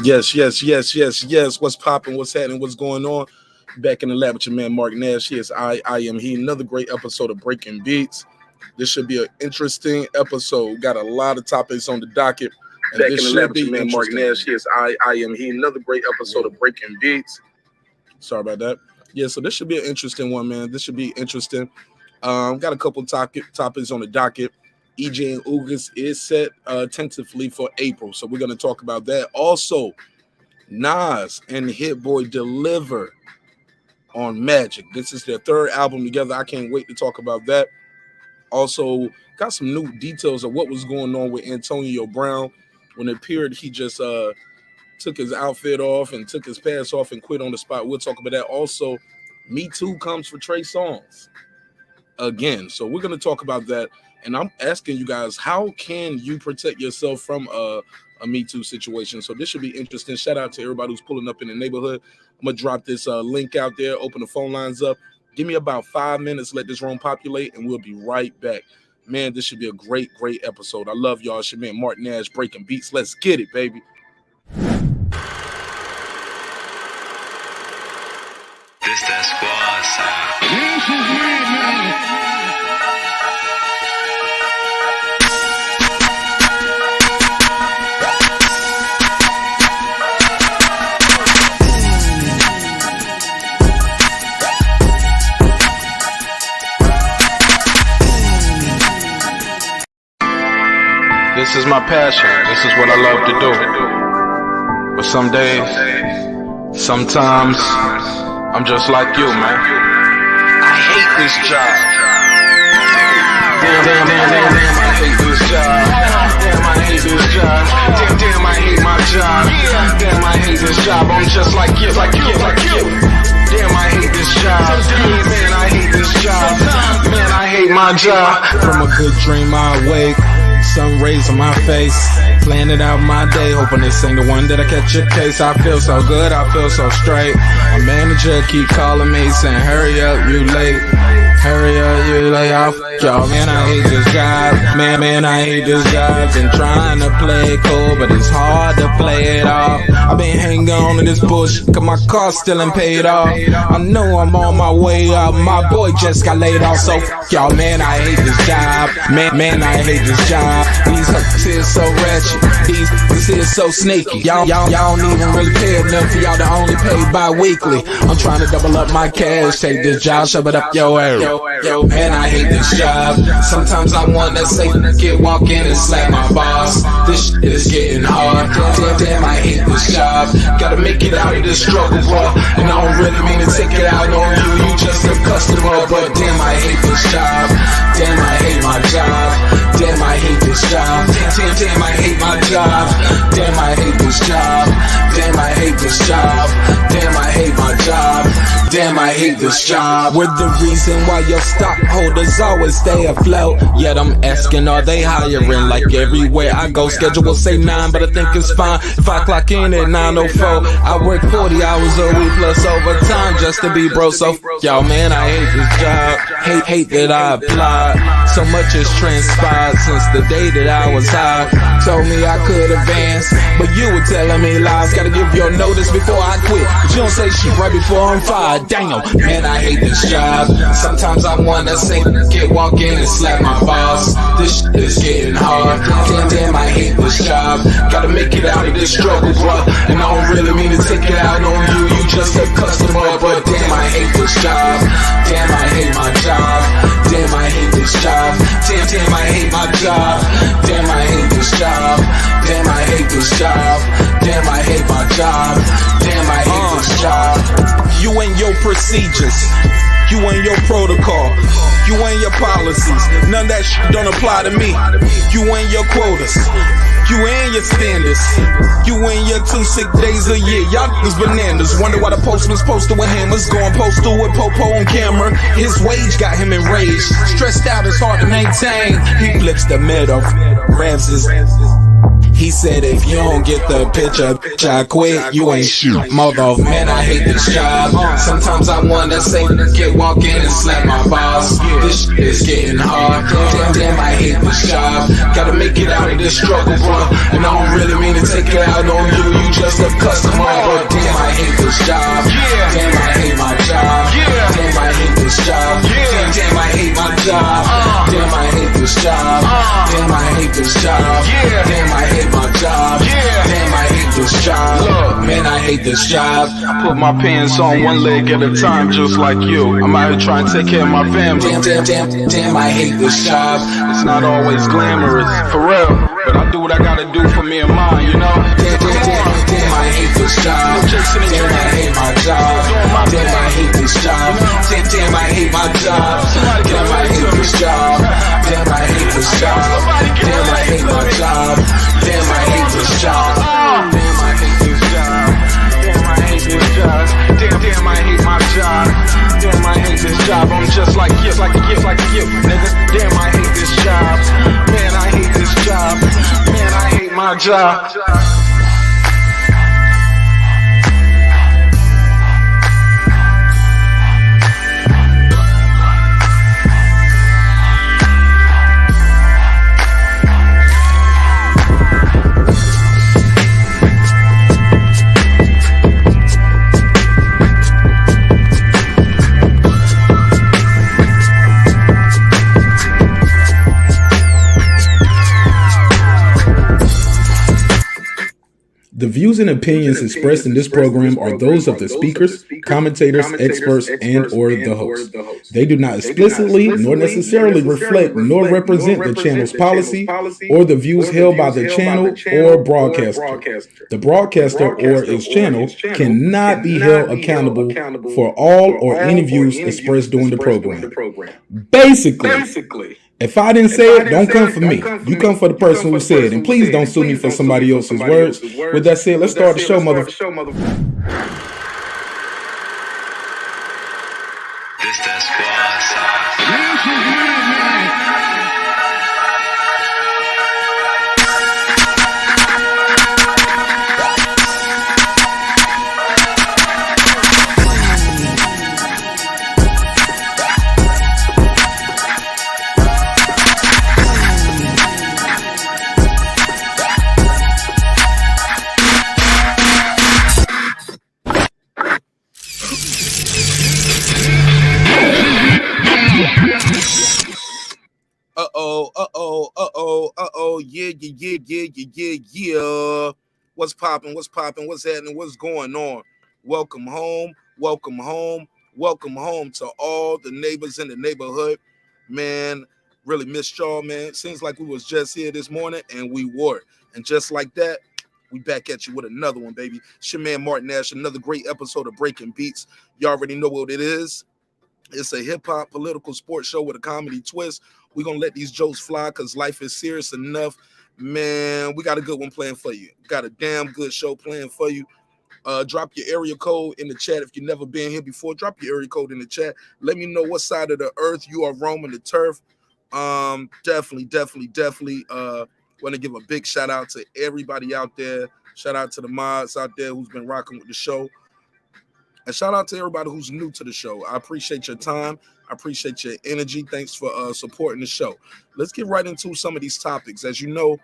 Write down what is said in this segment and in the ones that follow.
Yes. What's popping? What's happening? What's going on? Back in the lab with your man marqnash. Yes, I am he. Another great episode of Breaking Beats. This should be an interesting episode. Got a lot of topics on the docket. And back in the lab with your man marqnash. Yes, I am he. Another great episode of Breaking Beats. Sorry about that. Yeah, so this should be an interesting one, man. This should be interesting. Got a couple topics on the docket. EJ and Ugas is set tentatively for April, so we're going to talk about that. Also, Nas and Hit Boy deliver on Magic. This is their third album together. I can't wait to talk about that. Also, got some new details of what was going on with Antonio Brown. When it appeared he just took his outfit off and took his pants off and quit on the spot. We'll talk about that. Also, Me Too comes for Trey Songz again. So we're going to talk about that. And I'm asking you guys, how can you protect yourself from a Me Too situation? So this should be interesting. Shout out to everybody who's pulling up in the neighborhood. I'm going to drop this link out there, open the phone lines up. Give me about 5 minutes, let this room populate, and we'll be right back. Man, this should be a great episode. I love y'all. It's your man marqnash, Breaking Beats. Let's get it, baby. This that squad sound. This is my passion. This is what I love to do. But some days, sometimes, I'm just like you, man. I hate this job. Damn, I hate this job. Damn, I hate this job. Damn, I hate my job. Damn, I hate this job. I'm just like you. Damn, I hate this job. Man, I hate this job. Man, I hate my job. From a good dream I wake, sun rays on my face, planning out my day, hoping this ain't the one that I catch a case. I feel so good, I feel so straight. My manager keep calling me saying, hurry up, you late. Hurry up, you lay off. Y'all, man, I hate this job. Man, I hate this job. Been trying to play it cool, but it's hard to play it off. I've been hanging on to this bush, cause my car still ain't paid off. I know I'm on my way up, my boy just got laid off. So, y'all, man, I hate this job. Man, I hate this job. These hooks here so ratchet, these here so sneaky. Y'all don't even really pay enough for y'all to only pay bi-weekly. I'm trying to double up my cash, take this job, shove it up your area. Yo, man, I hate this job. Sometimes I want to say, walk in and slap my boss. This shit is getting hard. Damn, I hate this job. Gotta make it out of this struggle, bro. And I don't really mean to take it out on you. You just a customer, but damn, I hate this job. Damn, I hate my job. Damn, I hate this job. Damn, I hate my job. Damn, I hate this job. Damn, I hate this job. Damn, I hate my job. Damn, I hate this job. We're the reason why your stockholders always stay afloat. Yet I'm asking, are they hiring? Like everywhere I go, schedule will say 9, but I think it's fine if I clock in at 9:04. I work 40 hours a week plus overtime just to be bro. So y'all, man, I hate this job. Hate that I applied. So much has transpired since the day that I was high. Told me I could advance, but you were telling me lies. Gotta give your notice before I quit, but you don't say shit right before I'm fired. Damn, man, I hate this job. Sometimes I wanna say, walk in and slap my boss. This shit is getting hard. Damn, I hate this job. Gotta make it out of this struggle, bro. And I don't really mean to take it out on you. You just a customer, but damn, I hate this job. Damn, I hate my job. Damn, I hate this job. Damn, I hate my job. Damn, I hate this job. Damn, I hate this job. Damn, I hate my job. Damn, I hate this job. You and your procedures, you and your protocol, you and your policies, none of that shit don't apply to me. You and your quotas, you and your standards, you and your 2 sick days a year. Y'all niggas bananas. Wonder why the postman's posted with hammers, going postal with Popo on camera. His wage got him enraged, stressed out, it's hard to maintain. He flips the middle, revs his He said if you don't get the picture, I quit, you ain't shit. Mother, man, I hate this job. Sometimes I wanna say, walk in and slap my boss. This shit is getting hard. Damn, I hate this job. Gotta make it out of this struggle, bro. And I don't really mean to take it out on you, you just a customer. But damn, I hate this job. Damn, I hate my job. Damn, I hate this job. Damn, I hate my job. Damn, I hate this job. Damn, I hate this job. Damn, I hate my job. Damn, I hate this job. Look, man, I hate this job. I put my pants on one leg at a time, just like you. I'm out here trying to take care of my family. Damn, I hate this job. It's not always glamorous, for real, but I do what I gotta do for me and mine, you know? Damn, I hate this job. Damn, I hate my job. Damn, I hate this job. Damn, I hate my job. Damn, I hate this job. Damn, I hate this job. Damn, I hate my job. Damn, I hate this job. Damn, I hate this job. Damn, I hate this job. Damn, I hate my job. Damn, I hate this job. I'm just like you, nigga. Damn, I hate this job. Man, I hate this job. Man, I hate my job. The views and opinions expressed in this program are those of the speakers, commentators, experts, and/or the host. They do not explicitly nor necessarily reflect nor represent the channel's policy or the views held by the channel or broadcaster. The broadcaster or its channel cannot be held accountable for all or any views expressed during the program. Basically, if I didn't say it, don't come for me. You come for the person who said it. And please don't sue me for somebody else's words. With that said, let's start the show, motherfucker. This that squad side. Yeah. What's popping? What's happening? What's going on? Welcome home to all the neighbors in the neighborhood. Man, really missed y'all, man. Seems like we was just here this morning, and we were. And just like that, we back at you with another one, baby. It's your man marqnash, another great episode of Breaking Beats. You already know what it is. It's a hip-hop political sports show with a comedy twist. We're going to let these jokes fly because life is serious enough. Man, we got a good one playing for you. Got a damn good show playing for you. Drop your area code in the chat. If you've never been here before, drop your area code in the chat. Let me know what side of the earth you are roaming the turf. Definitely want to give a big shout out to everybody out there. Shout out to the mods out there who's been rocking with the show. And shout out to everybody who's new to the show. I appreciate your time. I appreciate your energy. Thanks for supporting the show. Let's get right into some of these topics. As you know,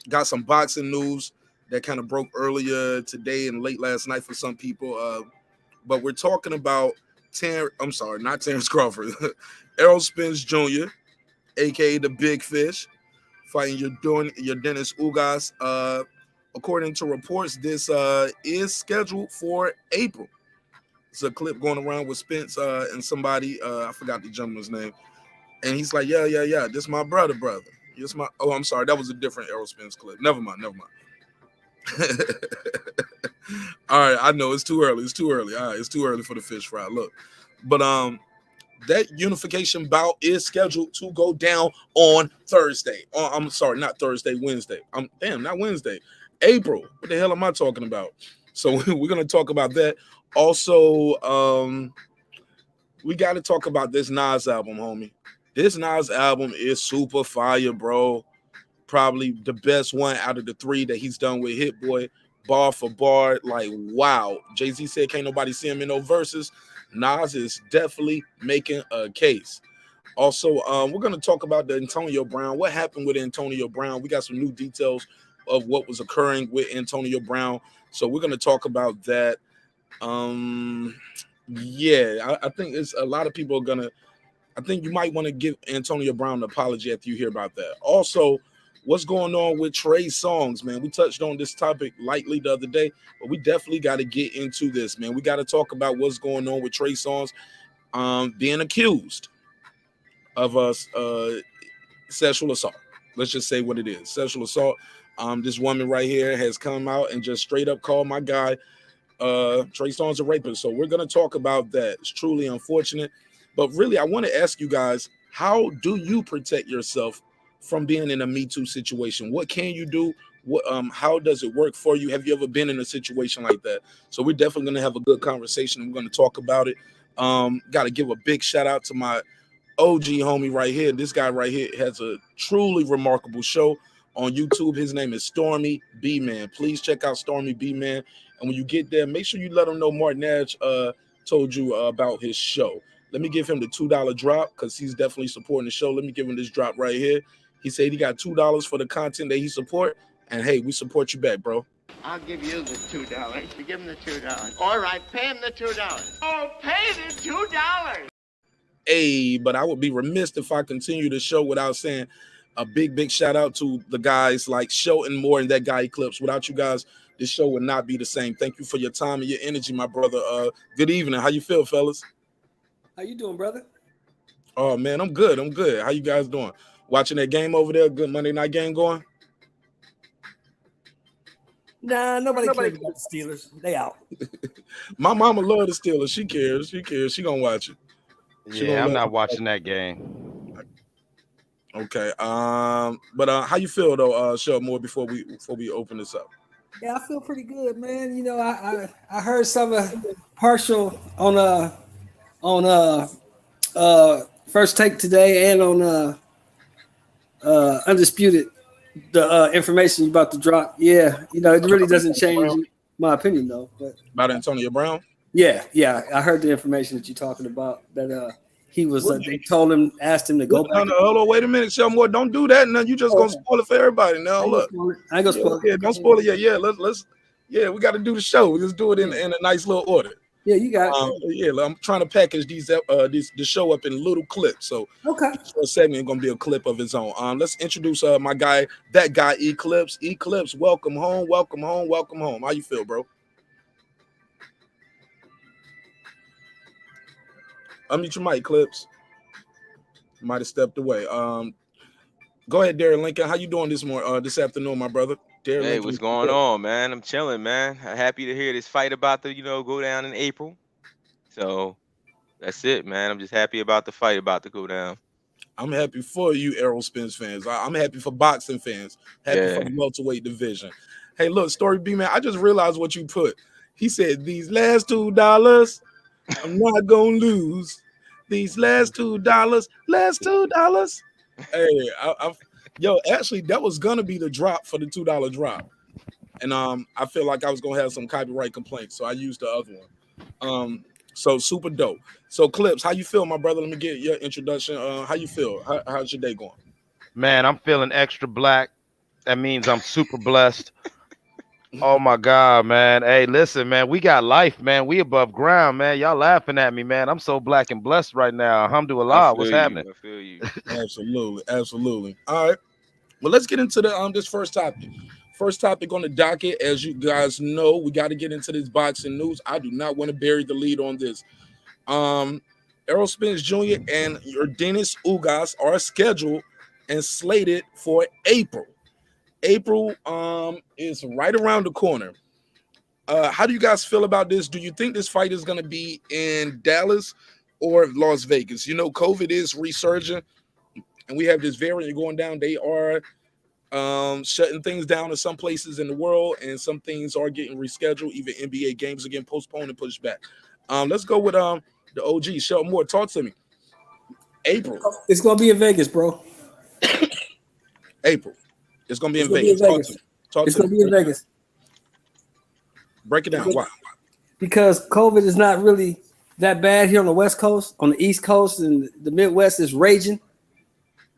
got some boxing news that kind of broke earlier today and late last night for some people. But we're talking about not Terrence Crawford. ERROL Spence Jr., a.k.a. the Big Fish, fighting Yordenis Ugas. According to reports, this is scheduled for April. It's a clip going around with Spence and somebody, I forgot the gentleman's name. And he's like, yeah, this my brother. I'm sorry, that was a different ERROL Spence clip. Never mind. All right, I know it's too early. All right, it's too early for the fish fry. Look, but that unification bout is scheduled to go down on Thursday. I'm sorry, not Thursday, Wednesday. Not Wednesday. April. What the hell am I talking about? So we're gonna talk about that. Also, we got to talk about this Nas album, homie. This Nas album is super fire, bro. probably the best one out of the 3 that he's done with Hit Boy, bar for bar. Like, wow. Jay-Z said can't nobody see him in no verses. Nas is definitely making a case. Also, we're going to talk about the Antonio Brown. What happened with Antonio Brown? We got some new details of what was occurring with Antonio Brown. So we're going to talk about that. Yeah, I think it's a lot of people are going to, I think you might want to give Antonio Brown an apology after you hear about that. Also, what's going on with Trey Songz, man? We touched on this topic lightly the other day, but we definitely got to get into this, man. We got to talk about what's going on with Trey Songz being accused of sexual assault. Let's just say what it is, sexual assault. This woman right here has come out and just straight up called my guy Trey Songz a rapist. So we're going to talk about that. It's truly unfortunate. But really, I want to ask you guys, how do you protect yourself from being in a Me Too situation? What can you do? What, how does it work for you? Have you ever been in a situation like that? So we're definitely going to have a good conversation. We're going to talk about it. Got to give a big shout out to my OG homie right here. This guy right here has a truly remarkable show on YouTube. His name is Stormy B Man. Please check out Stormy B Man. And when you get there, make sure you let him know marqnash told you about his show. Let me give him the $2 drop because he's definitely supporting the show. Let me give him this drop right here. He said he got $2 for the content that he support. And hey, we support you back, bro. I'll give you the $2. You give him the $2. All right, pay him the $2. Oh, pay the $2. Hey, but I would be remiss if I continue the show without saying a big shout out to the guys like Shelton Moore and that guy Eclipse. Without you guys, this show would not be the same. Thank you for your time and your energy, my brother. Good evening. How you feel, fellas? How you doing, brother? Oh man, I'm good. I'm good. How you guys doing? Watching that game over there? Good Monday night game going? Nah, nobody cares about the Steelers. They out. My mama love the Steelers. She cares. She cares. She gonna watch it. Yeah, I'm not watching that game. Okay. But how you feel though, Shelton Moore, before we open this up? Yeah, I feel pretty good, man. You know, I heard some partial on First Take today and on Undisputed, the information you about to drop. Yeah, you know, it really doesn't change my opinion though. But about Antonio Brown? Yeah, I heard the information that you're talking about. That he was they told him, asked him to go back. No, hold on, wait a minute, Shelton Moore. Don't do that. Now you just gonna spoil it for everybody. Now look, I ain't gonna spoil it. Yeah, don't spoil it. Yeah. Let's. Yeah, we got to do the show. Let's do it in a nice little order. Yeah, you got it. Yeah, I'm trying to package the show up in little clips. So okay, so segment gonna be a clip of his own. Let's introduce my guy, that guy Eclipse. Eclipse, welcome home. How you feel, bro? Unmute your mic, Eclipse. Might have stepped away. Go ahead, Darren Lincoln. How you doing this afternoon, my brother? Darren Hey, Lincoln, what's going on, man? I'm chilling, man. I'm happy to hear this fight about to, go down in April. So that's it, man. I'm just happy about the fight about to go down. I'm happy for you, ERROL SPENCE fans. I'm happy for boxing fans. Happy for the welterweight division. Hey, look, Story B, man, I just realized what you put. He said, these last $2, I'm not going to lose. These last $2. Hey, yo, actually, that was going to be the drop for the $2 drop. And I feel like I was going to have some copyright complaints, so I used the other one. So super dope. So Clips, how you feel, my brother? Let me get your introduction. How you feel? How's your day going? Man, I'm feeling extra black. That means I'm super blessed. Oh my God, man. Hey, listen, man, we got life, man. We above ground, man. Y'all laughing at me, man. I'm so black and blessed right now. Alhamdulillah. What's happening? I feel you. Absolutely. All right. Well, let's get into the this first topic. First topic on the docket, as you guys know, we got to get into this boxing news. I do not want to bury the lead on this. ERROL SPENCE Jr. and Yordenis Ugas are scheduled and slated for April. April is right around the corner. How do you guys feel about this? Do you think this fight is going to be in Dallas or Las Vegas? You know, COVID is resurging, and we have this variant going down. They are shutting things down in some places in the world, and some things are getting rescheduled. Even NBA games are getting postponed and pushed back. Let's go with the OG, Shelton Moore. Talk to me. April. It's going to be in Vegas, bro. April. It's gonna be It's in gonna be in Vegas. Vegas. Talk It's to gonna me. be in Vegas Break it down. Why? because COVID is not really that bad here on the West Coast. On the East Coast and the Midwest is raging.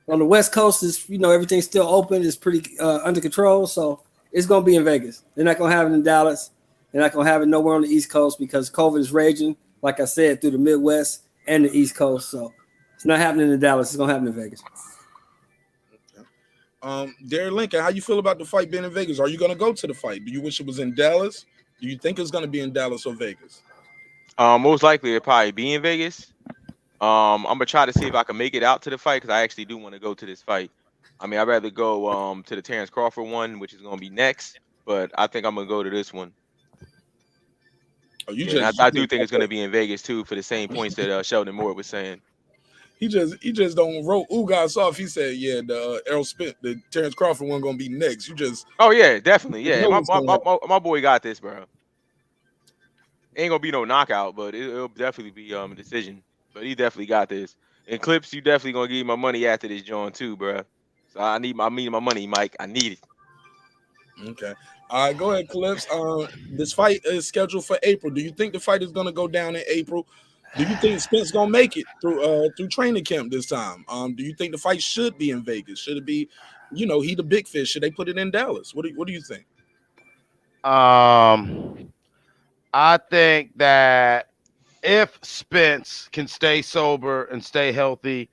On the West Coast is, everything's still open. It's pretty under control. So it's gonna be in Vegas. They're not gonna have it in Dallas. They're not gonna have it nowhere on the East Coast because COVID is raging, like I said, through the Midwest and the East Coast. So it's not happening in Dallas. It's gonna happen in Vegas. Darren Lincoln, how you feel about the fight being in Vegas? Are you gonna go to the fight? Do you wish it was in Dallas? Do you think it's gonna be in Dallas or Vegas? Most likely it'll probably be in Vegas. I'm gonna try to see if I can make it out to the fight because I actually do want to go to this fight. I mean, I'd rather go to the Terrence Crawford one, which is gonna be next, but I think I'm gonna go to this one. Oh, I do think it's gonna be in Vegas too for the same points that Sheldon Moore was saying. He just don't wrote Ugas off. He said, yeah, the ERROL Spence, the Terrence Crawford one gonna be next. You just Oh yeah, definitely. Yeah, know what's going my boy got this, bro. Ain't gonna be no knockout, but it'll definitely be a decision. But he definitely got this. And Clips, you definitely gonna give me my money after this, John, too, bro. So I need my money, Mike. I need it. Okay. All right, go ahead, Clips. This fight is scheduled for April. Do you think the fight is gonna go down in April? Do you think Spence gonna make it through training camp this time? Do you think the fight should be in Vegas? Should it be, he the big fish? Should they put it in Dallas? What do you think? I think that if Spence can stay sober and stay healthy,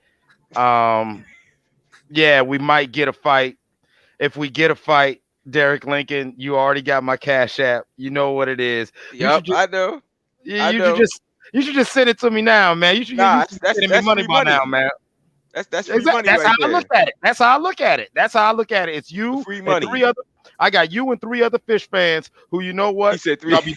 yeah, we might get a fight. If we get a fight, Derek Lincoln, you already got my Cash App. You know what it is. Yep, I know. You should just send it to me now, man. You should that's send me money by now, man. That's free money right how there. I look at it. That's how I look at it. That's how I look at it. It's you free and money. I got you and 3 other Fish fans who, you know what? He said 3.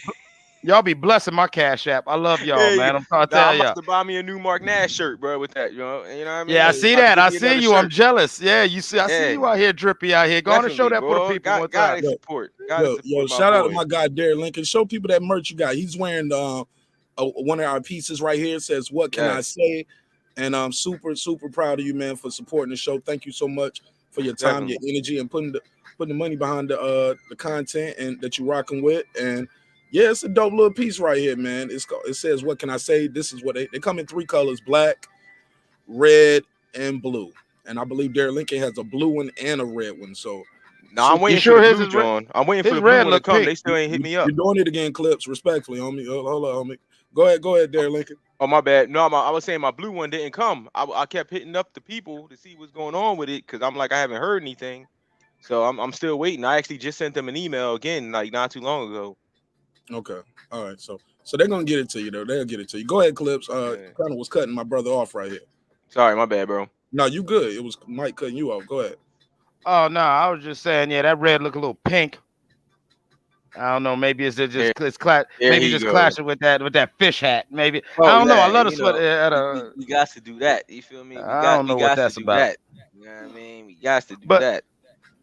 Y'all be blessing my Cash App. I love y'all, man. I'm trying to tell I'm y'all. about to buy me a new marqnash shirt, bro, with that, you know what I mean? Yeah, I see that. I see you. I'm jealous. Yeah, you see. I see you out here, drippy out here. Go on and show that for the people one time. Yo, shout out to my guy, Derek Lincoln. Show people that merch you got. He's wearing one of our pieces right here. It says, "What can I say?" And I'm super, super proud of you, man, for supporting the show. Thank you so much for your time, your energy, and putting the money behind the content and that you're rocking with. And yeah, it's a dope little piece right here, man. It says, "What can I say?" This is what they come in 3 colors: black, red, and blue. And I believe Derek Lincoln has a blue one and a red one. So I'm waiting for the blue, John. I'm waiting for the blue one to come. They still ain't hit me up. You're doing it again, Clips. Respectfully, homie. Hold on, homie. Go ahead, Derek Lincoln. Oh, my bad. No, I was saying my blue one didn't come. I kept hitting up the people to see what's going on with it because I'm like, I haven't heard anything. So I'm still waiting. I actually just sent them an email again, like not too long ago. Okay. All right. So they're gonna get it to you though. They'll get it to you. Go ahead, Clips. Kind of was cutting my brother off right here. Sorry, my bad, bro. No, you good. It was Mike cutting you off. Go ahead. Oh no, I was just saying, yeah, that red look a little pink. I don't know. Maybe it's just maybe just clashing with that fish hat. Maybe I don't know. I love the sweat. We got to do that. You feel me? I don't know what that's about. That. You know what I mean? We got to do that.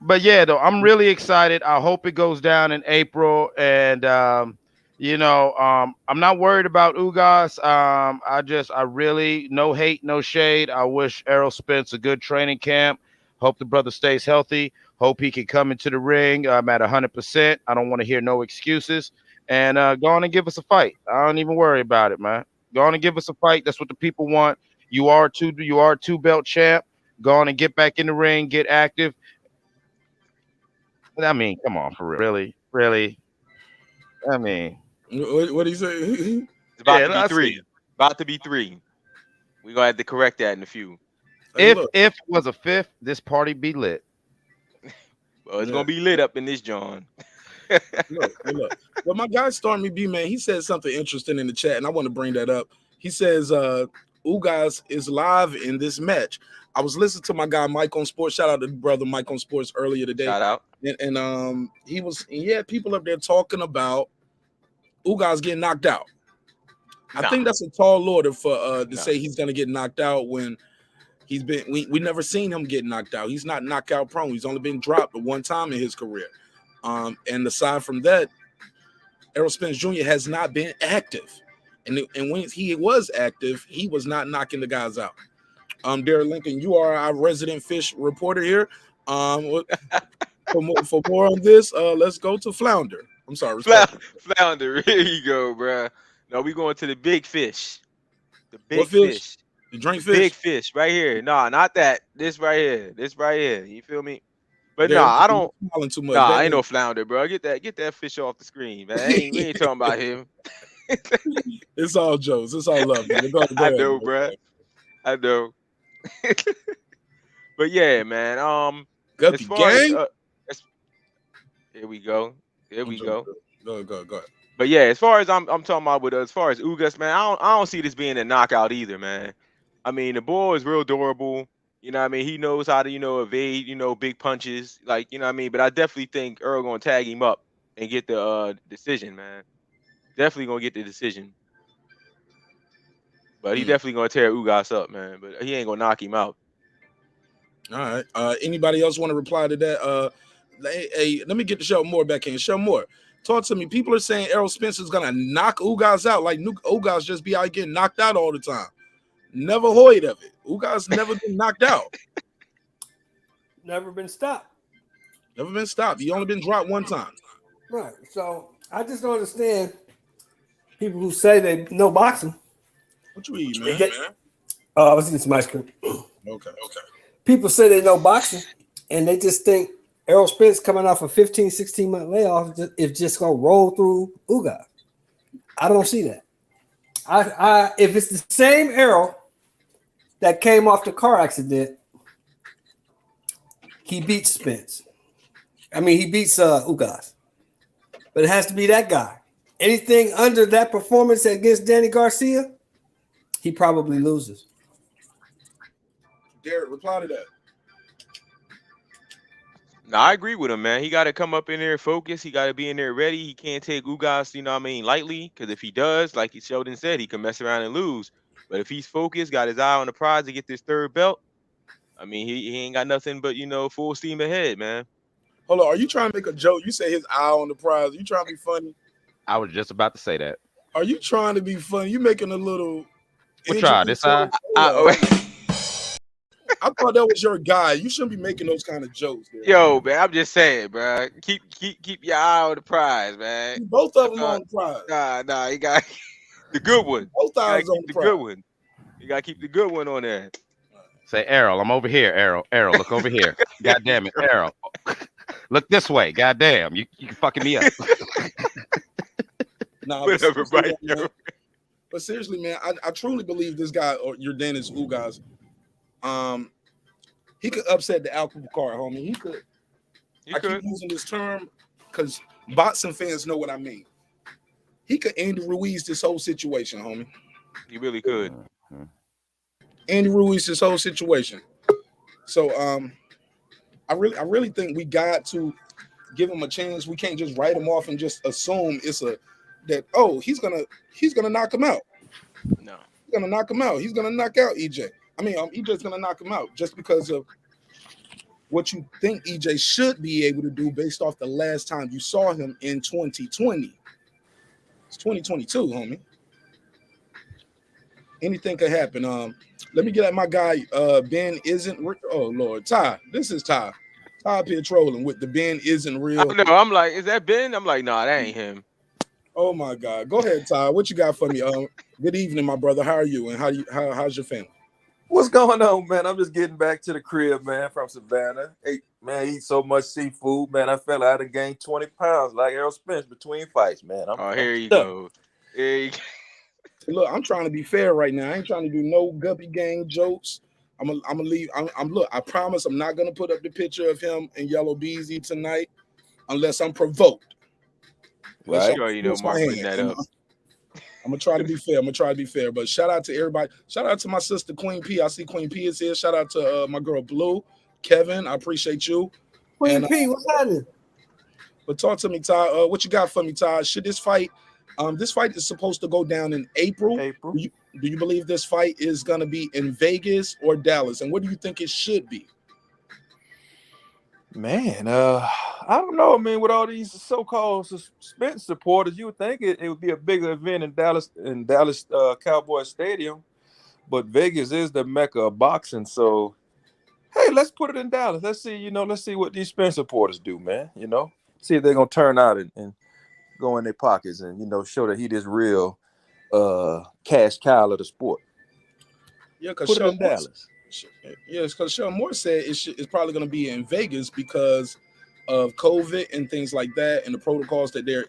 But yeah, though, I'm really excited. I hope it goes down in April, and I'm not worried about Ugas. I really, no hate, no shade. I wish ERROL Spence a good training camp. Hope the brother stays healthy. Hope he can come into the ring at 100%. I don't want to hear no excuses. And go on and give us a fight. I don't even worry about it, man. Go on and give us a fight. That's what the people want. You are 2-belt champ. Go on and get back in the ring, get active. I mean, come on, for real. Really. I mean, what did he say? It's about to be 3. About to be 3. We're gonna have to correct that in a few. If it was a 5th, this party be lit. Well, it's gonna be lit up in this, John. Look. Well, my guy Stormy B, man, he said something interesting in the chat, and I want to bring that up. He says Ugas is live in this match. I was listening to my guy Mike on Sports. Shout out to brother Mike on Sports earlier today. Shout out. And he had people up there talking about Ugas getting knocked out. I think that's a tall order for to say he's gonna get knocked out when he's been we never seen him get knocked out. He's not knockout prone. He's only been dropped one time in his career. And aside from that, ERROL Spence Jr. has not been active. And when he was active, he was not knocking the guys out. Derek Lincoln, you are our resident fish reporter here. For more on this, let's go to Flounder. I'm sorry, Flounder. Here you go, bruh. No, we going to the big fish. The big what fish? fish. You drink The fish? big fish right here. Nah, not that. This right here. This right here. You feel me? But Derek, nah, I don't. you're smiling too much. Nah, That I ain't no ain't- flounder, bro. Get that fish off the screen, man. We ain't talking about him. It's all jokes. It's all love. Man. Go I ahead, know, man. bro. I know. But yeah, man. Guppy As far as gang. here we go. Here we go. Go ahead. But yeah, as far as I'm talking about with as far as Ugas, man, I don't see this being a knockout either, man. I mean, the boy is real durable. You know what I mean? He knows how to, evade, big punches. Like, you know what I mean? But I definitely think Earl gonna tag him up and get the decision, man. Definitely gonna get the decision. But he definitely gonna tear Ugas up, man. But he ain't gonna knock him out. All right. Anybody else want to reply to that? Hey, let me get the show more back in. Show more. Talk to me. People are saying ERROL Spence is gonna knock Ugas out. Like Ugas just be out getting knocked out all the time. Never heard of it. Ugas never been knocked out. Never been stopped. Never been stopped. He only been dropped one time. Right. So I just don't understand people who say they know boxing. What you eat, man? I was eating some ice cream. Okay. People say they know boxing, and they just think ERROL Spence coming off a 15, 16-month layoff is just going to roll through Ugas. I don't see that. If it's the same ERROL that came off the car accident, he beats Spence. I mean, he beats Ugas. But it has to be that guy. Anything under that performance against Danny Garcia, he probably loses. Derek, reply to that. No, I agree with him, man. He got to come up in there focused. He got to be in there ready. He can't take Ugas, lightly. Because if he does, like Sheldon said, he can mess around and lose. But if he's focused, got his eye on the prize to get this third belt, I mean, he ain't got nothing but, full steam ahead, man. Hold on. Are you trying to make a joke? You say his eye on the prize. Are you trying to be funny? I was just about to say that. Are you trying to be funny? You making a little. We'll try this eye. I thought that was your guy. You shouldn't be making those kind of jokes. Dude. Yo, man, I'm just saying, bro. Keep your eye on the prize, man. Both of them on the prize. Nah, you got the good one. Both eyes on the good one. You gotta keep the good one on there. Say, ERROL, I'm over here. ERROL, look over here. God damn it, ERROL. Look this way. God damn, you fucking me up. Nah, whatever, right? But seriously, man, I truly believe this guy, or Yordenis Ugas, he could upset the apple cart, homie. He could. I keep using this term because boxing fans know what I mean. He could Andy Ruiz this whole situation, homie. He really could. Andy Ruiz this whole situation. So I really think we got to give him a chance. We can't just write him off and just assume he's gonna knock him out. No. He's gonna knock him out. He's gonna knock out EJ. I mean, EJ's gonna knock him out just because of what you think EJ should be able to do based off the last time you saw him in 2020. It's 2022, homie. Anything could happen. Let me get at my guy. Ben isn't. Oh Lord, Ty. This is Ty. Ty up here trolling with the Ben isn't real. I know. I'm like, is that Ben? I'm like, nah, that ain't him. Oh my God. Go ahead, Ty. What you got for me? Good evening, my brother. How are you? And how's your family? What's going on, man? I'm just getting back to the crib, man, from Savannah. Hey, man, eat so much seafood, man. I felt I had to gain 20 pounds like ERROL Spence between fights, man. Here you go. Look, I'm trying to be fair right now. I ain't trying to do no guppy gang jokes. I'm gonna leave. Look, I promise I'm not gonna put up the picture of him and Yellow Beezy tonight unless I'm provoked. Right. Sure, Mark putting that up. I'm gonna try to be fair. But shout out to everybody. Shout out to my sister Queen P. I see Queen P is here. Shout out to my girl Blue, Kevin. I appreciate you. Queen P, what's happening? But talk to me, Ty. What you got for me, Ty? Should this fight? This fight is supposed to go down in April. Do you believe this fight is gonna be in Vegas or Dallas? And what do you think it should be? Man, I don't know. I mean, with all these so-called Spence supporters, you would think it would be a bigger event in Dallas Cowboy Stadium, but Vegas is the mecca of boxing. So hey, let's put it in Dallas. Let's see, let's see what these Spence supporters do, man. See if they're gonna turn out and go in their pockets and show that he this real cash cow of the sport. Yeah, because Put it in Dallas. Yes, because Sean Moore said it's probably going to be in Vegas because of COVID and things like that and the protocols that they're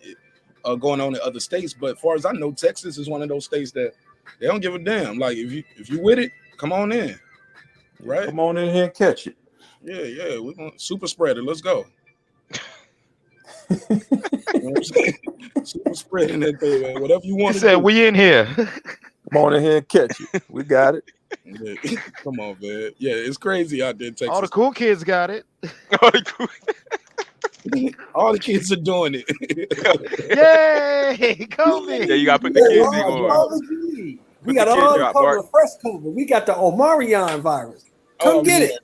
going on in other states. But as far as I know, Texas is one of those states that they don't give a damn. Like if you with it, come on in, right? Come on in here and catch it. Yeah, we're going super spreader. Let's go. You know what I'm saying? Super spreading that thing, man. Whatever you want. He said, "We in here." Come on in here and catch it. We got it. Yeah. Come on, man. Yeah, it's crazy out there in Texas. All the cool kids got it. All the kids are doing it. Yay, COVID. Yeah, you gotta put the kids in on. We got all the COVID, the fresh COVID. We got the Omarion virus. Come get it.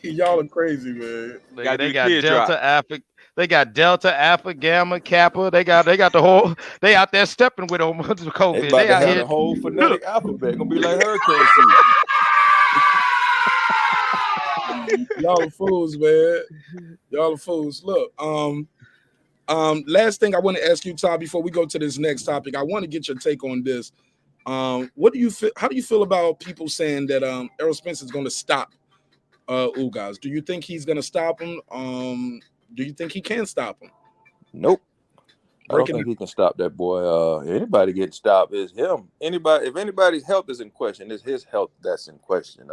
Y'all are crazy, man. They got Delta, Alpha. They got Delta, Alpha, Gamma, Kappa. They got the whole. They out there stepping with COVID. They out here the whole phonetic alphabet. Gonna be like hurricane season. Y'all are fools, man. Y'all are fools. Look, last thing I want to ask you, Todd, before we go to this next topic, I want to get your take on this. What do you feel? How do you feel about people saying that Errol Spence is going to stop Ugas? Do you think he's going to stop him? Do you think he can stop him? Nope. I don't think he can stop that boy. Anybody getting stopped is him. If anybody's health is in question, it's his health that's in question.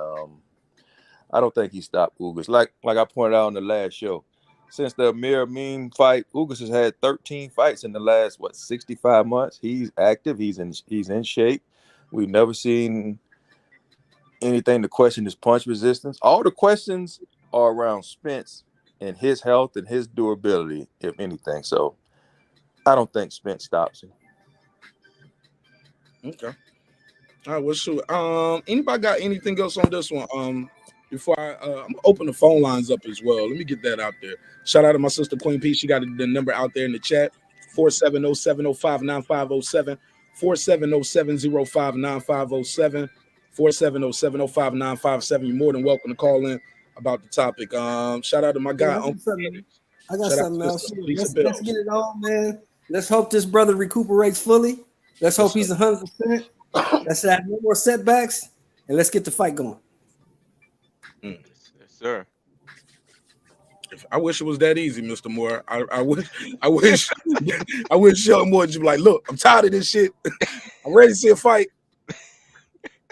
I don't think he stopped Ugas. Like I pointed out on the last show, since the Amir Amin fight, Ugas has had 13 fights in the last 65 months. He's active. He's in shape. We've never seen anything to question his punch resistance. All the questions are around Spence and his health and his durability, if anything. So I don't think Spence stops him. Okay. All right, well, shoot. Anybody got anything else on this one? Before I'm gonna open the phone lines up as well. Let me get that out there. Shout out to my sister Queen P. She got the number out there in the chat. 470-705-9507. 470-705-9507. 470-705-9557. You're more than welcome to call in about the topic. Shout out to my guy. I got something else. Let's get it on, man. Let's hope this brother recuperates fully. Let's hope he's 100%. Let's have no more setbacks, and let's get the fight going. Yes, sir. I wish it was that easy, Mr. Moore. I wish Sheldon Moore would be like, look, I'm tired of this shit. I'm ready to see a fight.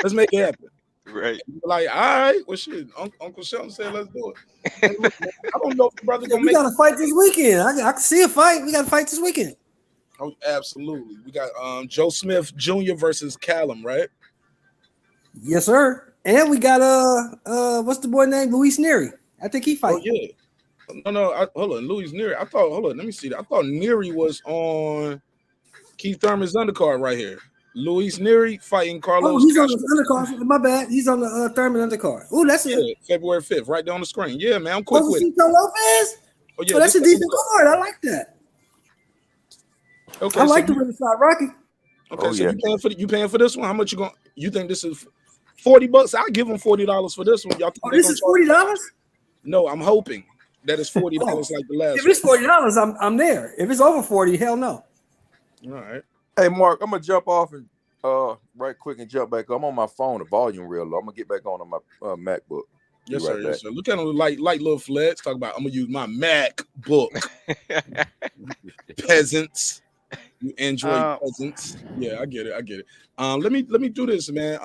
Let's make it happen. Right. Like, all right, well, shit. Uncle Sheldon said, let's do it. I don't know if the brother gonna we got to fight this weekend. I can see a fight. We got to fight this weekend. Oh, absolutely. We got Joe Smith Jr. versus Callum, right? Yes, sir. And we got what's the boy name? Luis Nery. I think he fights. Oh yeah. No. Hold on, Luis Nery. Let me see that. I thought Nery was on Keith Thurman's undercard right here. Luis Nery fighting Carlos. Oh, he's on the undercard. My bad. He's on the Thurman undercard. Oh, that's it. February 5th, right there on the screen. Yeah, man. I'm quick with it. Lopez? Oh yeah, that's a decent card. I like that. Okay, I like the Riverside Rocky. Okay, so you paying for this one? How much you think this is? $40? I'll give them $40 for this one. Y'all think this is $40? No, I'm hoping that it's $40 like the last. If it's $40, I'm there. If it's over 40, hell no. All right. Hey, Mark, I'm gonna jump off and right quick and jump back. I'm on my phone, the volume real low. I'm gonna get back on my MacBook. Yes, sir. Yes, sir. Look at him like little flex. Talk about I'm gonna use my MacBook. Peasants. You Android peasants. Yeah, I get it. Let me do this, man.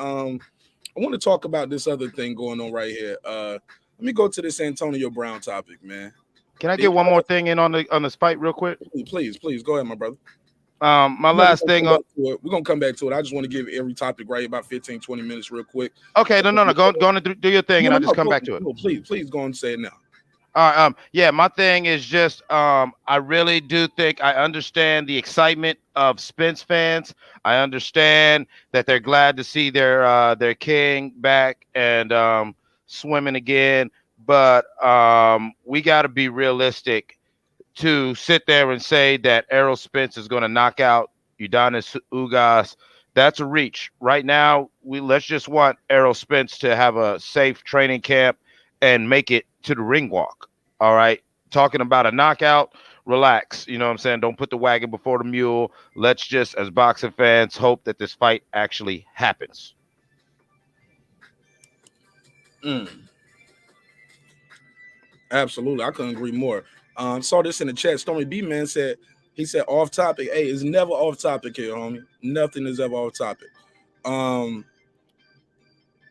I want to talk about this other thing going on right here. Let me go to this Antonio Brown topic, man. Can I get one more thing in on the fight real quick? Please, go ahead, my brother. My last thing on we're gonna come back to it. I just want to give every topic right about 15-20 minutes real quick. Okay, no. Go on and do your thing, and I'll just come back to it. No, please go and say it now. All right. Yeah, my thing is just I really do think I understand the excitement of Spence fans. I understand that they're glad to see their king back and swimming again, but we got to be realistic to sit there and say that Errol Spence is going to knock out Yordenis Ugas That's a reach. Right now, let's just want Errol Spence to have a safe training camp and make it to the ring walk. All right. Talking about a knockout, relax. You know what I'm saying? Don't put the wagon before the mule. Let's just, as boxing fans, hope that this fight actually happens. Absolutely. I couldn't agree more. Saw this in the chat. Stormy B Man said, he said off topic. Hey, it's never off topic here, homie. Nothing is ever off topic.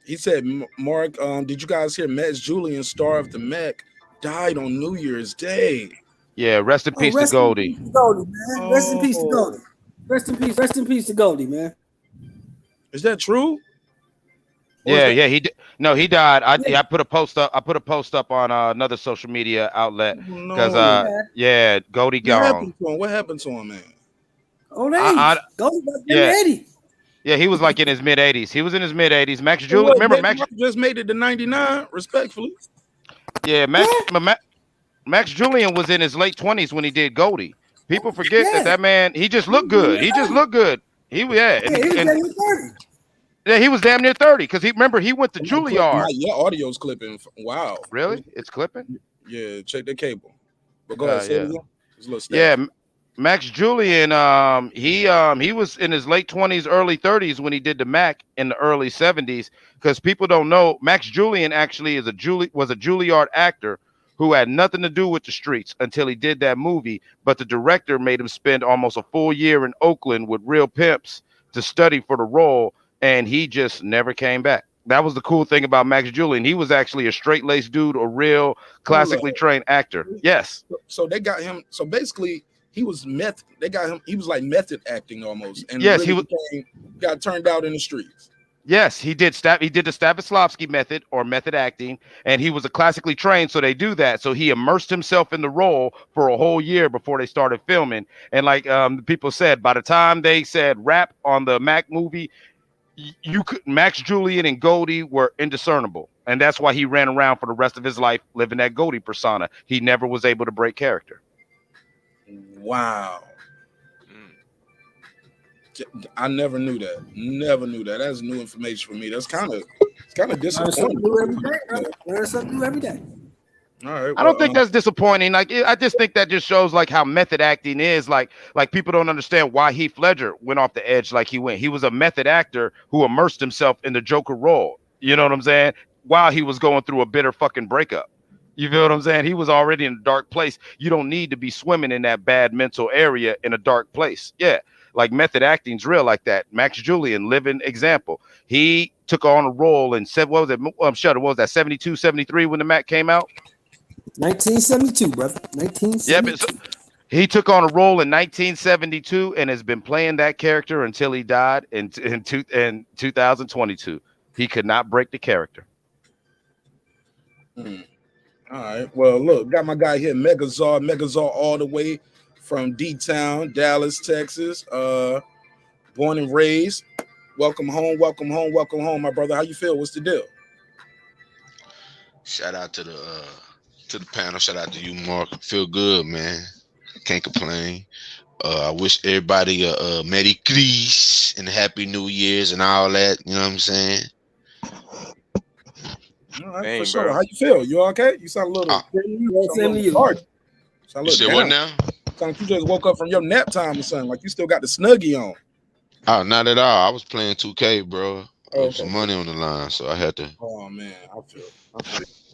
He said, Mark, did you guys hear Max Julian, star of the Mac, died on New Year's Day? Yeah, rest in peace to Goldie. Rest in peace to Goldie. Rest in peace to Goldie, man. Is that true? Yeah, he did. No, he died. I put a post up. I put a post up on another social media outlet because Goldie gone. What happened to him, man? Old age. Goldie got 80. Yeah, he was like in his mid 80s. He was in his mid 80s. Max Julian, remember Max just made it to 99, respectfully. Yeah, Max Julian was in his late 20s when he did Goldie. People forget that man, he just looked good. He just looked good. He was he was damn near 30 because he went to Juilliard. Your audio's clipping. Wow. Really? It's clipping? Yeah, check the cable. But go ahead, say it again. Yeah, Max Julian, he was in his late 20s, early 30s when he did the Mac in the early 70s. Because people don't know, Max Julian actually was a Juilliard actor who had nothing to do with the streets until he did that movie. But the director made him spend almost a full year in Oakland with real pimps to study for the role, and he just never came back. That was the cool thing about Max Julian. He was actually a straight-laced dude, a real classically trained actor. Yes. So they got him. So basically, he was method. They got him. He was like method acting almost. And yes, really got turned out in the streets. Yes, he did. He did the Stanislavski method or method acting, and he was a classically trained. So they do that. So he immersed himself in the role for a whole year before they started filming. And like people said, by the time they said rap on the Mac movie, Max Julian and Goldie were indiscernible, and that's why he ran around for the rest of his life living that Goldie persona. He never was able to break character. Wow. I never knew that. Never knew that. That's new information for me. That's kind of disappointing. Learn something new every day. All right. I don't think that's disappointing. Like, I just think that just shows like how method acting is. Like people don't understand why Heath Ledger went off the edge like he went. He was a method actor who immersed himself in the Joker role. You know what I'm saying? While he was going through a bitter fucking breakup. You feel what I'm saying? He was already in a dark place. You don't need to be swimming in that bad mental area in a dark place. Yeah. Like method acting's real like that. Max Julian, living example. He took on a role in what was that 72, 73 when the Mac came out? 1972, brother. 1972. Yeah, but he took on a role in 1972 and has been playing that character until he died in 2022. He could not break the character. All right. Well, look, got my guy here, Megazar all the way from D-Town, Dallas, Texas. Born and raised. Welcome home, my brother. How you feel? What's the deal? Shout out to the panel. Shout out to you, Mark. Feel good, man. Can't complain. I wish everybody a Merry Christmas and Happy New Year's and all that. You know what I'm saying? All right, for sure. How you feel? You okay? You sound a little. You said what now? Sound like you just woke up from your nap time or something. Like you still got the Snuggie on. Oh, not at all. I was playing 2K, bro. Some money on the line, so I had to. Oh man, I feel.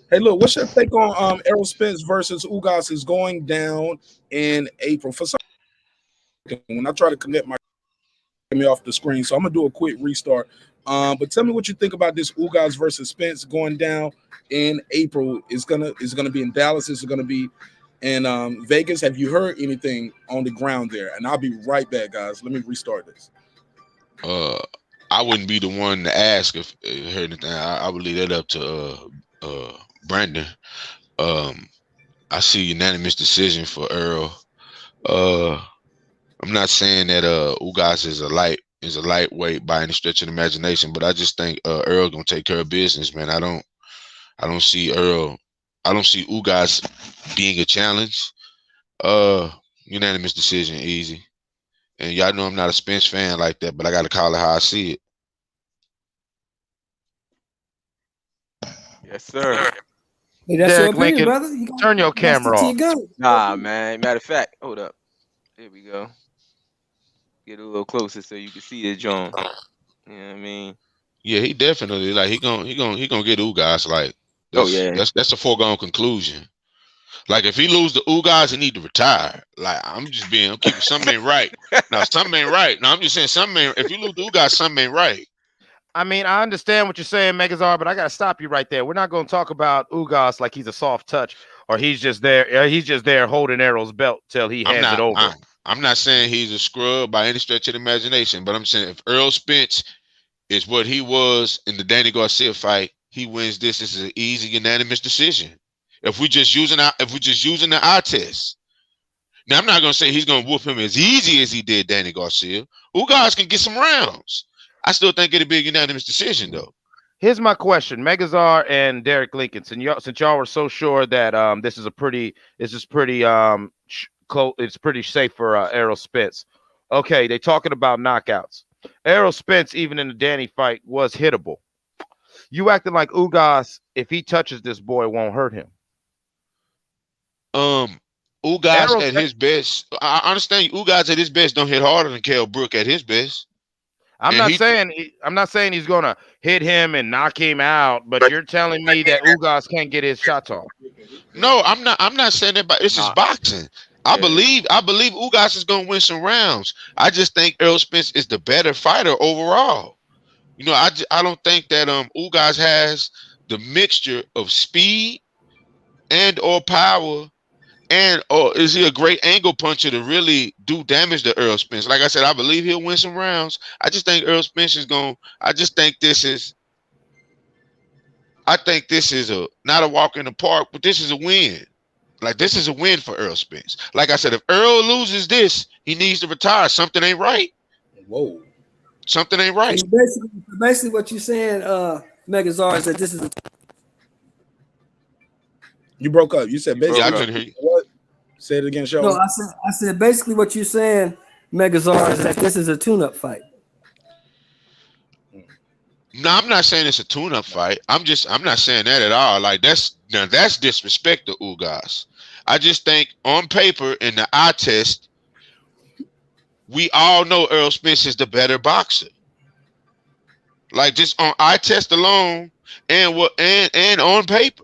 Hey, look, what's your take on ERROL SPENCE versus Ugas is going down in April? For some, when I try to connect me off the screen, so I'm gonna do a quick restart. But tell me what you think about this Ugas versus Spence going down in April. It's gonna be in Dallas. It's gonna be in Vegas. Have you heard anything on the ground there? And I'll be right back, guys. Let me restart this. I wouldn't be the one to ask if you heard anything. I would leave that up to Brandon. I see unanimous decision for Earl. I'm not saying that Ugas is a lightweight by any stretch of the imagination, but I just think Earl gonna take care of business, man. I don't see Ugas being a challenge. Unanimous decision, easy. And y'all know I'm not a Spence fan like that, but I got to call it how I see it. Yes, sir. Hey, that's your Derek opinion, Lincoln, brother. You turn your gotta stick camera to your off. gun. Nah, man. Matter of fact, hold up. There we go. Get a little closer so you can see the joint. You know what I mean? Yeah, he definitely like he gonna get Ugas. Like Oh yeah. that's a foregone conclusion. Like if he lose the Ugas, he need to retire. Like I'm keeping something ain't right. No, something ain't right. No, I'm just saying something ain't. If you lose the Ugas, something ain't right. I mean, I understand what you're saying, Megazar, but I gotta stop you right there. We're not gonna talk about Ugas like he's a soft touch or he's just there holding Errol's belt till he hands it over. I'm not saying he's a scrub by any stretch of the imagination, but I'm saying if Errol Spence is what he was in the Danny Garcia fight, he wins this. This is an easy unanimous decision. If we just using the eye test. Now I'm not gonna say he's gonna whoop him as easy as he did Danny Garcia. Ugas can get some rounds. I still think it'd be a unanimous decision though. Here's my question, Megazar and Derek Lincoln. Since y'all were so sure that this is pretty it's pretty safe for Errol Spence. Okay, they talking about knockouts. Errol Spence, even in the Danny fight, was hittable. You acting like Ugas, if he touches this boy, won't hurt him. Ugas at his best. I understand Ugas at his best don't hit harder than Kell Brook at his best. I'm not saying he's gonna hit him and knock him out, but you're telling me that Ugas can't get his shots off. No, I'm not saying that, but this is boxing. I believe Ugas is gonna win some rounds. I just think Errol Spence is the better fighter overall. You know, I don't think that Ugas has the mixture of speed and or power, and or is he a great angle puncher to really do damage to Errol Spence? Like I said, I believe he'll win some rounds. I just think Errol Spence is going. I think this is not a walk in the park, but this is a win. Like this is a win for Errol Spence. Like I said, if Errol loses this, he needs to retire. Something ain't right. Whoa. Something ain't right. Basically what you're saying, Megazar, is that this is You broke up. You said basically. Yeah, I couldn't hear you. What? Say it again, Show. No, I said basically what you're saying, Megazar, is that this is a tune-up fight. No, I'm not saying it's a tune-up fight. I'm not saying that at all. Like that's disrespect to Ugas. I just think on paper in the eye test, we all know Errol Spence is the better boxer. Like just on eye test alone and on paper.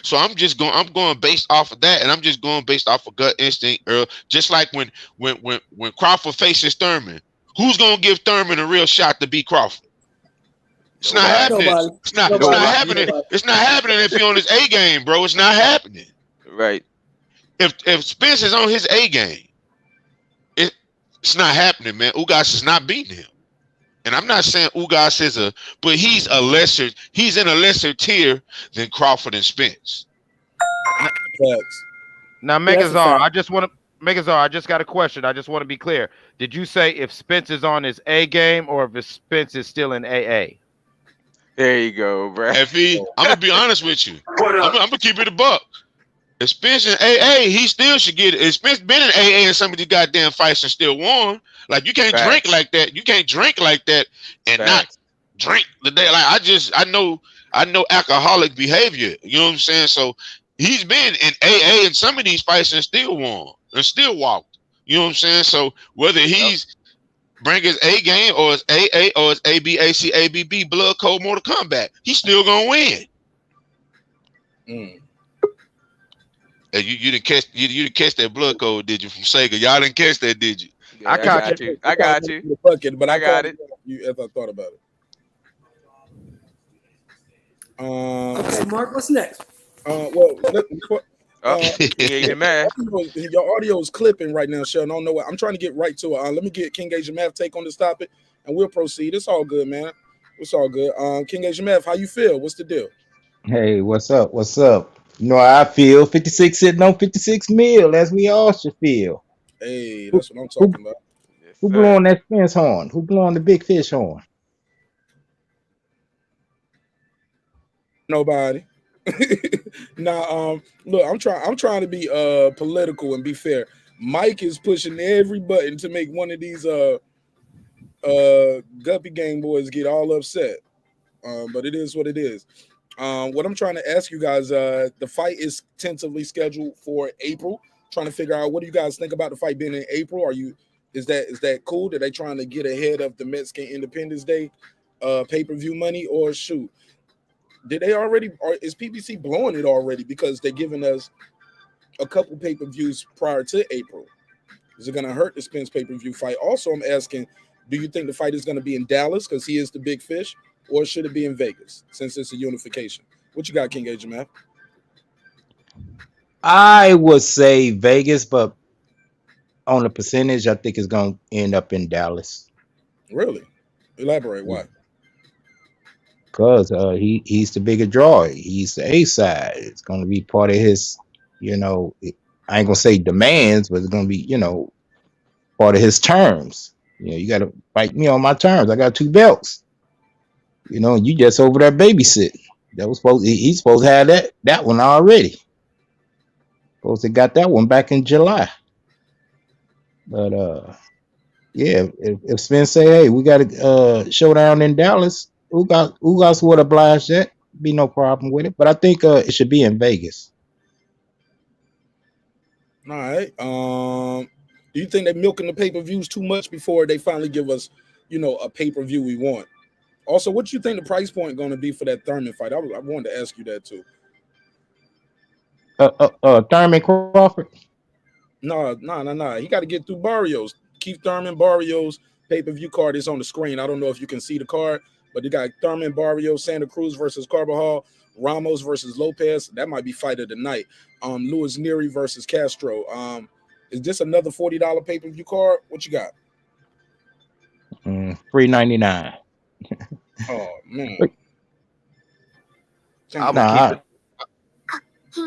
So I'm going based off of that, and I'm just going based off of gut instinct, Earl. Just like when Crawford faces Thurman, who's gonna give Thurman a real shot to beat Crawford? It's not happening. It's not happening. It's not happening if he's on his A game, bro. It's not happening. Right. If Spence is on his A game, it's not happening, man. Ugas is not beating him. And I'm not saying Ugas is but he's in a lesser tier than Crawford and Spence. Now, Megazar, I just got a question. I just want to be clear. Did you say if Spence is on his A game or if Spence is still in AA? There you go, bro. I'm gonna be honest with you. I'm gonna keep it a buck. If Spence in AA, he still should get it. If Spence been in AA in some of these goddamn fights and still won, like you can't drink like that. You can't drink like that and not drink the day. Like I know alcoholic behavior. You know what I'm saying? So he's been in AA in some of these fights and still won and still walked. You know what I'm saying? So whether he's bring his A game or his AA or his ABAC, ABB, blood code, Mortal Kombat, he's still gonna win. And you didn't catch that blood code, did you, from Sega? Y'all didn't catch that, did you? Yeah, I got you. I got you. But I got it. You as I thought about it. Okay, Mark, what's next? You're mad. Your audio is clipping right now, Sheldon. I don't know what I'm trying to get right to it. Let me get King Asia Math take on this topic, and we'll proceed. It's all good, man. It's all good. King Asia Math, how you feel? What's the deal? Hey, what's up? What's up? You know how I feel. 56 sitting on 56 mil, as we all should feel. Hey, that's what I'm talking about. Who blowing that Spence horn? Who blowing the big fish horn? Nobody. Look, I'm trying to be political and be fair. Mike is pushing every button to make one of these Guppy Gang boys get all upset. But it is what it is. What I'm trying to ask you guys, the fight is tentatively scheduled for April. Trying to figure out, what do you guys think about the fight being in April? Is that cool? Are they trying to get ahead of the Mexican Independence Day pay-per-view money, or shoot? Did they already, or is PBC blowing it already because they're giving us a couple pay-per-views prior to April? Is it going to hurt the Spence pay-per-view fight? Also, I'm asking, do you think the fight is going to be in Dallas because he is the big fish, or should it be in Vegas since it's a unification? What you got, King Agent Man? I would say Vegas, but on the percentage, I think it's going to end up in Dallas. Really? Elaborate. Why? Because he's the bigger draw. He's the A side. It's going to be part of his, I ain't going to say demands, but it's going to be, part of his terms. You got to fight me on my terms. I got 2 belts. You just over there babysitting. He's supposed to have that one already. Supposed to got that one back in July. But yeah, if Spence say, hey, we got a showdown in Dallas, Ugas would oblige that. Be no problem with it. But I think it should be in Vegas. All right. Do you think they're milking the pay-per-views too much before they finally give us, a pay-per-view we want? Also, what do you think the price point going to be for that Thurman fight? I wanted to ask you that too. Thurman Crawford? No. He got to get through Barrios. Keith Thurman, Barrios, pay-per-view card is on the screen. I don't know if you can see the card, but you got Thurman, Barrios, Santa Cruz versus Carbajal, Ramos versus Lopez. That might be fight of the night. Luis Nery versus Castro. Is this another $40 pay-per-view card? What you got? $3.99. Oh man. I'm gonna keep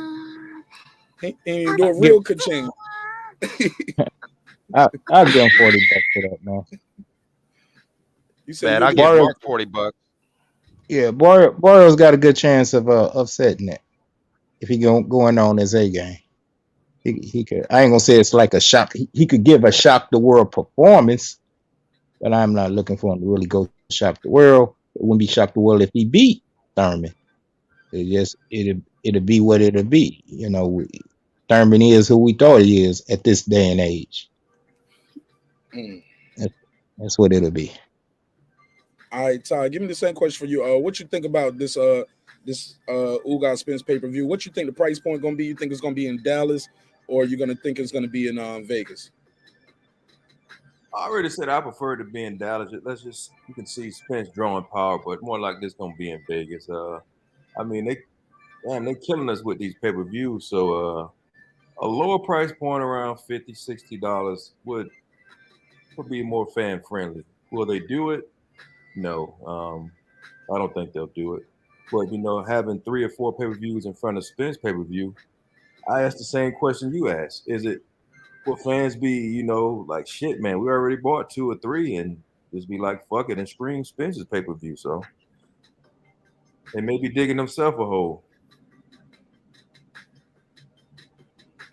it. He do a real ka-ching. I'll give him $40 for that, man. You said I give Mark $40. Yeah, Barrios got a good chance of upsetting it if he going on his A game. He could. I ain't gonna say it's like a shock. He could give a shock the world performance, but I'm not looking for him to really go shock the world. It wouldn't be shock the world if he beat Thurman. It'll be what it'll be. Thurman is who we thought he is at this day and age. That's what it'll be. All right, Ty, give me the same question for you. What you think about this Ugas Spence pay-per-view? What you think the price point gonna be? You think it's gonna be in Dallas, or you gonna think it's gonna be in Vegas? I already said I prefer to be in Dallas. You can see Spence drawing power, but more like this gonna be in Vegas. I mean they killing us with these pay-per-views, so a lower price point around $50, $60 would be more fan friendly. Will they do it? No, I don't think they'll do it. But having 3 or 4 pay-per-views in front of Spence pay-per-view, I asked the same question you asked. Is it, will fans be, like, shit, man, we already bought 2 or 3, and just be like, fuck it, and stream Spence's pay-per-view? So they may be digging themselves a hole.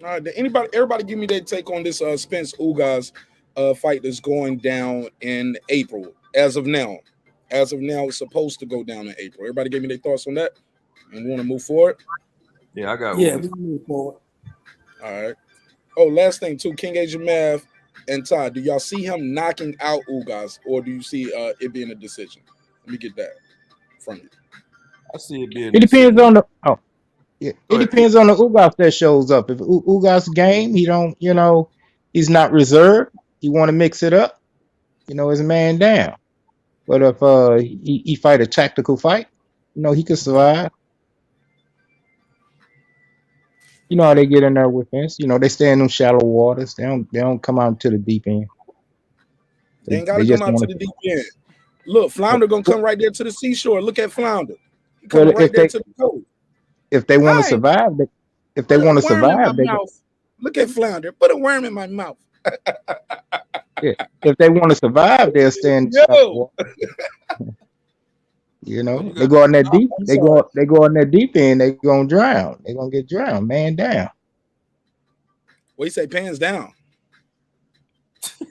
All right, everybody give me their take on this Spence Ugas fight that's going down in April. As of now, it's supposed to go down in April. Everybody give me their thoughts on that, and we want to move forward. Yeah, I got. Yeah, we can move forward. All right. Oh, last thing too, King Agent Mav and Todd. Do y'all see him knocking out Ugas, or do you see it being a decision? Let me get that from you. I see it being. It depends on the. Oh, yeah. It depends on the Ugas that shows up. If Ugas game, he don't. He's not reserved. He want to mix it up. His man down. But if he fight a tactical fight, he could survive. You know how they get in there with fence. They stay in them shallow waters. They don't come out to the deep end. They ain't gotta come out to the deep end. Look, Flounder gonna come right there to the seashore. Look at Flounder. He coming right there to the coast. If they want to survive, look at Flounder. Put a worm in my mouth. Yeah. If they want to survive, they'll stay in the water. They go on that deep. They go on that deep end. They gonna drown. They gonna get drowned. Man down. What you say? Pans down.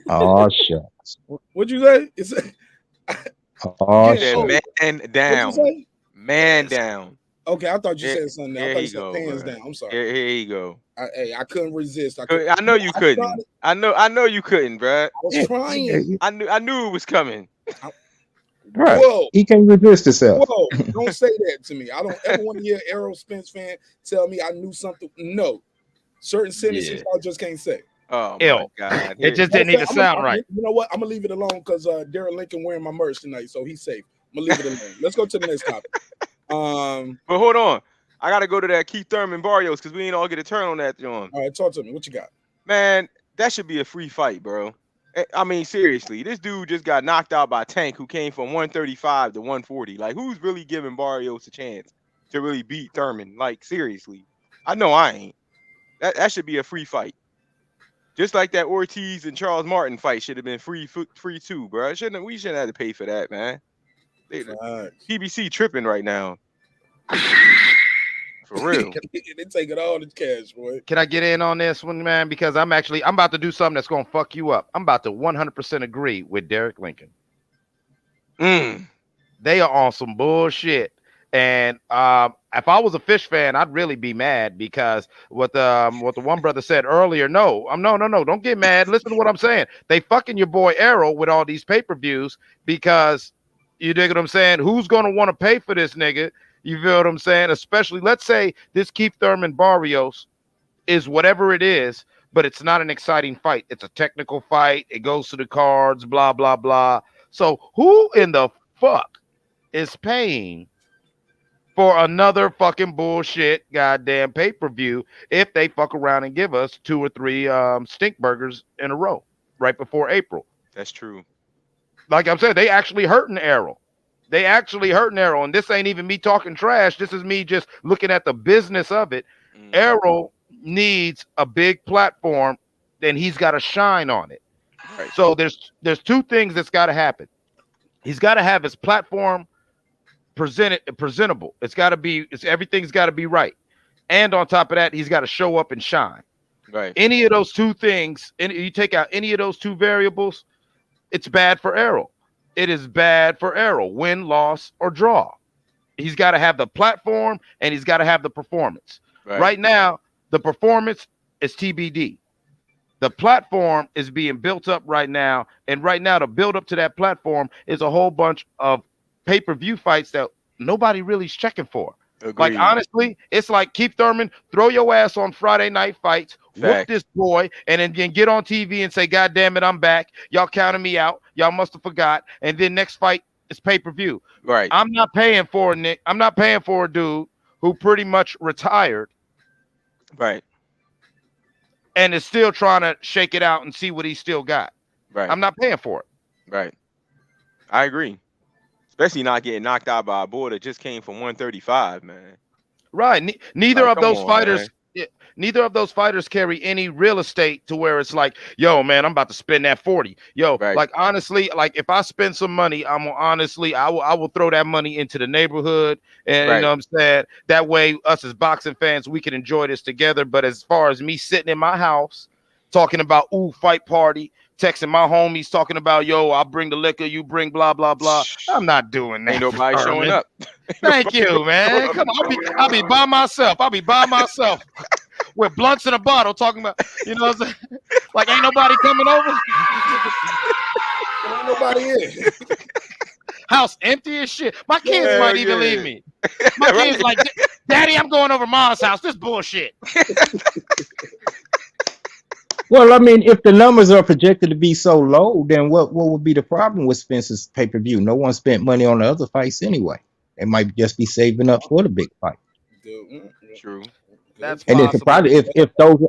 Oh shucks. What'd you say? It's Oh yeah. Said Oh, shucks. man what'd you down, say? man down. Okay, I thought you Here, said something. I here thought you he said go, pants bro. down. I'm sorry. Here you go. Hey, I couldn't resist. I know you couldn't. I know you couldn't, bro. I was trying. I knew it was coming. Right. Whoa. He can't resist himself. Whoa, don't say that to me. I don't ever want to hear ERROL SPENCE fan tell me I knew something. No. Certain sentences Yeah. I just can't say. Oh my Ill. God. It just didn't even sound right. You know what? I'm gonna leave it alone because Darren Lincoln wearing my merch tonight, so he's safe. I'm gonna leave it alone. Let's go to the next topic. But hold on. I gotta go to that Keith Thurman Barrios because we ain't all get a turn on that, John. All right, talk to me. What you got? Man, that should be a free fight, bro. I mean, seriously, this dude just got knocked out by Tank, who came from 135 to 140. Like, who's really giving Barrios a chance to really beat Thurman? Like, seriously, I know I ain't. That should be a free fight. Just like that Ortiz and Charles Martin fight should have been free too, bro. We shouldn't have to pay for that, man. PBC tripping right now. For real. They taking all the cash, boy. Can I get in on this one, man? Because I'm about to do something that's gonna fuck you up. I'm about to 100% agree with Derek Lincoln. They are on some bullshit. And if I was a Fish fan, I'd really be mad because what the one brother said earlier. No, don't get mad. Listen to what I'm saying. They fucking your boy ERROL with all these pay-per-views because you dig what I'm saying? Who's gonna want to pay for this nigga? You feel what I'm saying? Especially, let's say this Keith Thurman Barrios is whatever it is, but it's not an exciting fight. It's a technical fight. It goes to the cards, blah, blah, blah. So who in the fuck is paying for another fucking bullshit goddamn pay-per-view if they fuck around and give us 2 or 3 stink burgers in a row right before April? That's true. Like I'm saying, they actually hurting ERROL. They actually hurting ERROL, and this ain't even me talking trash. This is me just looking at the business of it. ERROL needs a big platform, then he's got to shine on it. Right. So there's 2 things that's got to happen. He's got to have his platform presentable. Everything's got to be right, and on top of that, he's got to show up and shine. Right. Any of those 2 things, and you take out any of those 2 variables, it's bad for ERROL. It is bad for ERROL, win, loss, or draw. He's got to have the platform and he's got to have the performance. Right now, the performance is TBD. The platform is being built up right now. And right now, to build up to that platform is a whole bunch of pay-per-view fights that nobody really is checking for. Agreed. Like, honestly, it's like Keith Thurman, throw your ass on Friday night fights, whoop this boy, and then get on TV and say, God damn it, I'm back. Y'all counted me out. Y'all must have forgot. And then next fight is pay-per-view. Right. I'm not paying for a dude who pretty much retired. Right. And is still trying to shake it out and see what he still got. Right. I'm not paying for it. Right. I agree. Especially not getting knocked out by a boy that just came from 135, man. Right. Neither of those fighters carry any real estate to where it's like, yo, man, I'm about to spend that 40. Yo, like, honestly, like, if I spend some money, I will throw that money into the neighborhood. And you know what I'm saying? That way, us as boxing fans, we can enjoy this together. But as far as me sitting in my house talking about, fight party, texting my homies talking about, yo, I'll bring the liquor, you bring blah, blah, blah. I'm not doing that. Ain't nobody showing up. Thank you, man. Come on, I'll be by myself. With blunts in a bottle talking about, you know what I'm saying? Like, ain't nobody coming over. Ain't nobody in. House empty as shit. My kids might even leave me. My kids like, Daddy, I'm going over Mom's house. This bullshit. Well, I mean, if the numbers are projected to be so low, then what would be the problem with Spence's pay-per-view? No one spent money on the other fights anyway. They might just be saving up for the big fight. True. That's and it's probably if those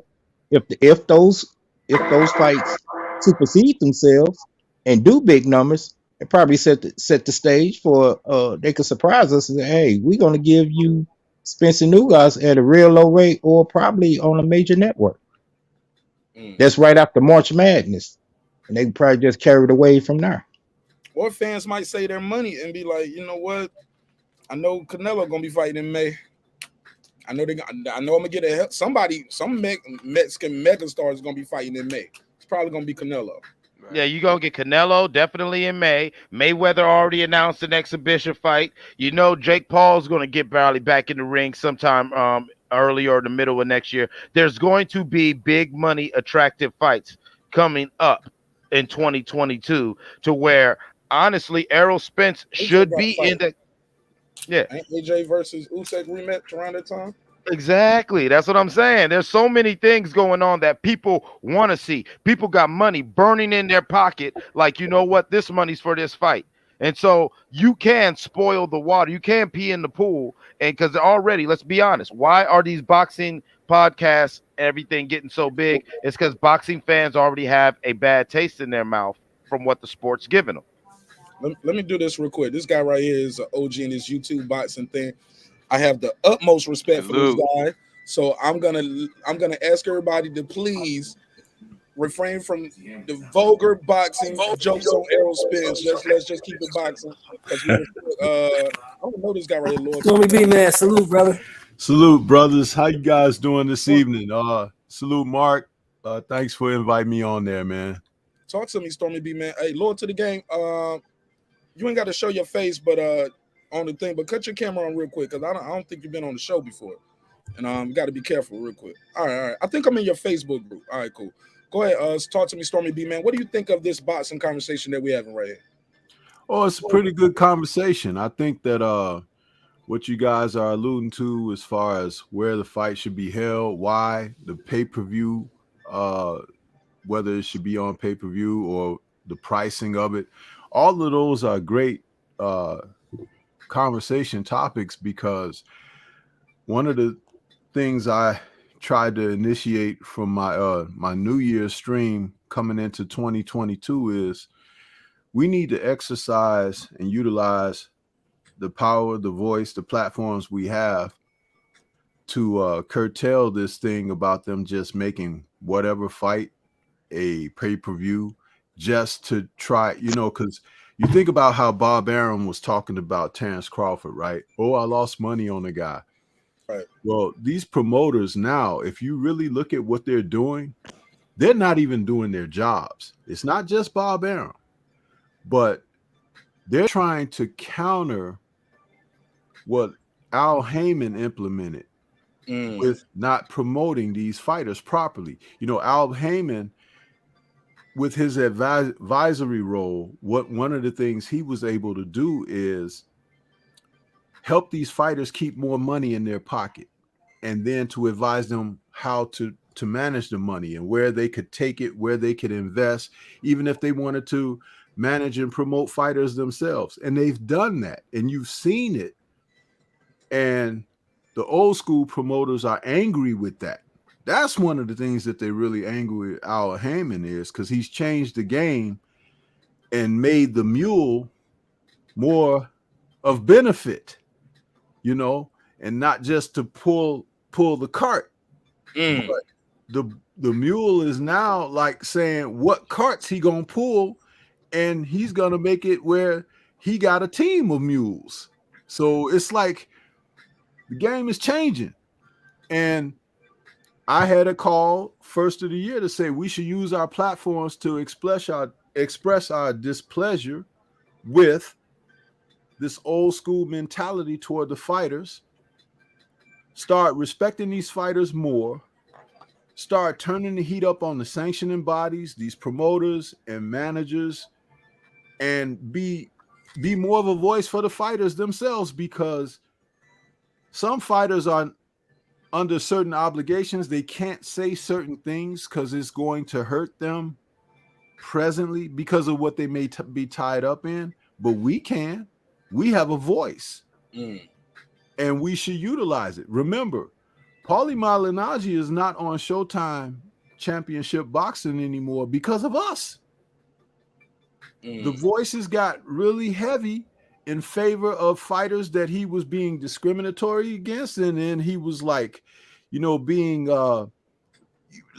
fights supersede themselves and do big numbers, it probably set the stage for they could surprise us and say, hey, we're gonna give you Spence and Ugas at a real low rate or probably on a major network. That's right after March Madness, and they probably just carry it away from there. Or fans might say their money and be like, you know what? I know Canelo gonna be fighting in May. I know I'm gonna get some Mexican megastar is gonna be fighting in May. It's probably gonna be Canelo. Yeah, you gonna get Canelo definitely in May. Mayweather already announced an exhibition fight. You know Jake Paul's gonna get barely back in the ring sometime early or the middle of next year. There's going to be big money attractive fights coming up in 2022 to where honestly Errol Spence AJ should got a be in fight. the yeah. Ain't AJ versus Usyk rematch around that time? Exactly. That's what I'm saying. There's so many things going on that people want to see. People got money burning in their pocket. Like, you know what? This money's for this fight. And so you can spoil the water. You can pee in the pool. And because already, let's be honest, why are these boxing podcasts, everything getting so big? It's because boxing fans already have a bad taste in their mouth from what the sport's giving them. Let me do this real quick. This guy right here is an OG in this YouTube boxing thing. I have the utmost respect for this guy, so I'm gonna ask everybody to please refrain from the vulgar boxing jokes on Errol Spence. Let's just keep it boxing because I don't know this guy right here, Lord. Stormy B, man, salute, brother. Salute, brothers. How you guys doing this evening? Salute, Mark. Thanks for inviting me on there, man. Talk to me, Stormy B, man. Hey, Lord to the game. You ain't got to show your face, but on the thing, but cut your camera on real quick because I don't think you've been on the show before, and you got to be careful real quick. All right. I think I'm in your Facebook group. All right, cool. Go ahead. Talk to me, Stormy B, man. What do you think of this boxing conversation that we're having right here? Oh, it's a pretty good conversation. I think that what you guys are alluding to as far as where the fight should be held, why the pay-per-view, whether it should be on pay-per-view or the pricing of it, all of those are great conversation topics because one of the things I tried to initiate from my my New Year's stream coming into 2022 is we need to exercise and utilize the power, the voice, the platforms we have to curtail this thing about them just making whatever fight a pay-per-view just to try, because you think about how Bob Arum was talking about Terrence Crawford, right? Oh, I lost money on the guy. Right. Well, these promoters now, if you really look at what they're doing, they're not even doing their jobs. It's not just Bob Arum, but they're trying to counter what Al Heyman implemented with not promoting these fighters properly. Al Heyman, with his advisory role, one of the things he was able to do is help these fighters keep more money in their pocket, and then to advise them how to manage the money and where they could take it, where they could invest, even if they wanted to manage and promote fighters themselves. And they've done that, and you've seen it. And the old school promoters are angry with that. That's one of the things that they're really angry with Al Heyman is because he's changed the game and made the mule more of benefit, and not just to pull the cart. But the mule is now like saying what carts he gonna pull, and he's gonna make it where he got a team of mules. So it's like the game is changing. And I had a call first of the year to say we should use our platforms to express our displeasure with this old school mentality toward the fighters, start respecting these fighters more, start turning the heat up on the sanctioning bodies, these promoters and managers, and be more of a voice for the fighters themselves, because some fighters are under certain obligations. They can't say certain things because it's going to hurt them presently because of what they may be tied up in, but we can. We have a voice, and we should utilize it. Remember, Paulie Malignaggi is not on Showtime Championship Boxing anymore because of us. The voices got really heavy in favor of fighters that he was being discriminatory against, and then he was like, being,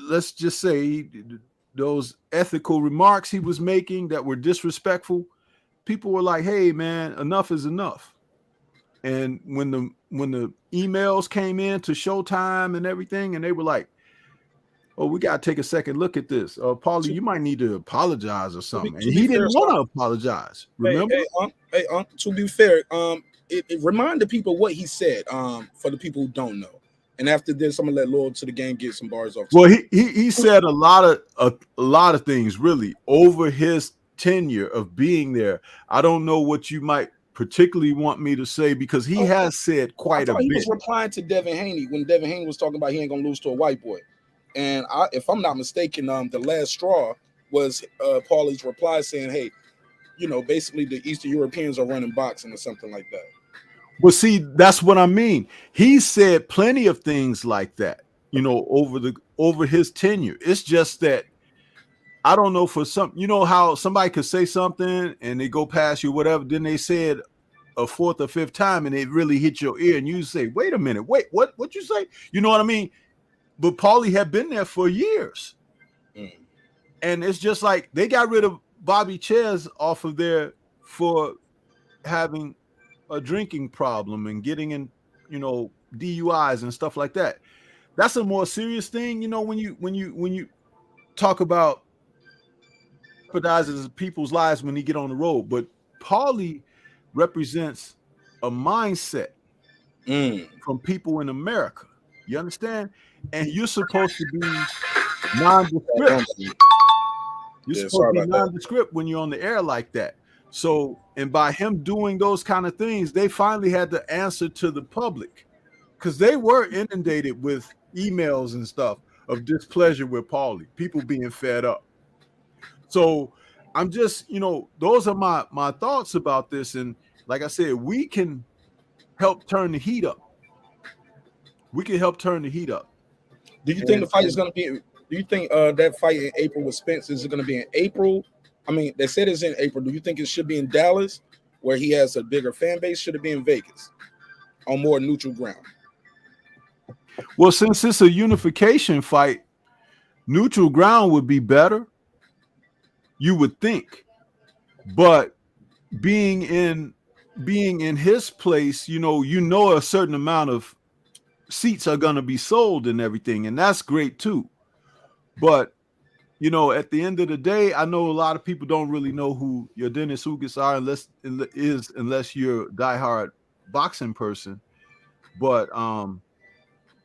let's just say, those ethical remarks he was making that were disrespectful. People were like, hey man, enough is enough. And when the emails came in to Showtime and everything, and they were like, Oh, we gotta take a second look at this. Paulie, you might need to apologize or something. And to be he didn't fair, want to apologize. Remember? Hey, to be fair, it remind the people what he said. For the people who don't know. And after this, I'm gonna let Lord to the game get some bars off. Well, he said a lot of things really over his tenure of being there. I don't know what you might particularly want me to say because he has said quite a bit. He was replying to Devin Haney when Devin Haney was talking about he ain't gonna lose to a white boy. And if I'm not mistaken, the last straw was Paulie's reply saying, "Hey, basically the Eastern Europeans are running boxing or something like that." Well, see, that's what I mean. He said plenty of things like that, over his tenure. It's just that I don't know for some, how somebody could say something and they go past you, whatever. Then they say it a fourth or fifth time and it really hit your ear, and you say, "Wait a minute, wait, what you say?" You know what I mean? But Paulie had been there for years, and it's just like they got rid of Bobby Ches off of there for having a drinking problem and getting in, DUIs and stuff like that. That's a more serious thing, when you talk about jeopardizes people's lives when they get on the road. But Paulie represents a mindset from people in America. You understand? And you're supposed to be nondescript. You're supposed to be nondescript when you're on the air like that. So, and by him doing those kind of things, they finally had to answer to the public because they were inundated with emails and stuff of displeasure with Paulie, people being fed up. So I'm just, those are my thoughts about this. And like I said, we can help turn the heat up. We can help turn the heat up. Do you think the fight is going to be, do you think that fight in April with Spence, is it going to be in April? I mean, they said it's in April. Do you think it should be in Dallas where he has a bigger fan base? Should it be in Vegas on more neutral ground? Well, since it's a unification fight, neutral ground would be better, you would think. But being in his place, a certain amount of seats are going to be sold and everything, and that's great too. But at the end of the day, I know a lot of people don't really know who Yordenis Ugas are unless you're a diehard boxing person. But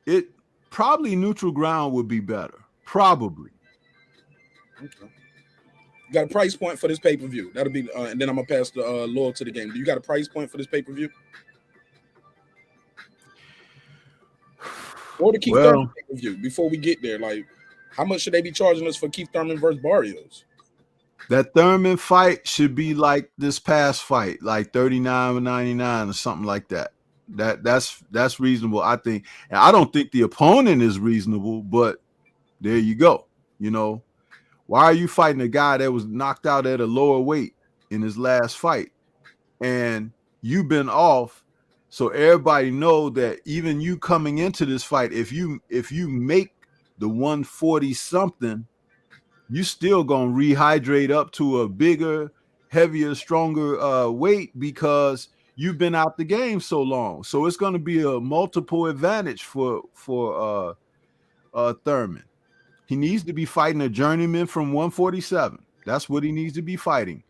it probably neutral ground would be better. Probably. Okay. Got a price point for this pay-per-view? That'll be, and then I'm gonna pass the Lord to the game. Do you got a price point for this pay-per-view? Or the Keith Thurman pay-per-view before we get there? Like, how much should they be charging us for Keith Thurman versus Barrios? That Thurman fight should be like this past fight, like $39.99 or something like that. That's reasonable, I think. And I don't think the opponent is reasonable, but there you go. Why are you fighting a guy that was knocked out at a lower weight in his last fight, and you've been off? So everybody know that even you coming into this fight, if you make the 140 something, you still gonna rehydrate up to a bigger, heavier, stronger weight because you've been out the game so long. So it's gonna be a multiple advantage for Thurman. He needs to be fighting a journeyman from 147. That's what he needs to be fighting.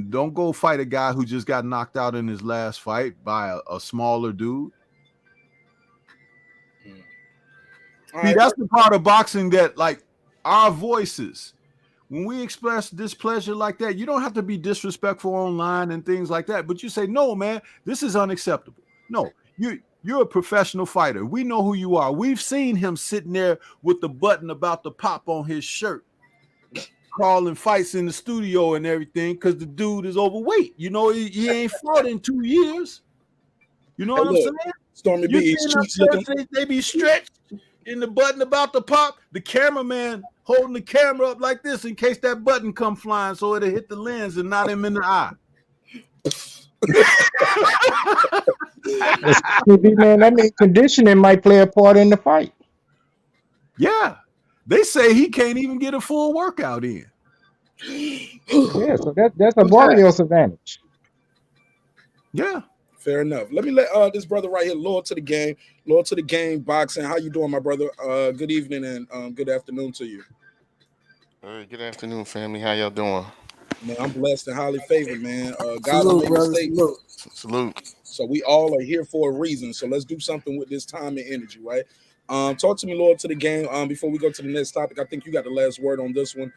Don't go fight a guy who just got knocked out in his last fight by a smaller dude. See, that's the part of boxing that, like, our voices, when we express displeasure like that, you don't have to be disrespectful online and things like that, but you say, "No, man, this is unacceptable." No, you're a professional fighter. We know who you are. We've seen him sitting there with the button about to pop on his shirt, calling fights in the studio and everything because the dude is overweight. He ain't fought in 2 years. You know what I'm saying? Stormy B, they be stretched in the button about to pop. The cameraman holding the camera up like this in case that button come flying so it'll hit the lens and not him in the eye. Man, I mean, conditioning might play a part in the fight. Yeah, they say he can't even get a full workout in. Yeah, so that's a Barrios advantage. Yeah, Fair enough. Let me let this brother right here, Lord to the game, boxing. How you doing, my brother? Good evening and good afternoon to you. All right, good afternoon, family. How y'all doing? Man, I'm blessed and highly favored, man. God don't Salute, make brother. mistakes. Salute. Salute. So we all are here for a reason. So let's do something with this time and energy, right? Talk to me, Lord, to the game. Before we go to the next topic, I think you got the last word on this one.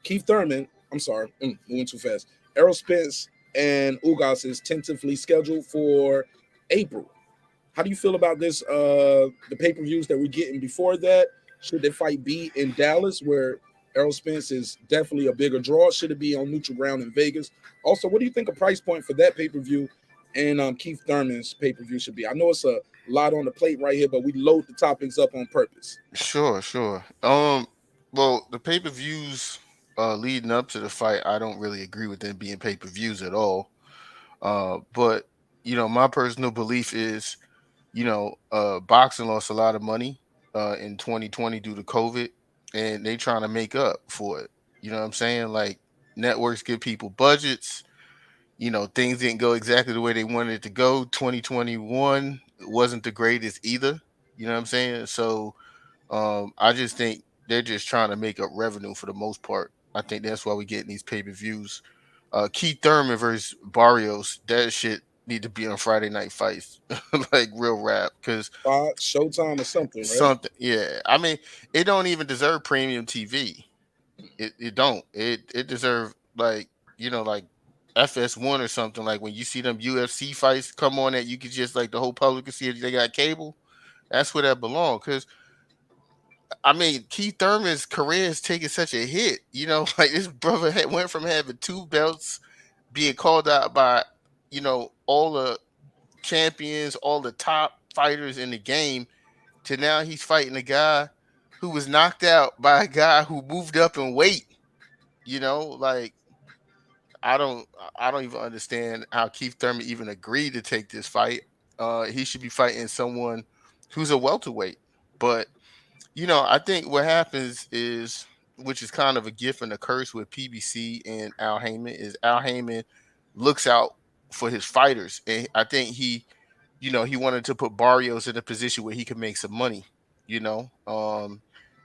Keith Thurman, I'm sorry, we went too fast. ERROL Spence and Ugas is tentatively scheduled for April. How do you feel about this? The pay-per-views that we're getting before that? Should the fight be in Dallas, where ERROL Spence is definitely a bigger draw? Should it be on neutral ground in Vegas? Also, what do you think a price point for that pay-per-view and Keith Thurman's pay-per-view should be? I know it's a lot on the plate right here, but we load the topics up on purpose. Sure. Well, the pay-per-views leading up to the fight, I don't really agree with them being pay-per-views at all. But my personal belief is, boxing lost a lot of money in 2020 due to COVID, and they trying to make up for it. You know what I'm saying? Like, networks give people budgets. Things didn't go exactly the way they wanted it to go. 2021 wasn't the greatest either. You know what I'm saying? So I just think they're just trying to make up revenue for the most part. I think that's why we get these pay-per-views. Keith Thurman versus Barrios, that shit need to be on Friday Night Fights, like real rap, because Showtime or something, right? Something, yeah. I mean, it don't even deserve premium TV. It don't. It deserve like FS1 or something. Like when you see them UFC fights come on that you could just like the whole public can see if they got cable. That's where that belong. Because I mean, Keith Thurman's career is taking such a hit. Like this brother went from having 2 belts, being called out by all the champions, all the top fighters in the game, to now he's fighting a guy who was knocked out by a guy who moved up in weight. Like I don't even understand how Keith Thurman even agreed to take this fight. He should be fighting someone who's a welterweight. But I think what happens is, which is kind of a gift and a curse with PBC and Al Heyman, is Al Heyman looks out for his fighters, and I think he wanted to put Barrios in a position where he could make some money.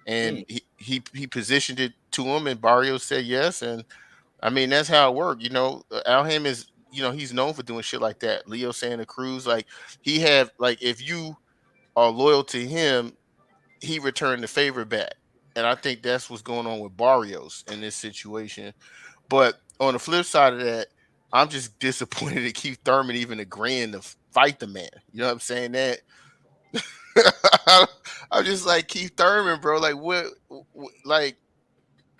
And he positioned it to him, and Barrios said yes, and I mean, that's how it worked. Al Hamm is, he's known for doing shit like that. Leo Santa Cruz, like if you are loyal to him, he returned the favor back. And I think that's what's going on with Barrios in this situation. But on the flip side of that, I'm just disappointed that Keith Thurman even agreeing to fight the man. You know what I'm saying? That I'm just like, Keith Thurman, bro. Like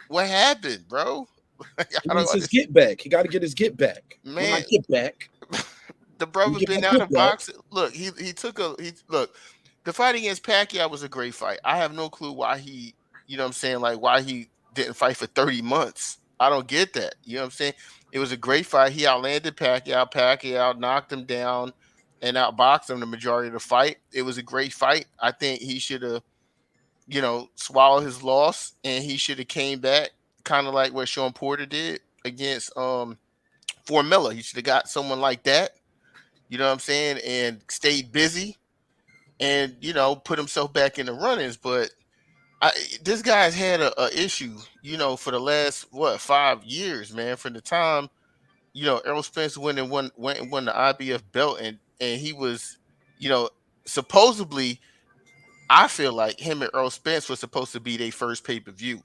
what happened, bro? He needs his get back. He got to get his get back. Man, when I get back, the brother been out of boxing. Look, he look. The fight against Pacquiao was a great fight. I have no clue why he, what I'm saying, like why he didn't fight for 30 months. I don't get that. You know what I'm saying? It was a great fight. He outlanded Pacquiao. Pacquiao knocked him down and outboxed him the majority of the fight. It was a great fight. I think he should have, swallowed his loss, and he should have came back, kind of like what Sean Porter did against Formella. He should have got someone like that, you know what I'm saying, and stayed busy and, put himself back in the runnings. But this guy's had a issue, for the last, 5 years, man, from the time, ERROL Spence went and won the IBF belt, and he was, supposedly, I feel like him and ERROL Spence was supposed to be their first pay-per-view.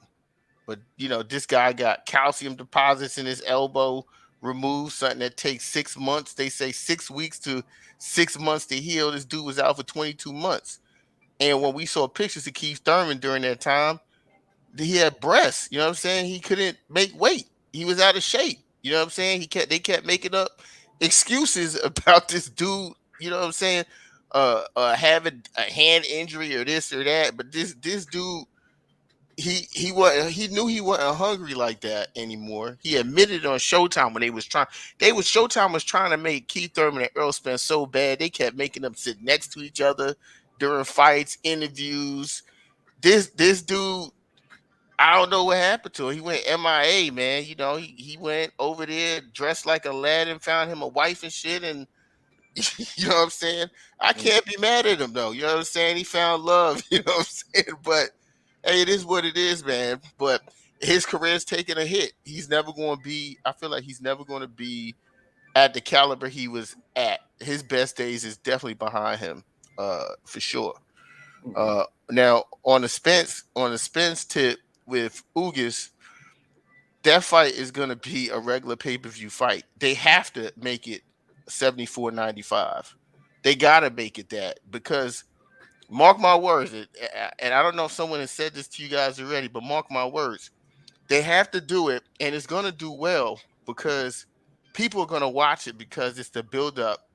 But, this guy got calcium deposits in his elbow removed, something that takes 6 months. They say 6 weeks to 6 months to heal. This dude was out for 22 months. And when we saw pictures of Keith Thurman during that time, he had breasts. You know what I'm saying? He couldn't make weight. He was out of shape. You know what I'm saying? They kept making up excuses about this dude, you know what I'm saying? Having a hand injury or this or that. But this dude, he knew he wasn't hungry like that anymore. He admitted on Showtime when Showtime was trying to make Keith Thurman and ERROL Spence so bad they kept making them sit next to each other during fights, interviews. This dude, I don't know what happened to him. He went MIA, man. You know, he went over there dressed like Aladdin, found him a wife and shit, and you know what I'm saying? I can't be mad at him though. You know what I'm saying? He found love, you know what I'm saying? But hey, it is what it is, man. But his career's taking a hit. He's never going to be, I feel like he's never going to be at the caliber he was at. His best days is definitely behind him, for sure. Now on the Spence tip with Ugas, that fight is going to be a regular pay-per-view fight. They have to make it 74.95. They got to make it that, because mark my words, and I don't know if someone has said this to you guys already, but mark my words, they have to do it, and it's going to do well because people are going to watch it because it's the build-up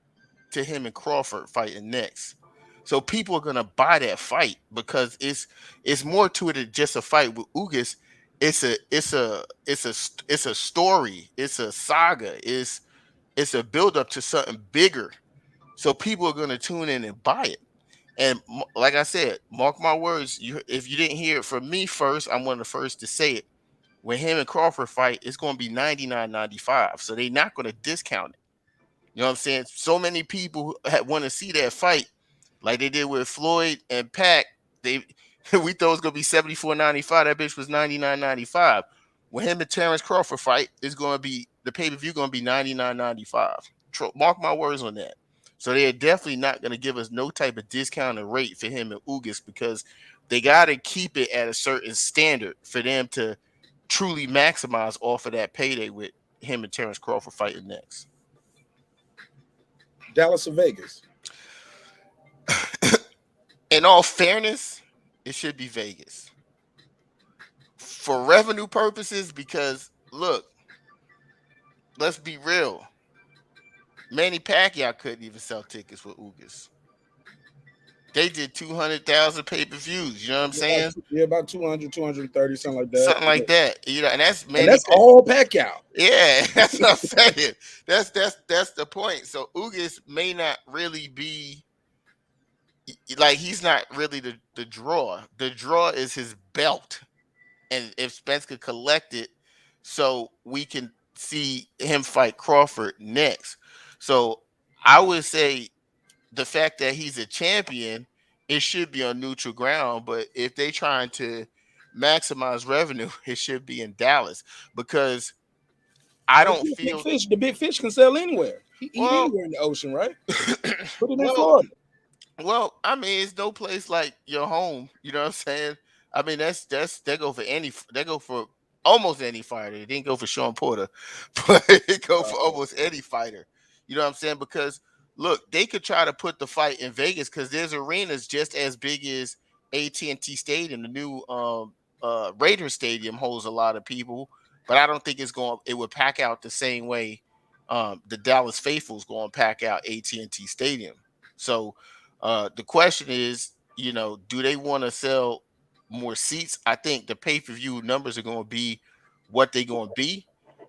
to him and Crawford fighting next. So people are going to buy that fight because it's more to it than just a fight with Ugas. It's a story. It's a saga. It's a build-up to something bigger. So people are going to tune in and buy it. And like I said, mark my words, if you didn't hear it from me first, I'm one of the first to say it. When him and Crawford fight, it's going to be $99.95. So they're not going to discount it. You know what I'm saying? So many people want to see that fight like they did with Floyd and Pac. We thought it was going to be $74.95. That bitch was $99.95. When him and Terrence Crawford fight, it's going to be, the pay-per-view going to be $99.95. Mark my words on that. So they're definitely not going to give us no type of discounted rate for him and Ugas because they got to keep it at a certain standard for them to truly maximize off of that payday with him and Terrence Crawford fighting next. Dallas or Vegas? In all fairness, it should be Vegas. For revenue purposes, because look, let's be real. Manny Pacquiao couldn't even sell tickets with Ugas. They did 200,000 pay-per-views. You know what I'm saying? Yeah, about 200, 230, something like that. Something like that. You know, and that's Manny. And that's all Pacquiao. Yeah, that's what I'm saying. That's the point. So Ugas may not really be like, he's not really the draw. The draw is his belt. And if Spence could collect it, so we can see him fight Crawford next. So I would say the fact that he's a champion, it should be on neutral ground. But if they're trying to maximize revenue, it should be in Dallas because I don't feel the big fish can sell anywhere. He eat anywhere in the ocean, right? Put it in Florida. Well, I mean, it's no place like your home. You know what I'm saying? I mean, they go for almost any fighter. They didn't go for Sean Porter, but they go for almost any fighter. You know what I'm saying? Because look, they could try to put the fight in Vegas because there's arenas just as big as AT&T Stadium. The new Raiders Stadium holds a lot of people, but I don't think it would pack out the same way the Dallas Faithful's going to pack out AT&T Stadium. So the question is, you know, do they want to sell more seats? I think the pay-per-view numbers are going to be what they're going to be.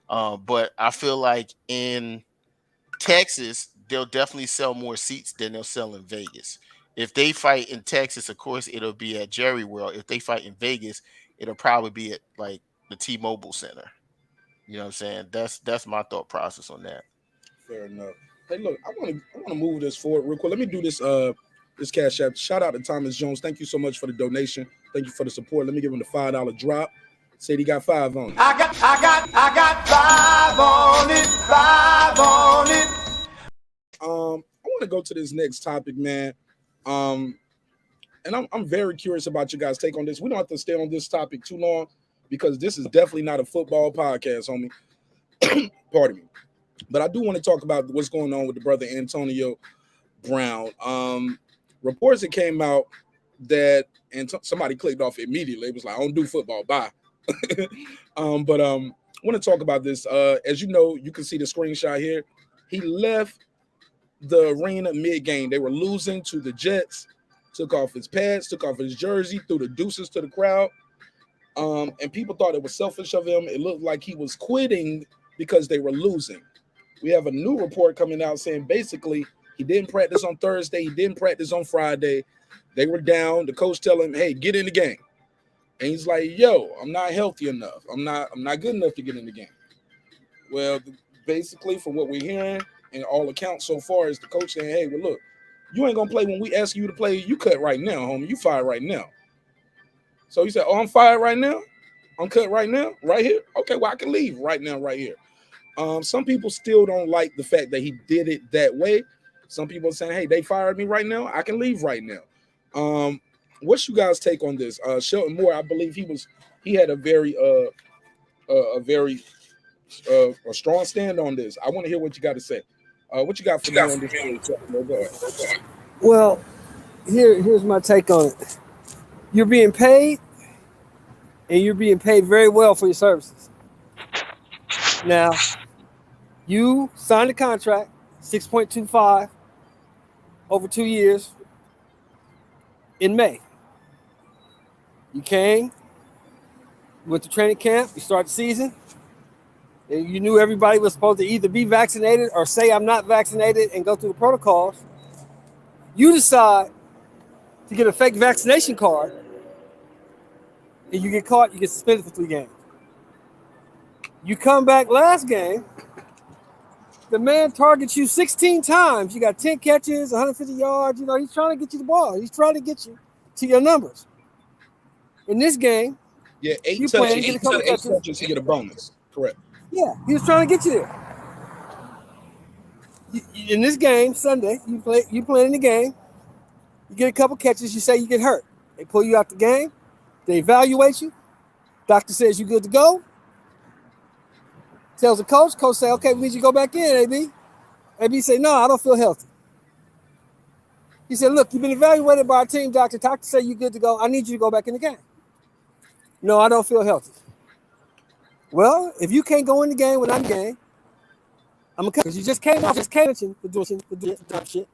But I feel like in Texas, they'll definitely sell more seats than they'll sell in Vegas. If they fight in Texas, of course, it'll be at Jerry World. If they fight in Vegas, it'll probably be at like the T-Mobile Center. You know what I'm saying? That's my thought process on that. Fair enough. Hey, look, I want to move this forward real quick. Let me do this this cash app. Shout out to Thomas Jones. Thank you so much for the donation. Thank you for the support. Let me give him the $5 drop. Said he got 5 on it. I got 5 on it, 5 on it. I want to go to this next topic, man. And I'm very curious about you guys' take on this. We don't have to stay on this topic too long because this is definitely not a football podcast, homie. Pardon me. But I do want to talk about what's going on with the brother Antonio Brown. Reports that came out that somebody clicked off immediately. It was like, I don't do football. Bye. But I want to talk about this. As you know, you can see the screenshot here. He left the arena mid-game. They were losing to the Jets. Took off his pads, took off his jersey, threw the deuces to the crowd. And people thought it was selfish of him. It looked like he was quitting because they were losing. We have a new report coming out saying basically he didn't practice on Thursday. He didn't practice on Friday. They were down. The coach tell him, hey, get in the game. And he's like, yo, I'm not healthy enough. I'm not good enough to get in the game. Well, basically, from what we're hearing and all accounts so far, is the coach saying, hey, well, look, you ain't gonna play when we ask you to play. You cut right now, homie. You fired right now. So he said, oh, I'm fired right now. I'm cut right now, right here. Okay, well, I can leave right now, right here. Some people still don't like the fact that he did it that way. Some people are saying, hey, they fired me right now. I can leave right now. What's you guys' take on this? Shelton Moore, I believe he had a very a strong stand on this. I want to hear what you got to say. What you got for me on this? Go ahead. Well, here's my take on it. You're being paid, and you're being paid very well for your services. Now, you signed a contract, 6.25 over 2 years in May. You came, went to training camp, you start the season, and you knew everybody was supposed to either be vaccinated or say I'm not vaccinated and go through the protocols. You decide to get a fake vaccination card, and you get caught, you get suspended for 3 games. You come back last game, the man targets you 16 times. You got 10 catches, 150 yards. You know, he's trying to get you the ball. He's trying to get you to your numbers. In this game, yeah, 8 you touches, play, get a couple touches, you get a bonus. Correct. Yeah, he was trying to get you there. In this game, Sunday, you play in the game, you get a couple catches, you say you get hurt. They pull you out the game, they evaluate you, doctor says you're good to go, tells the coach say, okay, we need you to go back in, AB. AB say, no, I don't feel healthy. He said, look, you've been evaluated by our team doctor. Doctor say you're good to go. I need you to go back in the game. No, I don't feel healthy. Well, if you can't go in the game when I'm in the game, I'm gonna cut because you just came for doing dumb shit.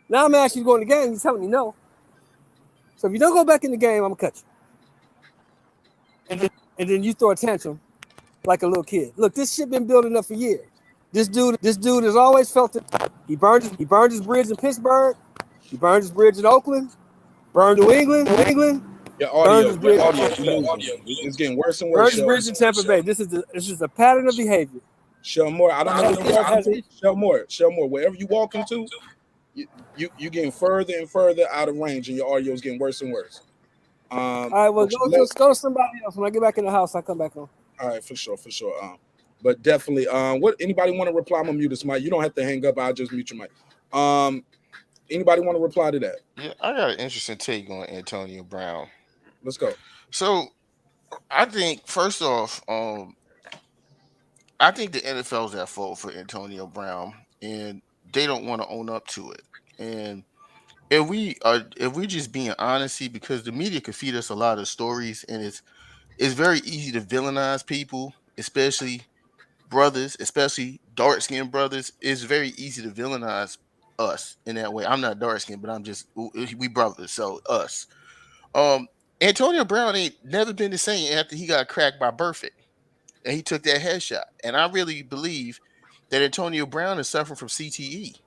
Now I'm asking you to go in the game, you're telling me no. So if you don't go back in the game, I'm gonna cut you. And then you throw a tantrum like a little kid. Look, this shit been building up for years. This dude has always felt it. He burned his bridge in Pittsburgh. He burned his bridge in Oakland. Burned New England. Your audio. It's getting worse and worse. Burned his bridge in Tampa Bay. This is a pattern of behavior. Shell Moore, I don't know. Shell Moore, wherever you walk into, you getting further and further out of range, and your audio is getting worse and worse. All right, well, go to somebody else. When I get back in the house, I'll come back on. All right, for sure. But definitely, what anybody want to reply? I'm gonna mute this mic. You don't have to hang up. I'll just mute your mic. Anybody want to reply to that? Yeah, I got an interesting take on Antonio Brown. Let's go. So, I think first off, I think the NFL is at fault for Antonio Brown, and they don't want to own up to it. And if we just being honest, because the media can feed us a lot of stories, and it's very easy to villainize people, especially brothers, especially dark-skinned brothers. It's very easy to villainize us in that way. I'm not dark-skinned, but we brothers, so us. Antonio Brown ain't never been the same after he got cracked by Burfict and he took that headshot. And I really believe that Antonio Brown is suffering from CTE.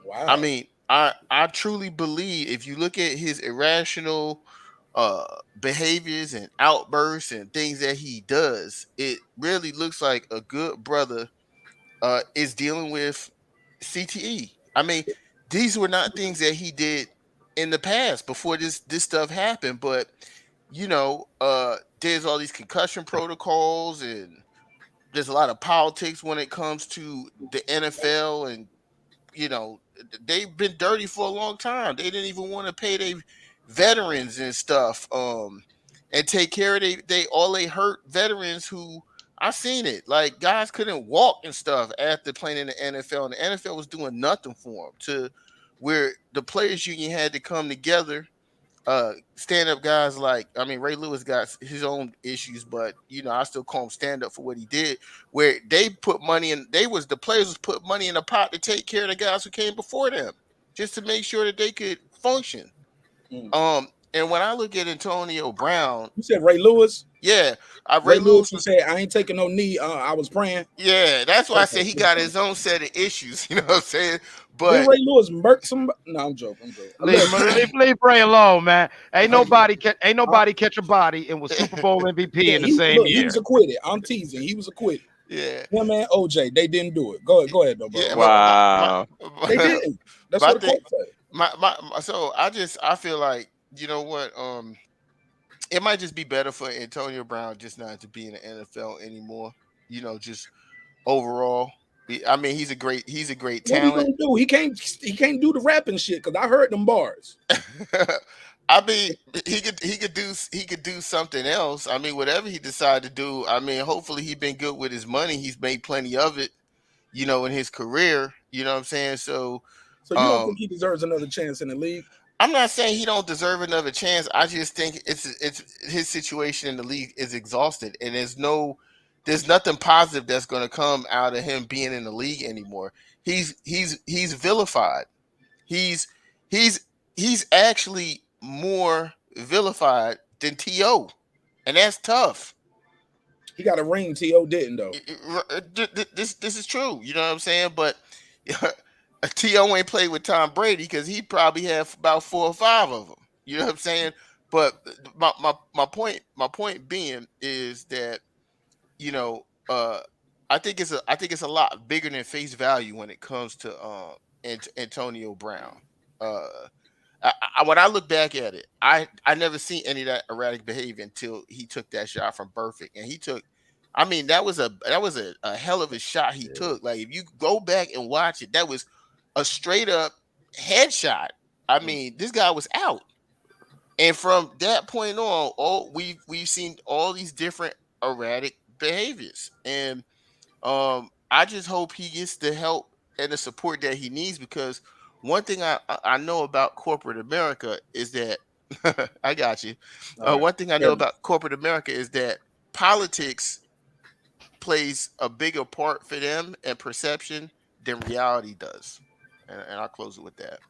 Wow. I mean, I truly believe if you look at his irrational behaviors and outbursts and things that he does, it really looks like a good brother is dealing with CTE. I mean, these were not things that he did in the past before this stuff happened, but there's all these concussion protocols and there's a lot of politics when it comes to the NFL, and they've been dirty for a long time. They didn't even want to pay their veterans and stuff and take care of they hurt veterans who I seen it. Like, guys couldn't walk and stuff after playing in the NFL, and the NFL was doing nothing for them, to where the players union had to come together. Stand-up guys Ray Lewis got his own issues, but I still call him stand-up for what he did, where they put money in. The players was put money in a pot to take care of the guys who came before them, just to make sure that they could function. And when I look at Antonio Brown, you said Ray Lewis. Yeah, Ray Lewis said, "I ain't taking no knee. I was praying." Yeah, that's why I said he got his own set of issues. You know what I'm saying? Did But Ray Lewis murk somebody? No, I'm joking. Leave Ray alone, man. Ain't nobody catch a body and was Super Bowl MVP in the same He year. was acquitted. I'm teasing. He was acquitted. yeah, Him and OJ, they didn't do it. Go ahead, though, bro. yeah. Wow. They didn't. That's But what the court said. So I feel like, you know what, it might just be better for Antonio Brown just not to be in the NFL anymore. You know, just overall. I mean, he's a great What talent. he gonna do? He can't do the rapping shit because I heard them bars. I mean, he could do something else. I mean, whatever he decided to do. I mean, hopefully he's been good with his money. He's made plenty of it, you know, in his career. You know what I'm saying? So you don't think he deserves another chance in the league? I'm not saying he don't deserve another chance. I just think it's his situation in the league is exhausted, and there's nothing positive that's going to come out of him being in the league anymore. He's vilified. He's actually more vilified than T.O., and that's tough. He got a ring. T.O. didn't though. This is true. You know what I'm saying? But T.O. ain't played with Tom Brady because he probably had about 4 or 5 of them. You know what I'm saying? But my point being is that, you know, I think it's a lot bigger than face value when it comes to Antonio Brown. When I look back at it, I never seen any of that erratic behavior until he took that shot from Burfict, and that was a hell of a shot he took. Like, if you go back and watch it, that was a straight up headshot. I mean, this guy was out, and from that point on, we've seen all these different erratic behaviors, and I just hope he gets the help and the support that he needs, because one thing I know about corporate America is that I got you. One thing I know about corporate America is that politics plays a bigger part for them and perception than reality does. And I'll close it with that.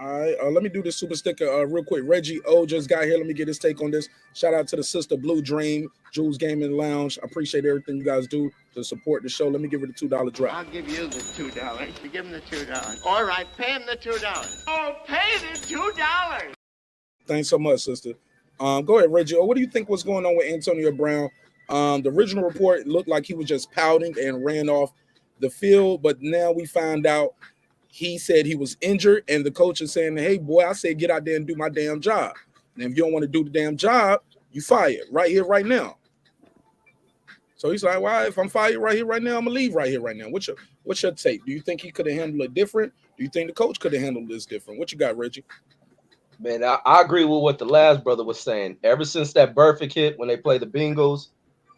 All right, let me do this super sticker real quick. Reggie O just got here. Let me get his take on this. Shout out to the sister Blue Dream, Jules Gaming Lounge. I appreciate everything you guys do to support the show. Let me give her the $2 drop. I'll give you the $2. You give him the $2. All right, pay him the $2. Oh, pay the $2. Thanks so much, sister. Go ahead, Reggie. What do you think was going on with Antonio Brown? The original report looked like he was just pouting and ran off the field, but now we found out he said he was injured, and the coach is saying, hey, boy, I said get out there and do my damn job. And if you don't want to do the damn job, you fired right here, right now. So he's like, well, if I'm fired right here, right now, I'm going to leave right here, right now. What's your take? Do you think he could have handled it different? Do you think the coach could have handled this different? What you got, Reggie? Man, I agree with what the last brother was saying. Ever since that Burfict hit when they played the Bengals,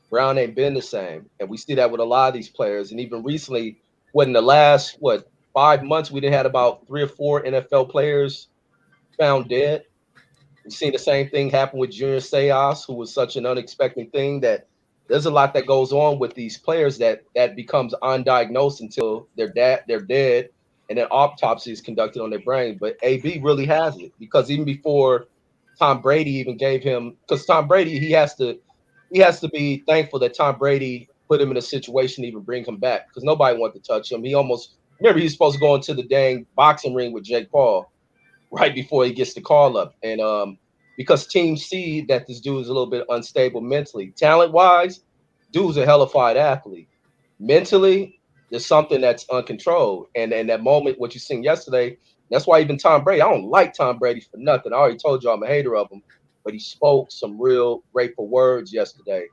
Brown ain't been the same. And we see that with a lot of these players. And even recently, in the last, 5 months, we done had about 3 or 4 NFL players found dead. We've seen the same thing happen with Junior Seau, who was such an unexpected thing that there's a lot that goes on with these players that becomes undiagnosed until they're dead, and then autopsy is conducted on their brain. But AB really has it, because even before Tom Brady even gave him, because Tom Brady, he has to be thankful that Tom Brady put him in a situation to even bring him back, because nobody wanted to touch him. Remember, he's supposed to go into the dang boxing ring with Jake Paul right before he gets the call up. And because teams see that this dude is a little bit unstable mentally. Talent-wise, dude's a hellified athlete. Mentally, there's something that's uncontrolled. And that moment, what you seen yesterday, that's why even Tom Brady, I don't like Tom Brady for nothing. I already told you I'm a hater of him. But he spoke some real grateful words yesterday.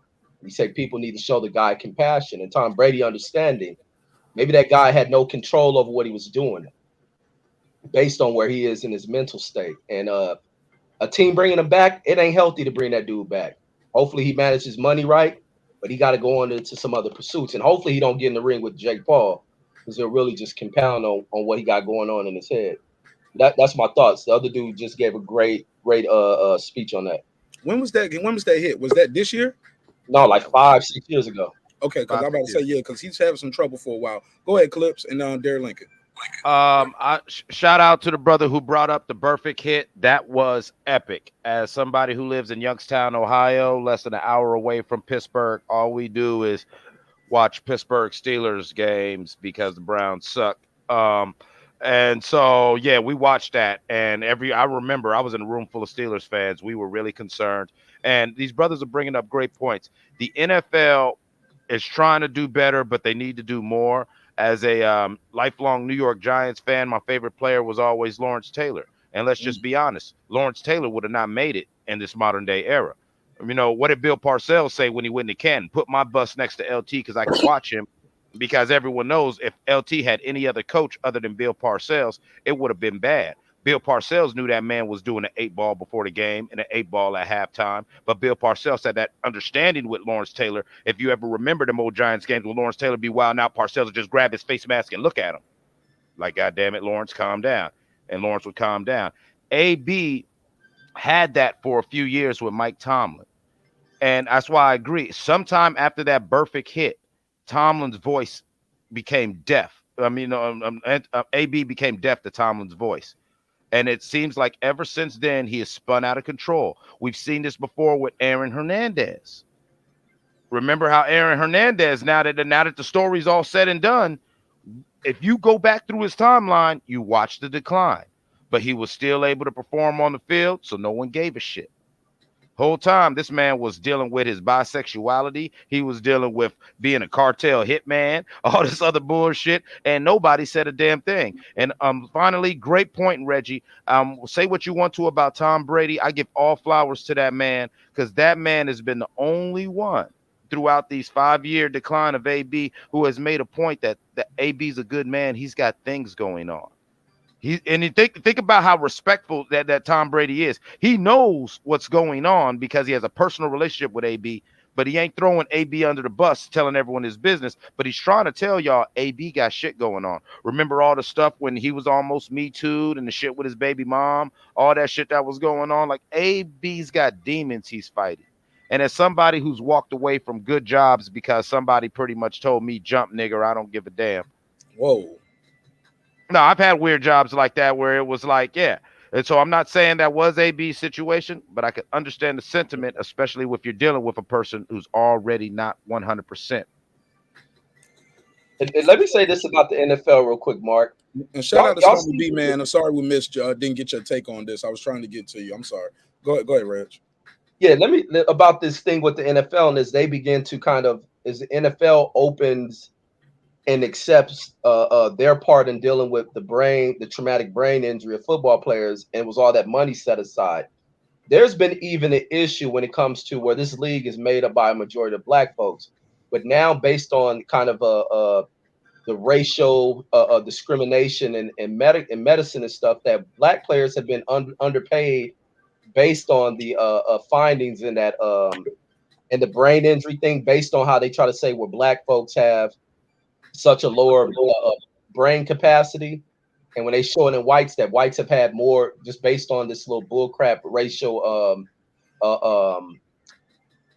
He said people need to show the guy compassion, and Tom Brady understanding. Maybe that guy had no control over what he was doing based on where he is in his mental state. And a team bringing him back, it ain't healthy to bring that dude back. Hopefully he manages his money right, but he got to go on into some other pursuits. And hopefully he don't get in the ring with Jake Paul, because he'll really just compound on what he got going on in his head. That's my thoughts. The other dude just gave a great speech on that. When was that hit? Was that this year? No, like 5-6 years ago. Okay, because I'm about to say, yeah, because he's having some trouble for a while. Go ahead, Clips, and Derek Lincoln. Shout out to the brother who brought up the Burfict hit. That was epic. As somebody who lives in Youngstown, Ohio, less than an hour away from Pittsburgh, all we do is watch Pittsburgh Steelers games because the Browns suck. And so, yeah, we watched that. And I remember I was in a room full of Steelers fans. We were really concerned. And these brothers are bringing up great points. The NFL is trying to do better, but they need to do more. As a lifelong New York Giants fan, my favorite player was always Lawrence Taylor. And let's just be honest, Lawrence Taylor would have not made it in this modern day era. You know, what did Bill Parcells say when he went to Canton? Put my bus next to LT because I could watch him. Because everyone knows if LT had any other coach other than Bill Parcells, it would have been bad. Bill Parcells knew that man was doing an 8-ball before the game and an 8-ball at halftime. But Bill Parcells had that understanding with Lawrence Taylor. If you ever remember them old Giants games where Lawrence Taylor be wild out, Parcells would just grab his face mask and look at him. Like, God damn it, Lawrence, calm down. And Lawrence would calm down. AB had that for a few years with Mike Tomlin. And that's why I agree. Sometime after that Burfict hit, Tomlin's voice became deaf. I mean, AB became deaf to Tomlin's voice. And it seems like ever since then, he has spun out of control. We've seen this before with Aaron Hernandez. Remember how Aaron Hernandez, now that the story's all said and done, if you go back through his timeline, you watch the decline. But he was still able to perform on the field, so no one gave a shit. Whole time, this man was dealing with his bisexuality. He was dealing with being a cartel hitman, all this other bullshit, and nobody said a damn thing. And finally, great point, Reggie. Say what you want to about Tom Brady. I give all flowers to that man because that man has been the only one throughout these 5-year decline of AB who has made a point that AB's a good man. He's got things going on. You think about how respectful that Tom Brady is. He knows what's going on because he has a personal relationship with AB, but he ain't throwing AB under the bus, telling everyone his business. But he's trying to tell y'all AB got shit going on. Remember all the stuff when he was almost Me Too'd and the shit with his baby mom, all that shit that was going on. Like AB's got demons he's fighting. And as somebody who's walked away from good jobs because somebody pretty much told me, jump nigger, I don't give a damn. Whoa. No, I've had weird jobs like that where it was like, yeah. And so I'm not saying that was AB's situation, but I could understand the sentiment, especially if you're dealing with a person who's already not 100%. And let me say this about the NFL real quick, Mark. And shout out to Stormy B, man. I'm sorry we missed you. Didn't get your take on this. I was trying to get to you. I'm sorry. Go ahead, Reg. Yeah, let me about this thing with the NFL, and as they begin to as the NFL opens and accepts their part in dealing with the traumatic brain injury of football players, and was all that money set aside. There's been even an issue when it comes to where this league is made up by a majority of black folks, but now based on kind of the racial discrimination and medicine and stuff, that black players have been underpaid based on the findings in that and the brain injury thing, based on how they try to say where black folks have such a lower brain capacity, and when they show it in whites, that whites have had more, just based on this little bullcrap racial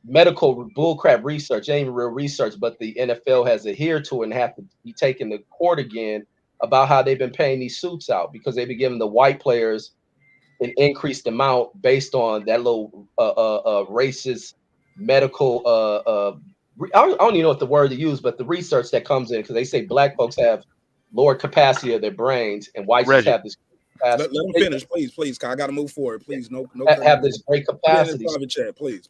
medical bullcrap research. It ain't even real research, but the NFL has adhered to it and have to be taken to court again about how they've been paying these suits out because they've been giving the white players an increased amount based on that little racist medical I don't even know what the word to use, but the research that comes in, because they say black folks have lower capacity of their brains and whites just have this capacity. Let them finish, please. I got to move forward, please. No, have this great capacity. Private chat, please.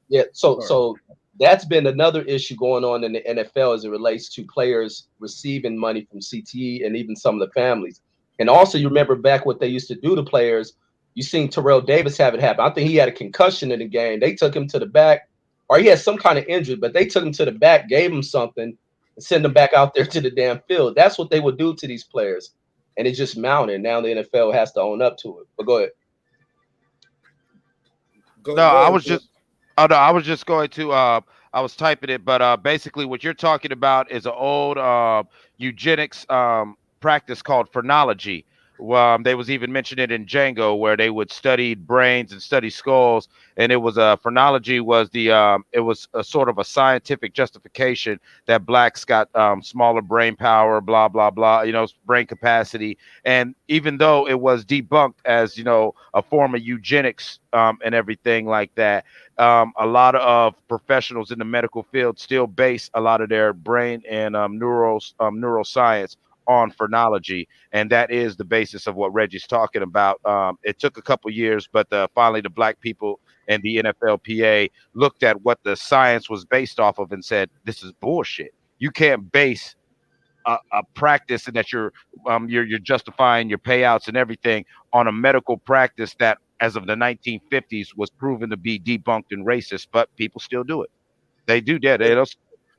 Yeah, so that's been another issue going on in the NFL as it relates to players receiving money from CTE and even some of the families. And also, you remember back what they used to do to players. You seen Terrell Davis have it happen. I think he had a concussion in the game. They took him to the back, or he had some kind of injury, but they took him to the back, gave him something, and send him back out there to the damn field. That's what they would do to these players. And it just mounted. Now the NFL has to own up to it. But go ahead. I was just going to I was typing it, but basically what you're talking about is an old eugenics practice called phrenology. They was even mentioned it in Django, where they would study brains and study skulls, and it was phrenology was it was a sort of a scientific justification that blacks got smaller brain power, blah blah blah, brain capacity, and even though it was debunked as a form of eugenics and everything like that, a lot of professionals in the medical field still base a lot of their brain and neuroscience on phrenology, and that is the basis of what Reggie's talking about. It took a couple years, but finally the black people and the NFLPA looked at what the science was based off of and said, this is bullshit. You can't base a practice and that you're justifying your payouts and everything on a medical practice that, as of the 1950s, was proven to be debunked and racist, but people still do it. They do that.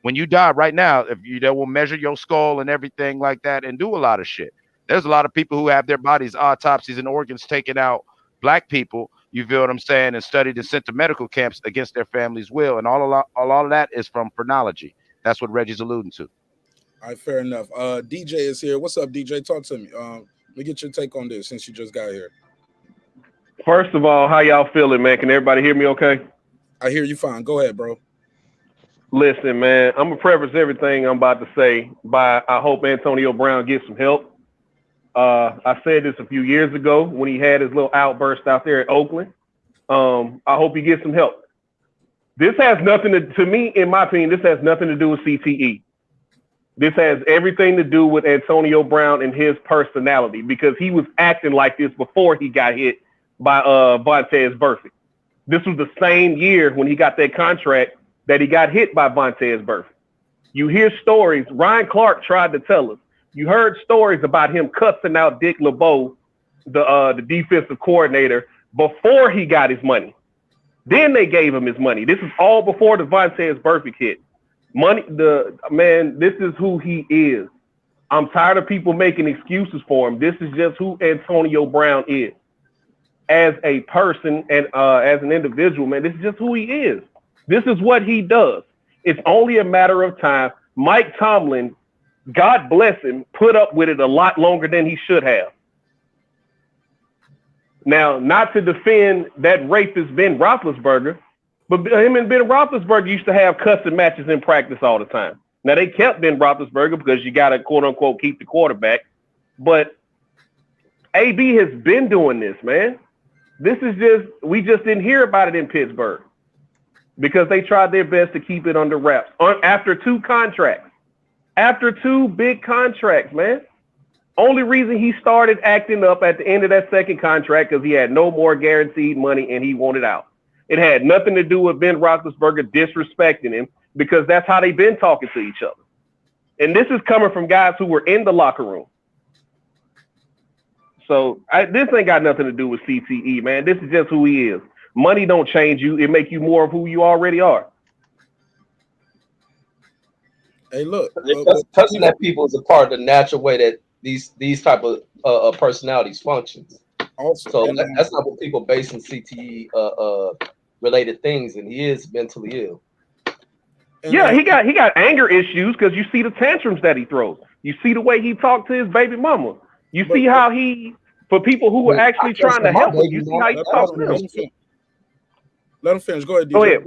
When you die right now, they will measure your skull and everything like that and do a lot of shit. There's a lot of people who have their bodies, autopsies and organs taken out, black people, you feel what I'm saying, and studied and sent to medical camps against their family's will. And all of that is from phrenology. That's what Reggie's alluding to. All right, fair enough. DJ is here. What's up, DJ? Talk to me. Let me get your take on this since you just got here. First of all, how y'all feeling, man? Can everybody hear me okay? I hear you fine. Go ahead, bro. Listen, man, I'm going to preface everything I'm about to say by I hope Antonio Brown gets some help. I said this a few years ago when he had his little outburst out there at Oakland. I hope he gets some help. This has nothing to me, in my opinion, this has nothing to do with CTE. This has everything to do with Antonio Brown and his personality, because he was acting like this before he got hit by Vontaze Burfict. This was the same year when he got that contract that he got hit by Vontaze Burfict. You hear stories. Ryan Clark tried to tell us. You heard stories about him cussing out Dick LeBeau, the defensive coordinator, before he got his money. Then they gave him his money. This is all before the Vontaze Burfict hit. This is who he is. I'm tired of people making excuses for him. This is just who Antonio Brown is. As a person and as an individual, man, this is just who he is. This is what he does. It's only a matter of time. Mike Tomlin, God bless him, put up with it a lot longer than he should have. Now, not to defend that rapist Ben Roethlisberger, but him and Ben Roethlisberger used to have cussing matches in practice all the time. Now, they kept Ben Roethlisberger because you got to, quote unquote, keep the quarterback. But AB has been doing this, man. This is we just didn't hear about it in Pittsburgh because they tried their best to keep it under wraps. After two big contracts, man. Only reason he started acting up at the end of that second contract because he had no more guaranteed money and he wanted out. It had nothing to do with Ben Roethlisberger disrespecting him because that's how they've been talking to each other. And this is coming from guys who were in the locker room. So this ain't got nothing to do with CTE, man. This is just who he is. Money don't change you. It make you more of who you already are. Hey, look. Cussing at people is a part of the natural way that these type of personalities functions. Also, so that's not what people basing CTE related things, and he is mentally ill. Yeah, he got anger issues because you see the tantrums that he throws. You see the way he talked to his baby mama. You see how for people who are actually trying to help him, you see how he talks to them. Let him finish. Go ahead, DJ. Go ahead.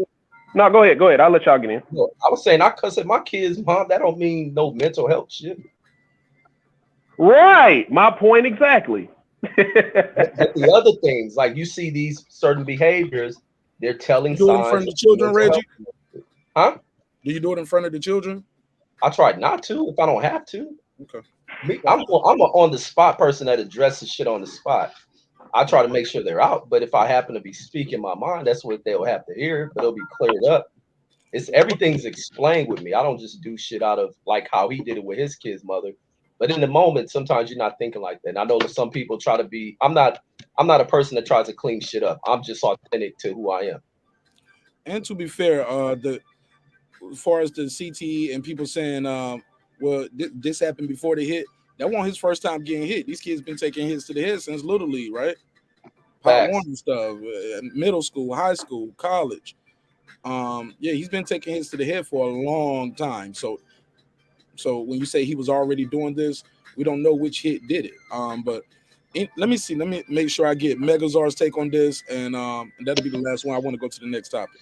No, go ahead. I'll let y'all get in. Look, I was saying I cuss at my kids' mom. That don't mean no mental health shit. Right. My point exactly. But the other things, like you see these certain behaviors, they're telling signs. Do it in front of the children, Reggie? Huh? Do you do it in front of the children? I try not to if I don't have to. Okay. I'm an on the spot person that addresses shit on the spot. I try to make sure they're out, but if I happen to be speaking my mind, that's what they'll have to hear, but it'll be cleared up. Everything's explained with me. I don't just do shit out of like how he did it with his kid's mother. But in the moment, sometimes you're not thinking like that. And I know that some people try to be. I'm not a person that tries to clean shit up. I'm just authentic to who I am. And to be fair, as far as the CTE and people saying, this happened before they hit. That wasn't his first time getting hit. These kids been taking hits to the head since Little League, right? Part one and stuff, middle school, high school, college. He's been taking hits to the head for a long time. So when you say he was already doing this, we don't know which hit did it. Let me see. Let me make sure I get Megazar's take on this, and that'll be the last one. I want to go to the next topic.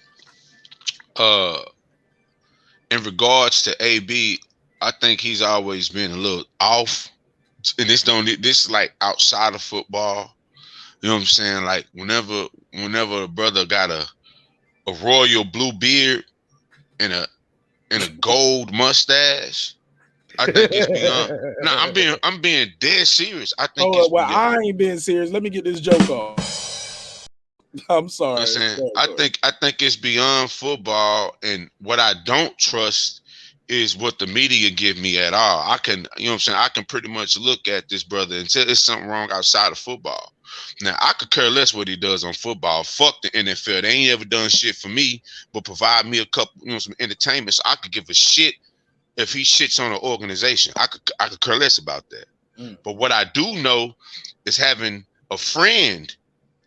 In regards to AB, I think he's always been a little off, and this is like outside of football. You know what I'm saying? Like whenever a brother got a royal blue beard and a gold mustache, I think it's beyond. No, I'm being dead serious. I think Oh it's well, beyond. I ain't being serious. Let me get this joke off. I'm sorry. I'm saying, Sorry, I think it's beyond football, and what I don't trust is what the media give me at all. I can, you know what I'm saying, I can pretty much look at this brother and tell there's something wrong outside of football. Now, I could care less what he does on football. Fuck the NFL. They ain't ever done shit for me, but provide me a couple, you know, some entertainment. So I could give a shit if he shits on an organization. I could care less about that. But what I do know is having a friend,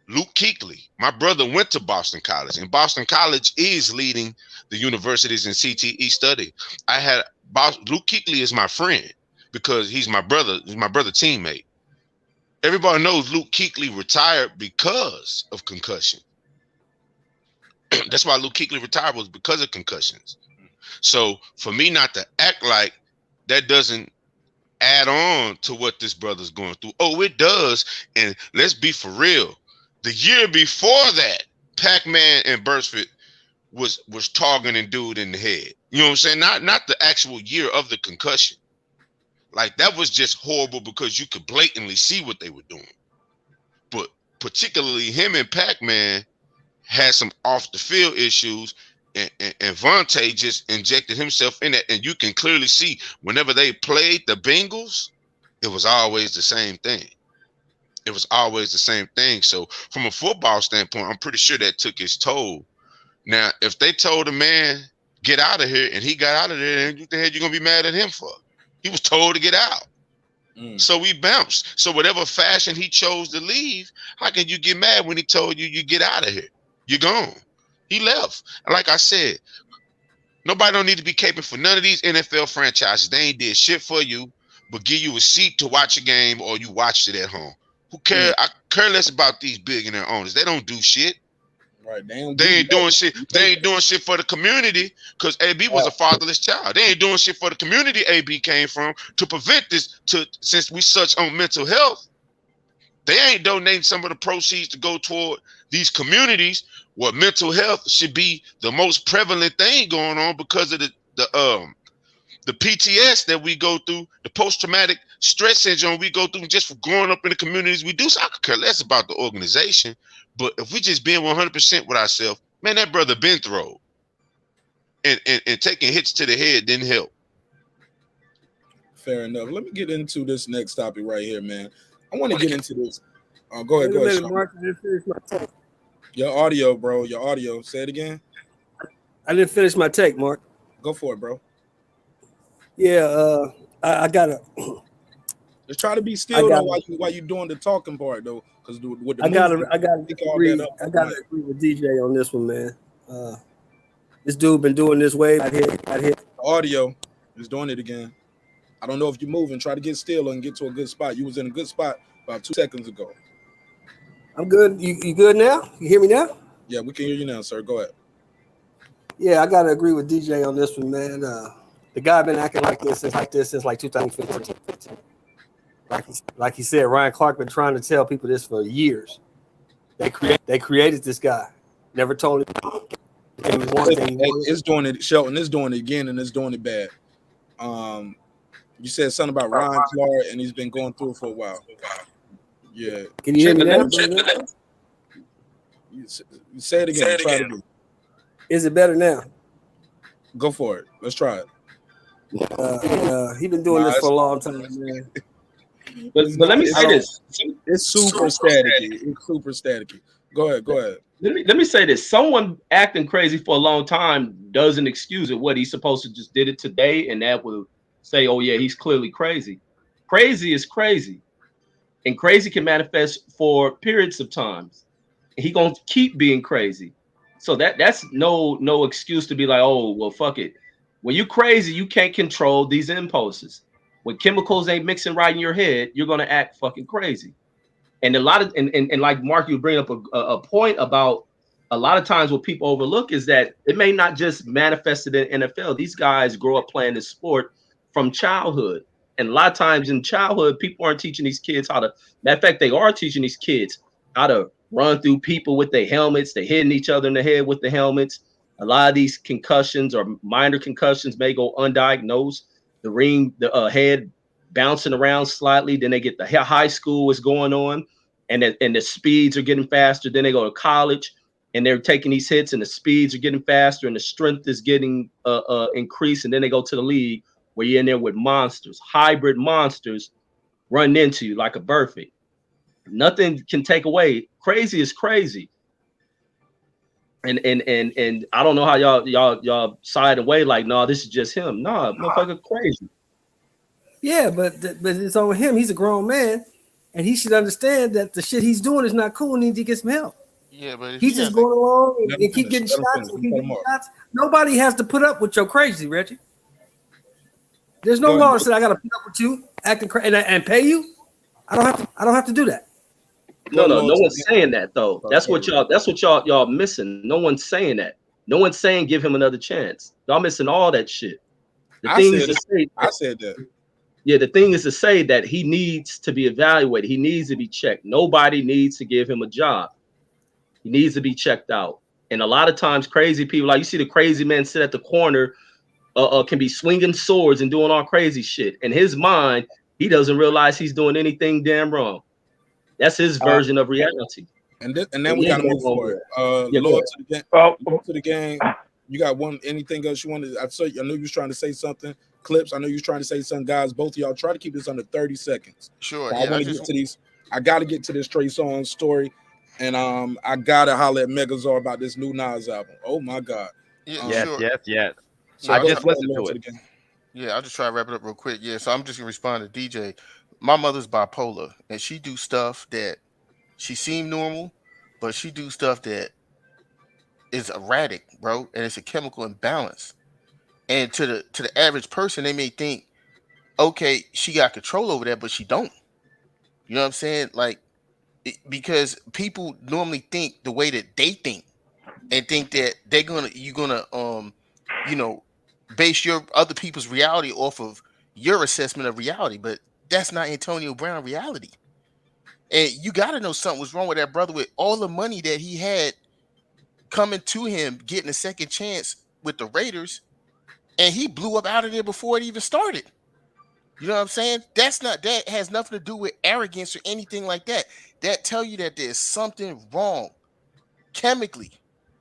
Luke Kuechly. My brother went to Boston College, and Boston College is leading the universities in CTE study. Luke Kuechly is my friend because he's my brother teammate. Everybody knows Luke Kuechly retired because of concussion. That's why Luke Kuechly retired, was because of concussions. So for me not to act like that doesn't add on to what this brother's going through. Oh, it does. And let's be for real. The year before that, Pac-Man and Burstford was targeting dude in the head. You know what I'm saying? Not the actual year of the concussion. Like, that was just horrible because you could blatantly see what they were doing. But particularly him and Pac-Man had some off the field issues, and Vontae just injected himself in it. And you can clearly see whenever they played the Bengals, it was always the same thing. It was always the same thing. So from a football standpoint, I'm pretty sure that took its toll. Now, if they told a man, get out of here, and he got out of there, then what the hell you going to be mad at him for? He was told to get out. So he bounced. So whatever fashion he chose to leave, how can you get mad when he told you get out of here? You're gone. He left. Like I said, nobody don't need to be caping for none of these NFL franchises. They ain't did shit for you, but give you a seat to watch a game, or you watched it at home. Who care? I care less about these billionaire owners. They don't do shit. Right. They ain't doing shit. They ain't doing shit for the community, because AB was a fatherless child. They ain't doing shit for the community AB came from to prevent this. Since we such on mental health, they ain't donating some of the proceeds to go toward these communities where mental health should be the most prevalent thing going on because of the PTS that we go through, the post-traumatic stress syndrome we go through just for growing up in the communities we do. So I could care less about the organization. But if we just being 100% with ourselves, man, that brother been through. And taking hits to the head didn't help. Fair enough. Let me get into this next topic right here, man. I want to get into this. Go ahead, Mark, I didn't finish my take. Your audio, bro. Your audio. Say it again. I didn't finish my take, Mark. Go for it, bro. Yeah, I gotta. Just try to be still though while you doing the talking part though, because with the I gotta agree with DJ on this one, man. This dude been doing this way. I hit. Audio is doing it again. I don't know if you're moving. Try to get still and get to a good spot. You was in a good spot about 2 seconds ago. I'm good. You good now? You hear me now? Yeah, we can hear you now, sir. Go ahead. Yeah, I gotta agree with DJ on this one, man. The guy been acting like this since like 2015. Like he said, Ryan Clark been trying to tell people this for years. They created this guy. Never told him. It's doing it. Shelton is doing it again, and it's doing it bad. You said something about Ryan Clark, and he's been going through it for a while. Yeah. Can you hear me now? You say it again. Try it again. Is it better now? Go for it. Let's try it. He been doing this for a long time, man. But let me say this. It's super staticky. It's super staticky. Go ahead. Let me say this. Someone acting crazy for a long time doesn't excuse it. What he's supposed to just did it today, and that will say, oh yeah, he's clearly crazy. Crazy is crazy. And crazy can manifest for periods of times. He gonna keep being crazy. So that's no excuse to be like, oh, well, fuck it. When you crazy, you can't control these impulses. When chemicals ain't mixing right in your head, you're gonna act fucking crazy. And a lot of and like Mark, you bring up a point about a lot of times what people overlook is that it may not just manifest it in NFL. These guys grow up playing this sport from childhood. And a lot of times in childhood, people aren't teaching these kids how to, matter of fact, they are teaching these kids how to run through people with their helmets. They're hitting each other in the head with the helmets. A lot of these concussions or minor concussions may go undiagnosed. the ring, the head bouncing around slightly. Then they get the high school is going on, and the speeds are getting faster. Then they go to college, and they're taking these hits, and the speeds are getting faster, and the strength is getting increased. And then they go to the league where you're in there with monsters, hybrid monsters, running into you like a perfect. Nothing can take away. Crazy is crazy. And I don't know how y'all side away like, no, this is just him. No, motherfucker, crazy. Yeah, but it's on him. He's a grown man, and he should understand that the shit he's doing is not cool. And needs to get some help. Yeah, but he's just going along and keep getting shots. Nobody has to put up with your crazy, Reggie. There's no law that said I got to put up with you acting crazy and pay you. I don't have to do that. No one's saying that though. That's what y'all missing. No one's saying that. No one's saying give him another chance. Y'all missing all that shit. I said that. Yeah, the thing is to say that he needs to be evaluated. He needs to be checked. Nobody needs to give him a job. He needs to be checked out. And a lot of times, crazy people, like you see the crazy men sit at the corner, can be swinging swords and doing all crazy shit. In his mind, he doesn't realize he's doing anything damn wrong. That's his version of reality. And then we got to move forward. Lord to the game. You got anything else you wanted? I knew you was trying to say something. Clips, I know you was trying to say something. Guys, both of y'all try to keep this under 30 seconds. Sure. So I want to get to these. I got to get to this Trey Songz story. And I got to holler at Megazord about this new Nas album. Oh, my God. Yes. So I just listened to it. Yeah, I'll just try to wrap it up real quick. Yeah, so I'm just going to respond to DJ. My mother's bipolar, and she do stuff that she seem normal, but she do stuff that is erratic, bro, and it's a chemical imbalance. And to the average person, they may think, okay, she got control over that, but she don't. You know what I'm saying? Like, because people normally think the way that they think, and think that you're gonna base your other people's reality off of your assessment of reality, but that's not Antonio Brown reality. And you got to know something was wrong with that brother with all the money that he had coming to him, getting a second chance with the Raiders, and he blew up out of there before it even started. You know what I'm saying? That has nothing to do with arrogance or anything like that. That tell you that there's something wrong chemically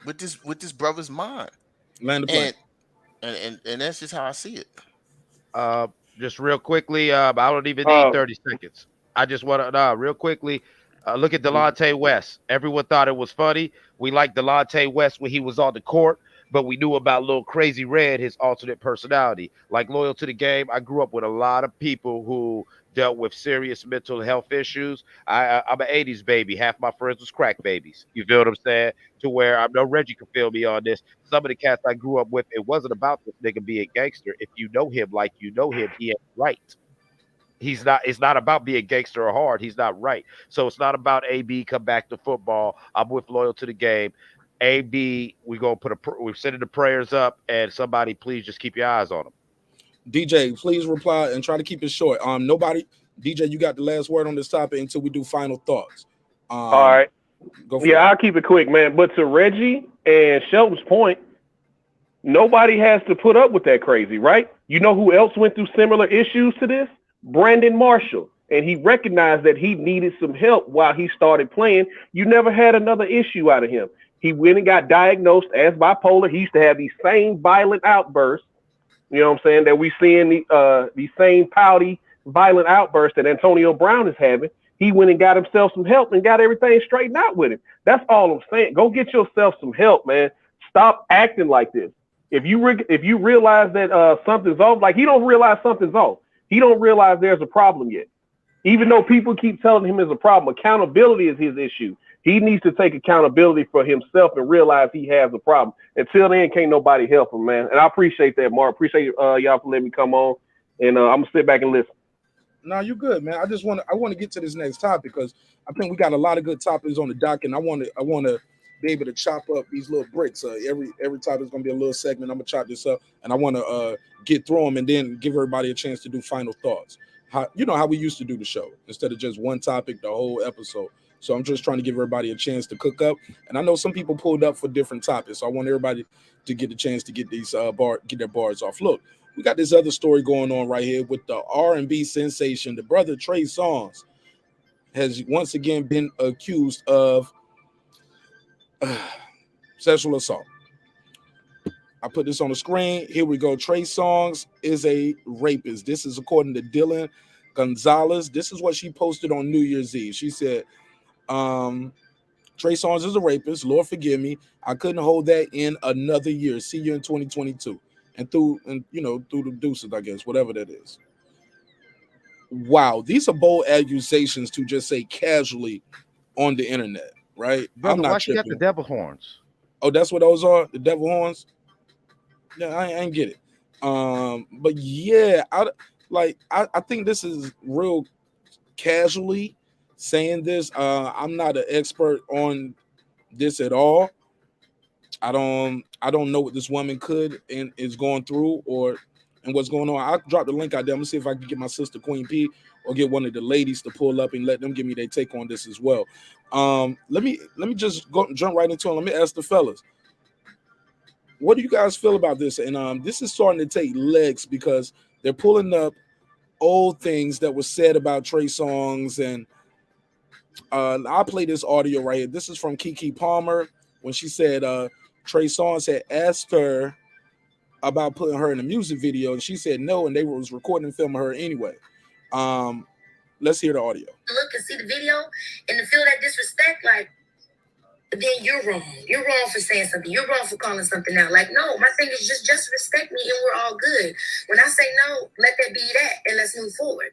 with this brother's mind. Land the plane. And that's just how I see it. Just real quickly, I don't even need 30 seconds. I just want to real quickly look at Delonte West. Everyone thought it was funny. We liked Delonte West when he was on the court, but we knew about Lil Crazy Red, his alternate personality. Like Loyal to the Game, I grew up with a lot of people who dealt with serious mental health issues. I'm an 80s baby. Half my friends was crack babies. You feel what I'm saying? To where I know Reggie can feel me on this. Some of the cats I grew up with, it wasn't about this nigga being gangster. If you know him like you know him, he ain't right. He's not. It's not about being gangster or hard. He's not right. So it's not about AB come back to football. I'm with Loyal to the Game. AB, we're sending the prayers up, and somebody please just keep your eyes on him. DJ, please reply and try to keep it short. DJ, you got the last word on this topic until we do final thoughts. All right. Go for it. I'll keep it quick, man. But to Reggie and Shelton's point, nobody has to put up with that crazy, right? You know who else went through similar issues to this? Brandon Marshall. And he recognized that he needed some help while he started playing. You never had another issue out of him. He went and got diagnosed as bipolar. He used to have these same violent outbursts, you know what I'm saying, that we see in these same pouty, violent outbursts that Antonio Brown is having. He went and got himself some help and got everything straightened out with him. That's all I'm saying. Go get yourself some help, man. Stop acting like this. If you realize that something's off, like he don't realize something's off. He don't realize there's a problem yet. Even though people keep telling him there's a problem, accountability is his issue. He needs to take accountability for himself and realize he has a problem. Until then, can't nobody help him, man. And I appreciate that, Mark. Appreciate y'all for letting me come on. And I'm gonna sit back and listen. No, you're good, man. I want to get to this next topic because I think we got a lot of good topics on the dock, and I want to be able to chop up these little bricks. Every topic is gonna be a little segment. I'm gonna chop this up, and I want to get through them and then give everybody a chance to do final thoughts. How we used to do the show instead of just one topic the whole episode. So I'm just trying to give everybody a chance to cook up. And I know some people pulled up for different topics. So I want everybody to get a chance to get these get their bars off. Look, we got this other story going on right here with the R&B sensation. The brother Trey Songz has once again been accused of sexual assault. I put this on the screen. Here we go. Trey Songz is a rapist. This is according to Dylan Gonzalez. This is what she posted on New Year's Eve. She said, Trey Songz is a rapist. Lord forgive me. I couldn't hold that in another year. See you in 2022. And through the deuces, I guess, whatever that is. Wow, these are bold accusations to just say casually on the internet, right? Brother, I'm not why she got the tripping. devil horns? Oh, that's what those are? The devil horns? Yeah, I ain't get it. But yeah, I think this is real casually saying this. I'm not an expert on this at all. I don't know what this woman could and is going through and what's going on. I'll drop the link out there. I'm gonna see if I can get my sister Queen P or get one of the ladies to pull up and let them give me their take on this as well. Let me just jump right into it. Let me ask the fellas. What do you guys feel about this? And this is starting to take legs because they're pulling up old things that were said about Trey Songz. And I'll play this audio right here. This is from Keke Palmer when she said Trey Songz had asked her about putting her in a music video, and she said no, and they was recording and filming her anyway. Let's hear the audio. Look and see the video and to feel that disrespect, like, then you're wrong. You're wrong for saying something. You're wrong for calling something out. Like, no, my thing is just respect me and we're all good. When I say no, let that be that and let's move forward.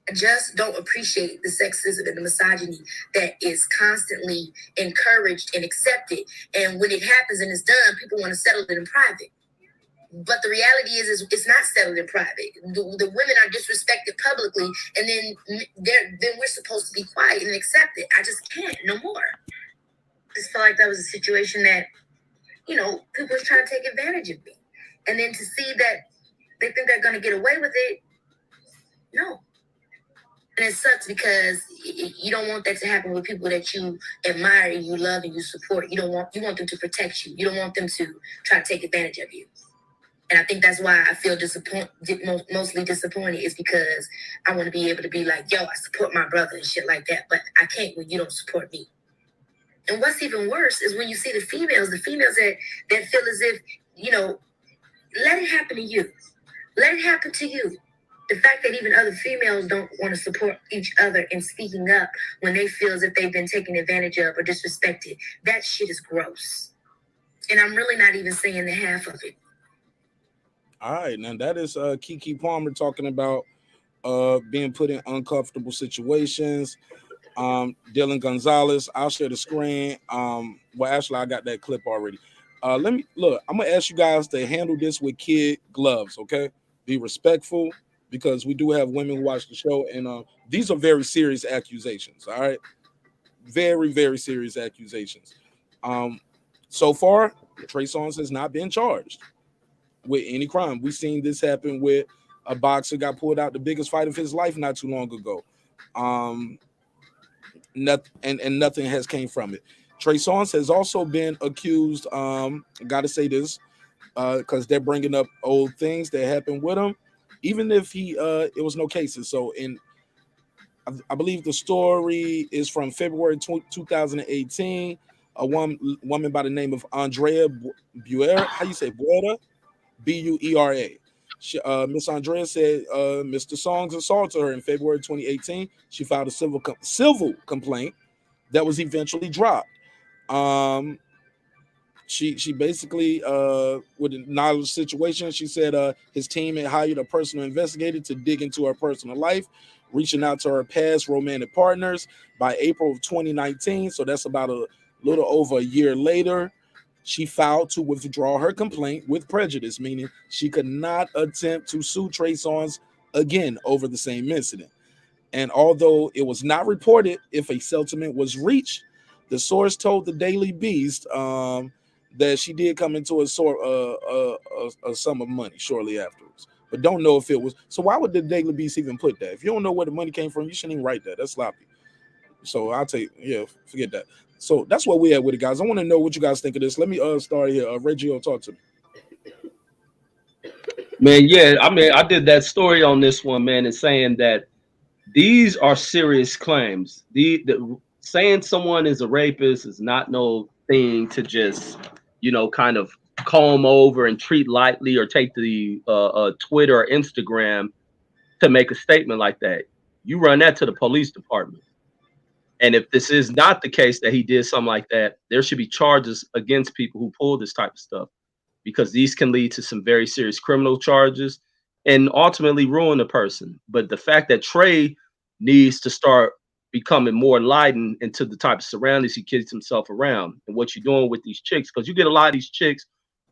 I just don't appreciate the sexism and the misogyny that is constantly encouraged and accepted. And when it happens and it's done, people want to settle it in private. But the reality is it's not settled in private. The women are disrespected publicly, and then we're supposed to be quiet and accept it. I just can't no more. I just felt like that was a situation that, people was trying to take advantage of me. And then to see that they think they're going to get away with it, no. And it sucks because you don't want that to happen with people that you admire, you love, and you support. You want them to protect you. You don't want them to try to take advantage of you. And I think that's why I feel mostly disappointed is because I want to be able to be like, yo, I support my brother and shit like that. But I can't when you don't support me. And what's even worse is when you see the females that feel as if, let it happen to you. Let it happen to you. The fact that even other females don't want to support each other in speaking up when they feel as if they've been taken advantage of or disrespected, that shit is gross. And I'm really not even saying the half of it. All right, now that is Keke Palmer talking about being put in uncomfortable situations. Dylan Gonzalez, I'll share the screen. Well, actually, I got that clip already. I'm gonna ask you guys to handle this with kid gloves, okay? Be respectful because we do have women who watch the show, and these are very serious accusations. All right, very, very serious accusations. So far, Trey Songz has not been charged with any crime. We've seen this happen with a boxer got pulled out the biggest fight of his life not too long ago. Nothing has came from it. Trey Songz has also been accused. Got to say this because they're bringing up old things that happened with him, even if it was no cases. So I believe the story is from February 2018. A woman by the name of Andrea Buera. How you say Buera? Buera. Miss Andrea said Mr. Songz assaulted her in February 2018. She filed a civil complaint that was eventually dropped. She basically with a knowledge situation, she said his team had hired a personal investigator to dig into her personal life, reaching out to her past romantic partners. By April of 2019, so that's about a little over a year later, she filed to withdraw her complaint with prejudice, meaning she could not attempt to sue Trey Songz again over the same incident. And although it was not reported if a settlement was reached, the source told the Daily Beast that she did come into a sum of money shortly afterwards, but don't know if it was. So why would the Daily Beast even put that? If you don't know where the money came from, you shouldn't even write that. That's sloppy. So I'll take, forget that. So that's what we had with it, guys. I want to know what you guys think of this. Let me start here. Reggio, talk to me. Man, yeah, I mean, I did that story on this one, man, and saying that these are serious claims. The saying someone is a rapist is not no thing to just, kind of comb over and treat lightly or take the Twitter or Instagram to make a statement like that. You run that to the police department. And if this is not the case that he did something like that, there should be charges against people who pull this type of stuff because these can lead to some very serious criminal charges and ultimately ruin a person. But the fact that Trey needs to start becoming more enlightened into the type of surroundings he gets himself around and what you're doing with these chicks, because you get a lot of these chicks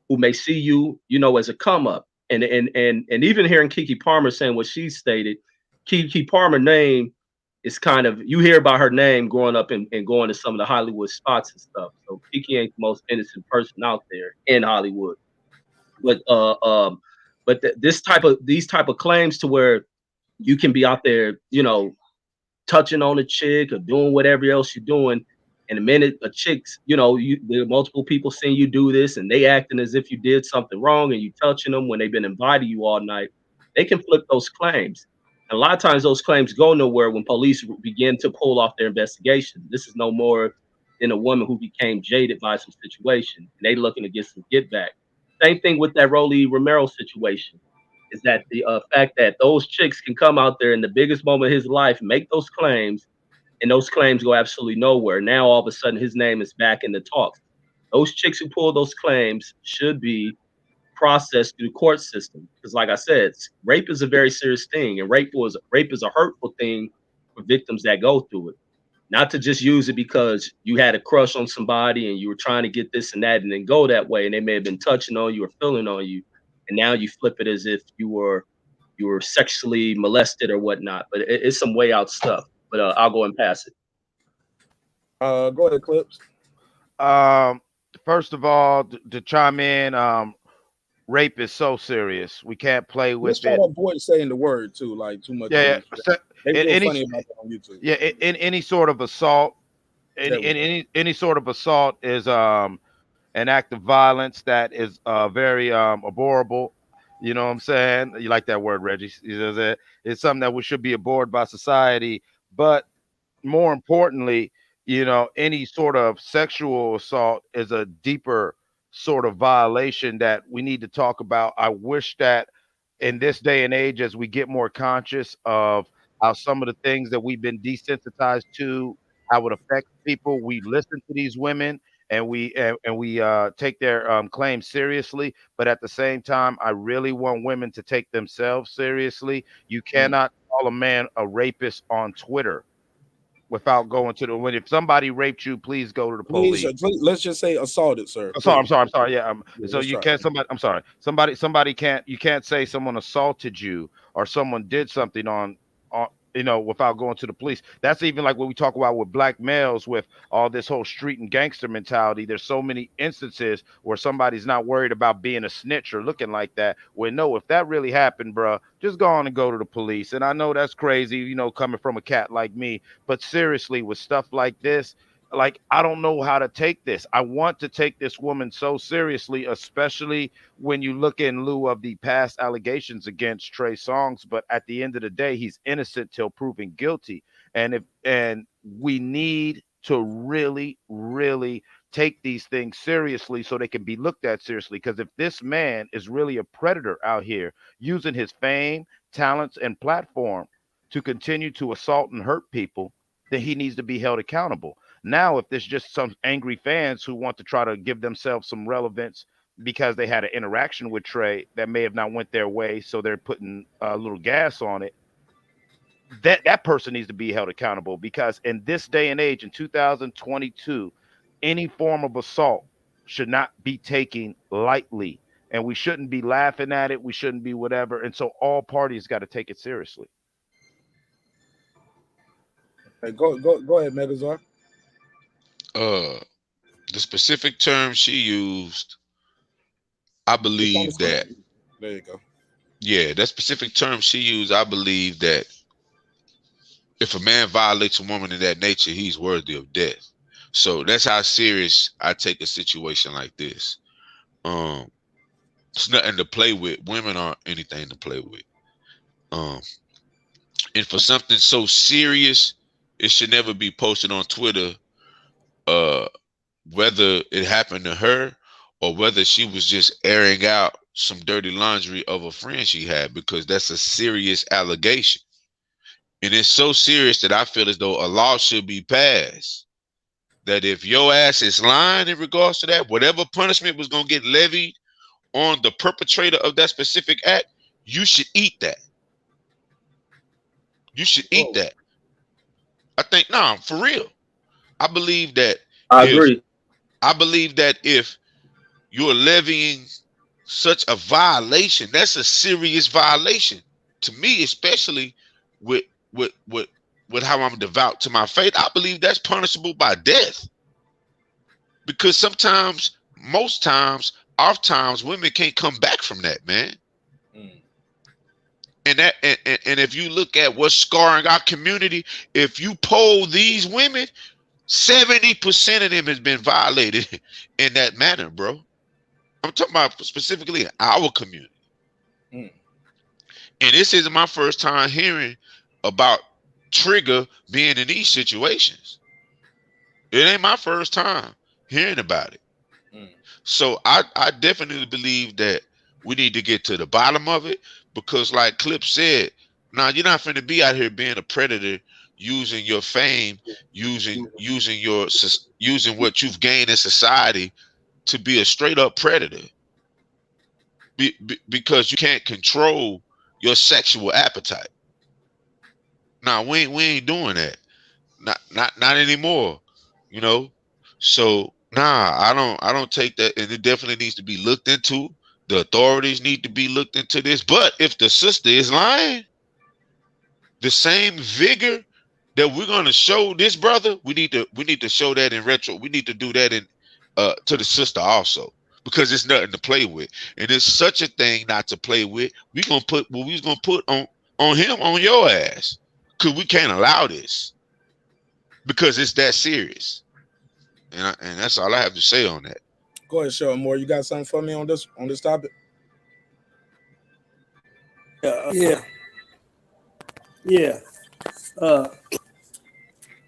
who may see you, as a come up. And even hearing Kiki Palmer saying what she stated, Kiki Palmer name is kind of, you hear about her name growing up and going to some of the Hollywood spots and stuff. So Kiki ain't the most innocent person out there in Hollywood. But these type of claims to where you can be out there, touching on a chick or doing whatever else you're doing, and the minute a chick's, there are multiple people seeing you do this and they acting as if you did something wrong and you touching them when they've been inviting you all night, they can flip those claims. And a lot of times those claims go nowhere when police begin to pull off their investigation. This is no more than a woman who became jaded by some situation and they looking to get some get back. Same thing with that Rolly Romero situation. Is that the fact that those chicks can come out there in the biggest moment of his life, make those claims, and those claims go absolutely nowhere. Now all of a sudden his name is back in the talks. Those chicks who pull those claims should be processed through the court system. Because like I said, rape is a very serious thing, and rape is a hurtful thing for victims that go through it. Not to just use it because you had a crush on somebody and you were trying to get this and that and then go that way, and they may have been touching on you or feeling on you, and now you flip it as if you were sexually molested or whatnot. But it's some way out stuff. But I'll go and pass it. Go ahead, Clips. First of all, to chime in, rape is so serious. We can't play with Let's try to avoid saying the word too, like too much. Yeah, they feel funny about that on YouTube. Yeah, in any sort of assault, any sort of assault is an act of violence that is very abhorrible. You know what I'm saying? You like that word, Reggie? You know that it's something that should be abhorred by society. But more importantly, any sort of sexual assault is a deeper sort of violation that we need to talk about. I wish that in this day and age, as we get more conscious of how some of the things that we've been desensitized to, how it affects people, we listen to these women and we take their claims seriously. But at the same time, I really want women to take themselves seriously. You cannot call a man a rapist on Twitter without going to the. If somebody raped you, please go to the police. Please, let's just say assaulted, sir. I'm sorry. Yeah. So you can't. I'm sorry. Somebody can't. You can't say someone assaulted you or someone did something on without going to the police. That's even like what we talk about with black males with all this whole street and gangster mentality. There's so many instances where somebody's not worried about being a snitch or looking like that. Well, no, if that really happened, bro, just go on and go to the police. And I know that's crazy, coming from a cat like me, but seriously, with stuff like this, like, I don't know how to take this. I want to take this woman so seriously, especially when you look in lieu of the past allegations against Trey Songz. But at the end of the day, he's innocent till proven guilty. And we need to really, really take these things seriously so they can be looked at seriously. Because if this man is really a predator out here using his fame, talents, and platform to continue to assault and hurt people, then he needs to be held accountable. Now, if there's just some angry fans who want to try to give themselves some relevance because they had an interaction with Trey that may have not went their way, so they're putting a little gas on it, that person needs to be held accountable. Because in this day and age, in 2022, any form of assault should not be taken lightly, and we shouldn't be laughing at it. We shouldn't be whatever. And so all parties got to take it seriously. Hey, go ahead, Megazar. The specific term she used, I believe that. There you go. Yeah, that specific term she used, I believe that if a man violates a woman of that nature, he's worthy of death. So that's how serious I take a situation like this. It's nothing to play with. Women aren't anything to play with. And for something so serious, it should never be posted on Twitter, whether it happened to her or whether she was just airing out some dirty laundry of a friend she had, because that's a serious allegation. And it's so serious that I feel as though a law should be passed that if your ass is lying in regards to that, whatever punishment was going to get levied on the perpetrator of that specific act, you should eat that. You should eat that. I think, no, for real. I believe that agree. I believe that if you're levying such a violation, that's a serious violation to me, especially with how I'm devout to my faith. I believe that's punishable by death, because sometimes, most times, oftentimes, women can't come back from that, man. And that, and if you look at what's scarring our community, if you poll these women, 70% of them has been violated in that manner, bro. I'm talking about specifically in our community. And this isn't my first time hearing about Trigger being in these situations. It ain't my first time hearing about it. So I definitely believe that we need to get to the bottom of it, because like Clip said, now you're not finna be out here being a predator, using your fame, using what you've gained in society to be a straight up predator, because you can't control your sexual appetite. Now we ain't doing that, not anymore, you know. So I don't take that, and it definitely needs to be looked into. The authorities need to be looked into this. But if the sister is lying, the same vigor that we're gonna show this brother, we need to show that in retro. We need to do that in to the sister also, because it's nothing to play with, and it's such a thing not to play with. We gonna put what we gonna put on him, on your ass, because we can't allow this, because it's that serious. And that's all I have to say on that. Go ahead, Sean Moore. You got something for me on this topic? Yeah.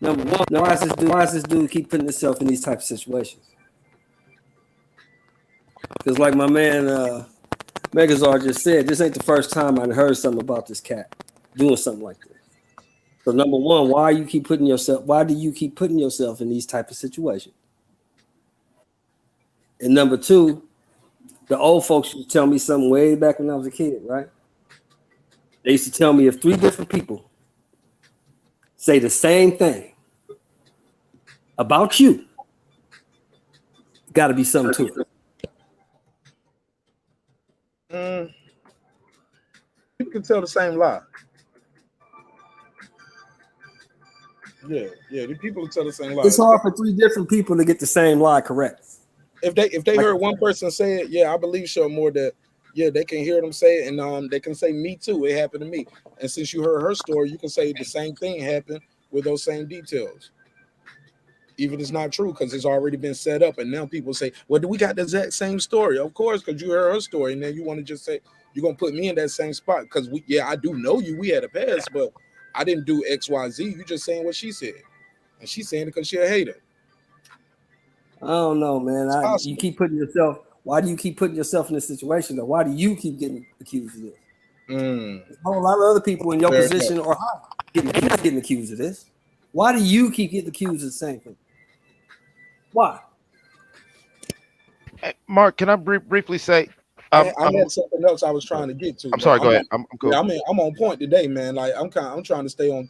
Number one, why does this dude keep putting himself in these type of situations? Because like my man Megazar just said, this ain't the first time I heard something about this cat doing something like this. So number one, why do you keep putting yourself in these type of situations? And number two, the old folks used to tell me something way back when I was a kid, right? They used to tell me if 3 different people say the same thing about you, got to be something to it. People can tell the same lie. Yeah, the people can tell the same lie. It's hard for 3 different people to get the same lie correct. If they heard one person say it, yeah, I believe Sean Moore that, yeah, they can hear them say it, and they can say me too. It happened to me. And since you heard her story, you can say the same thing happened with those same details. Even if it's not true, because it's already been set up. And now people say, well, do we got the exact same story? Of course, because you heard her story, and then you want to just say, you're going to put me in that same spot. Because I do know you. We had a past, but I didn't do X, Y, Z. You just saying what she said. And she's saying it because she a hater. I don't know, man. You keep putting yourself. Why do you keep putting yourself in this situation? Though? Why do you keep getting accused of this? There's a whole lot of other people in your position or getting accused of this. Why do you keep getting accused of the same thing? Why? Hey, Mark, can I briefly say? I had something else I was trying to get to. I'm sorry. Go ahead. I'm cool. Yeah, I'm on point today, man. Like I'm trying to stay on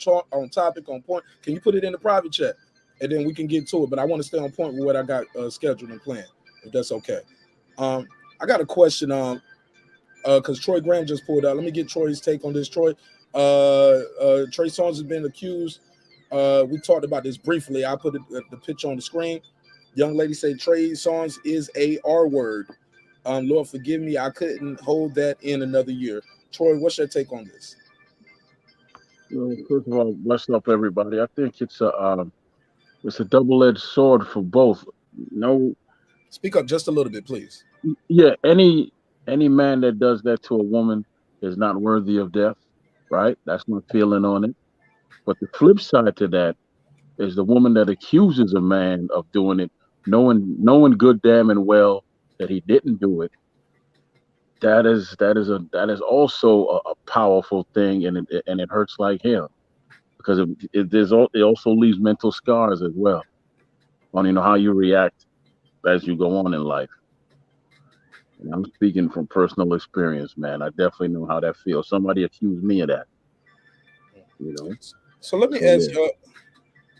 topic, on point. Can you put it in the private chat, and then we can get to it? But I want to stay on point with what I got scheduled and planned, if that's okay. I got a question because Troy Graham just pulled out. Let me get Troy's take on this. Troy, Trey Songz has been accused. We talked about this briefly. I put the picture on the screen. Young lady said Trey Songz is a R word. Lord forgive me, I couldn't hold that in another year. Troy, what's your take on this? Well, first of all, bless up everybody. I think it's a double-edged sword for both. No, speak up just a little bit, please. Yeah, any Any man that does that to a woman is not worthy of death, right? That's my feeling on it. But the flip side to that is the woman that accuses a man of doing it, knowing good damn and well that he didn't do it. That is also a powerful thing, and it hurts like hell because it also leaves mental scars as well on how you react as you go on in life. And I'm speaking from personal experience, man. I definitely know how that feels. Somebody accused me of that, you know. So let me So ask yeah. you.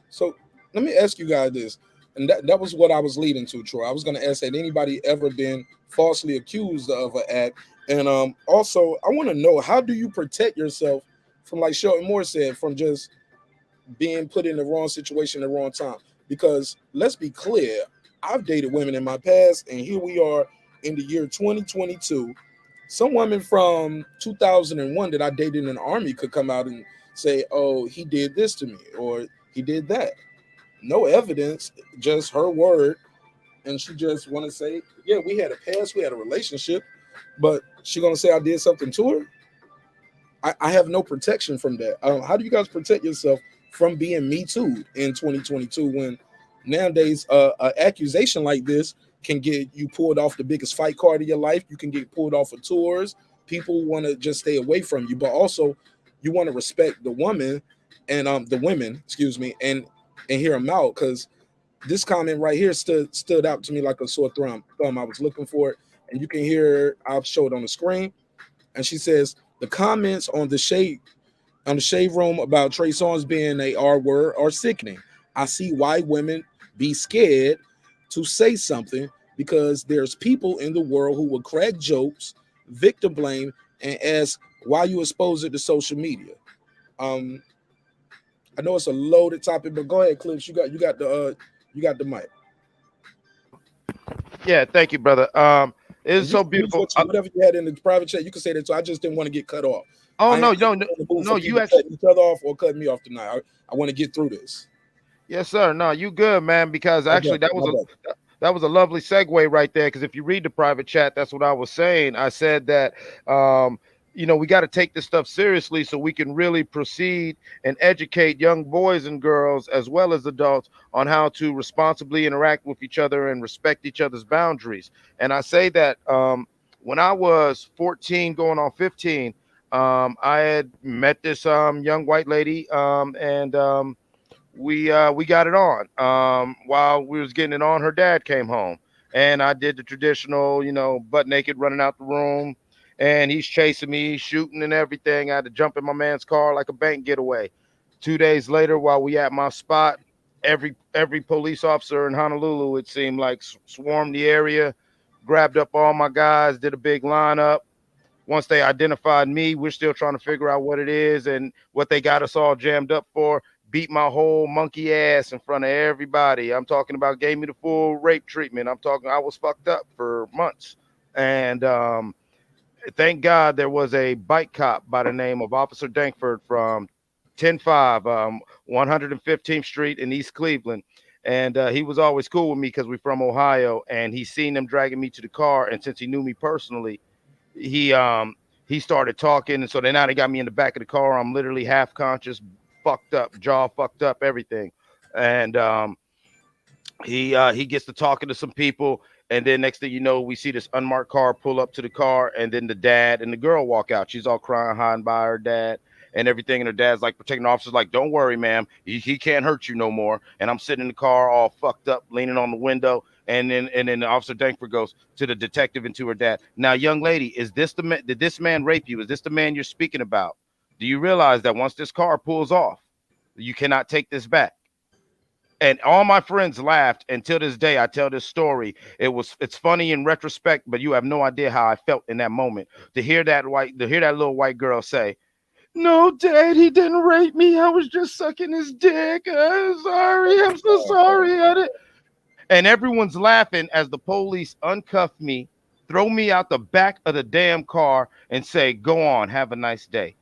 So let me ask you guys this, and that was what I was leading to, Troy. I was going to ask, had anybody ever been falsely accused of an act? And also, I want to know, how do you protect yourself from, like Shelton Moore said, from just being put in the wrong situation at the wrong time? Because let's be clear, I've dated women in my past, and here we are in the year 2022. Some women from 2001 that I dated in the army could come out and say, "Oh, he did this to me," or "he did that." No evidence, just her word, and she just want to say, "Yeah, we had a past, we had a relationship," but she gonna say I did something to her. I have no protection from that. How do you guys protect yourself from being me too in 2022 when nowadays an accusation like this can get you pulled off the biggest fight card of your life? You can get pulled off of tours. People want to just stay away from you, but also you want to respect the woman and the women, excuse me, and hear them out, because this comment right here stood out to me like a sore thumb. I was looking for it, and you can hear I'll show it on the screen. And she says the comments on the shade room about Trey Songz being a R word are sickening. I see why women be scared to say something, because there's people in the world who will crack jokes, victim blame, and ask why you expose it to social media. I know it's a loaded topic, but go ahead, Clips. You got the mic. Yeah, thank you, brother. And It's you so can use beautiful. whatever you had in the private chat. You can say that too. I just didn't want to get cut off. Oh I no, ain't no, in no, the booth no. for You people actually, cutting each other off or cutting me off tonight. I want to get through this. yes, sir. No, you good, man. Because My actually, bad, my bad. that was a lovely segue right there. Because if you read the private chat, that's what I was saying. I said that we got to take this stuff seriously so we can really proceed and educate young boys and girls as well as adults on how to responsibly interact with each other and respect each other's boundaries. And I say that when I was 14, going on 15, I had met this young white lady, and we got it on. While we was getting it on, her dad came home, and I did the traditional, butt naked running out the room, and he's chasing me, shooting and everything. I had to jump in my man's car like a bank getaway. 2 days later, while we at my spot, every police officer in Honolulu, it seemed like, swarmed the area, grabbed up all my guys, did a big lineup. Once they identified me, we're still trying to figure out what it is and what they got us all jammed up for. Beat my whole monkey ass in front of everybody. I'm talking about gave me the full rape treatment. I'm talking, I was fucked up for months. And thank God there was a bike cop by the name of Officer Dankford from 105, 115th Street in East Cleveland. And he was always cool with me because we're from Ohio. And he seen them dragging me to the car. And since he knew me personally, he started talking, and so now they got me in the back of the car. I'm literally half conscious, fucked up, jaw fucked up, everything. And he gets to talking to some people, and then next thing you know, we see this unmarked car pull up to the car, and then the dad and the girl walk out. She's all crying, hiding by her dad and everything, and her dad's like protecting the officers, like, don't worry, ma'am, he can't hurt you no more. And I'm sitting in the car all fucked up, leaning on the window. And then Officer Dankford goes to the detective and to her dad. Now, young lady, is this the man? Did this man rape you? Is this the man you're speaking about? Do you realize that once this car pulls off, you cannot take this back? And all my friends laughed. Until this day, I tell this story. It's funny in retrospect, but you have no idea how I felt in that moment to hear that little white girl say, "No, Dad, he didn't rape me. I was just sucking his dick. I'm sorry. I'm so sorry." And everyone's laughing as the police uncuff me, throw me out the back of the damn car, and say, "Go on, have a nice day."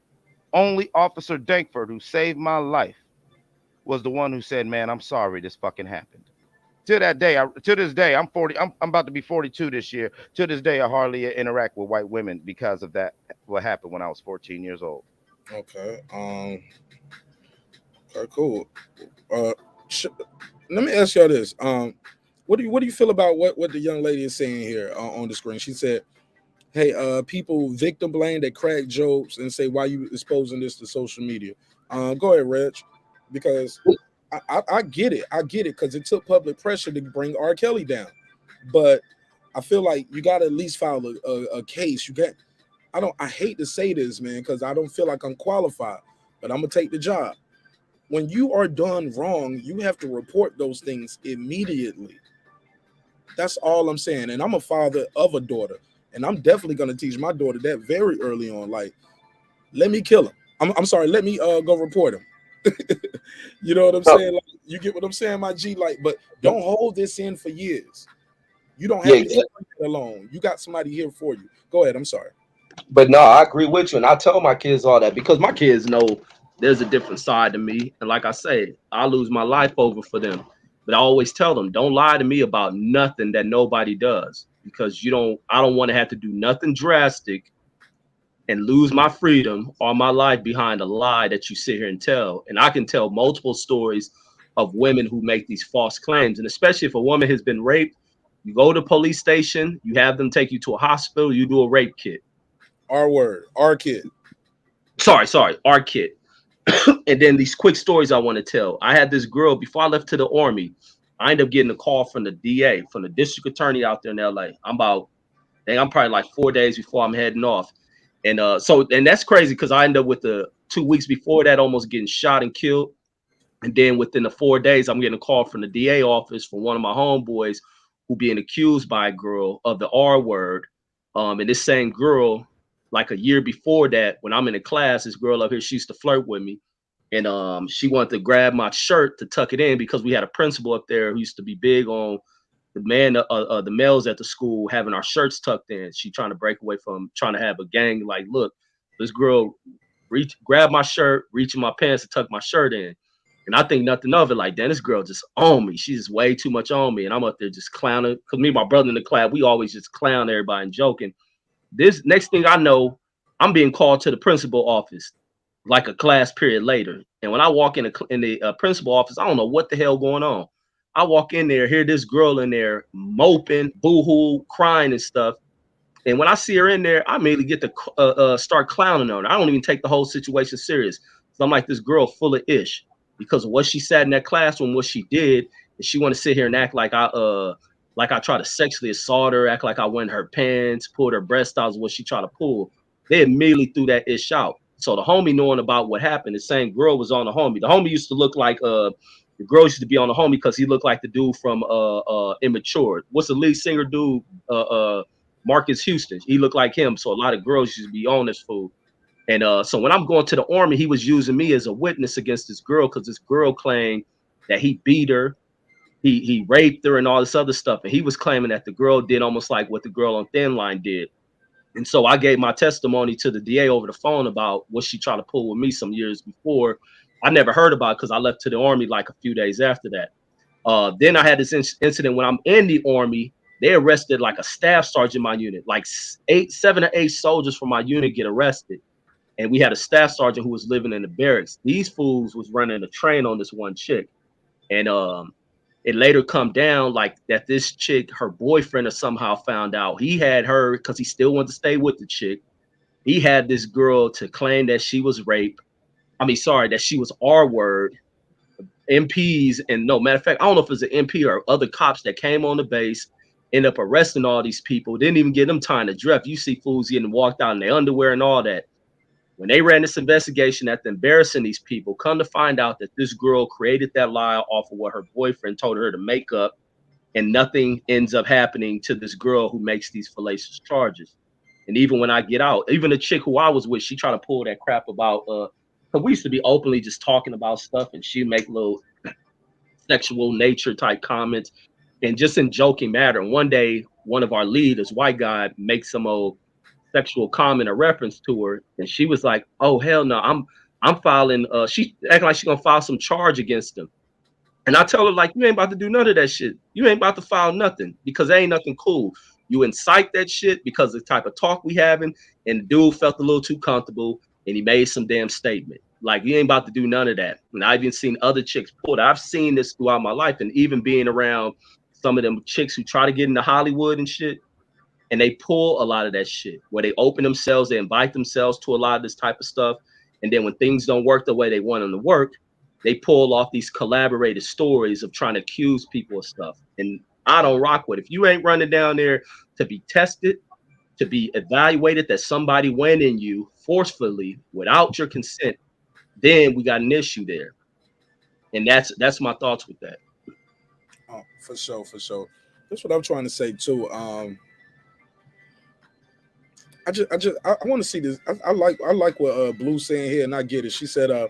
Only Officer Dankford, who saved my life, was the one who said, "Man, I'm sorry this fucking happened." to that day, to this day, I'm 40. I'm about to be 42 this year. To this day, I hardly interact with white women because of that. What happened when I was 14 years old. Okay. Okay. Cool. Uh, let me ask y'all this. What do you feel about what the young lady is saying here on the screen? She said, "Hey, people victim blame, they crack jokes and say why you exposing this to social media." Go ahead, Reg, because I get it. I get it because it took public pressure to bring R. Kelly down, but I feel like you got to at least file a case. You got. I hate to say this, man, because I don't feel like I'm qualified, but I'm gonna take the job. When you are done wrong, you have to report those things immediately. That's all I'm saying. And I'm a father of a daughter, and I'm definitely gonna teach my daughter that very early on. Like, let me kill him. I'm sorry, let me go report him. You know what I'm saying? Like, you get what I'm saying, my G? Like, but don't hold this in for years. You don't have to carry it alone. You got somebody here for you. Go ahead. I'm sorry. But no, I agree with you, and I tell my kids all that because my kids know there's a different side to me, and like I say, I lose my life over for them. But I always tell them, don't lie to me about nothing that nobody does, because I don't want to have to do nothing drastic and lose my freedom or my life behind a lie that you sit here and tell. And I can tell multiple stories of women who make these false claims, and especially if a woman has been raped, you go to the police station, you have them take you to a hospital, you do a rape kit. R word, R kid. Sorry, R kid. And then these quick stories I want to tell. I had this girl before I left to the Army. I ended up getting a call from the DA, from the district attorney out there in LA. I'm probably like 4 days before I'm heading off. And and that's crazy because I ended up with the 2 weeks before that almost getting shot and killed. And then within the 4 days, I'm getting a call from the DA office from one of my homeboys who being accused by a girl of the R word. And this same girl, like a year before that, when I'm in a class, this girl up here, she used to flirt with me. And she wanted to grab my shirt to tuck it in because we had a principal up there who used to be big on the males at the school having our shirts tucked in. She trying to break away from trying to have a gang. Like, look, this girl grab my shirt, reach in my pants to tuck my shirt in. And I think nothing of it. Like, damn, this girl just on me. She's just way too much on me. And I'm up there just clowning. Because me and my brother in the class, we always just clown everybody and joking. This next thing I know, I'm being called to the principal office like a class period later. And when I walk in the principal office, I don't know what the hell going on. I walk in there, hear this girl in there moping, boo-hoo, crying and stuff. And when I see her in there, I immediately get to start clowning on her. I don't even take the whole situation serious. So I'm like, this girl full of ish because of what she sat in that classroom, what she did, and she want to sit here and act like I try to sexually assault her, act like I went in her pants, pulled her breast out, is what she tried to pull. They immediately threw that ish out. So the homie knowing about what happened, the same girl was on the homie. The homie used to look like the girl used to be on the homie because he looked like the dude from Immature. What's the lead singer dude? Marcus Houston. He looked like him. So a lot of girls used to be on this fool. And so when I'm going to the Army, he was using me as a witness against this girl because this girl claimed that he beat her, he raped her, and all this other stuff. And he was claiming that the girl did almost like what the girl on Thin Line did. And so I gave my testimony to the DA over the phone about what she tried to pull with me some years before. I never heard about it because I left to the Army like a few days after that. Then I had this incident when I'm in the Army. They arrested like a staff sergeant in my unit, like 7 or 8 soldiers from my unit get arrested. And we had a staff sergeant who was living in the barracks. These fools was running a train on this one chick. And it later come down like that this chick, her boyfriend, or somehow found out he had her because he still wanted to stay with the chick. He had this girl to claim that she was raped. That she was R word. MPs and no matter of fact, I don't know if it was an MP or other cops that came on the base, ended up arresting all these people. Didn't even give them time to dress. You see fools getting walked out in their underwear and all that. When they ran this investigation after embarrassing these people, come to find out that this girl created that lie off of what her boyfriend told her to make up, and nothing ends up happening to this girl who makes these fallacious charges. And even when I get out, even the chick who I was with, she tried to pull that crap about, because we used to be openly just talking about stuff, and she'd make little sexual nature type comments, and just in joking matter. And one day, one of our leaders, white guy, makes some old sexual comment or reference to her, and she was like, "Oh hell no, I'm filing." She acting like she's gonna file some charge against him, And I tell her, like, you ain't about to do none of that shit. You ain't about to file nothing because there ain't nothing cool. You incite that shit because of the type of talk we having, and the dude felt a little too comfortable and he made some damn statement. Like, you ain't about to do none of that. And I've even seen other chicks pull it. I've seen this throughout my life, and even being around some of them chicks who try to get into Hollywood and shit, and they pull a lot of that shit where they open themselves, they invite themselves to a lot of this type of stuff. And then when things don't work the way they want them to work, they pull off these collaborated stories of trying to accuse people of stuff. And I don't rock with it. If you ain't running down there to be tested, to be evaluated, that somebody went in you forcefully without your consent, then we got an issue there. And that's my thoughts with that. Oh, for sure, for sure. That's what I'm trying to say too. I want to see this. I like what Blue's saying here, and I get it. She said,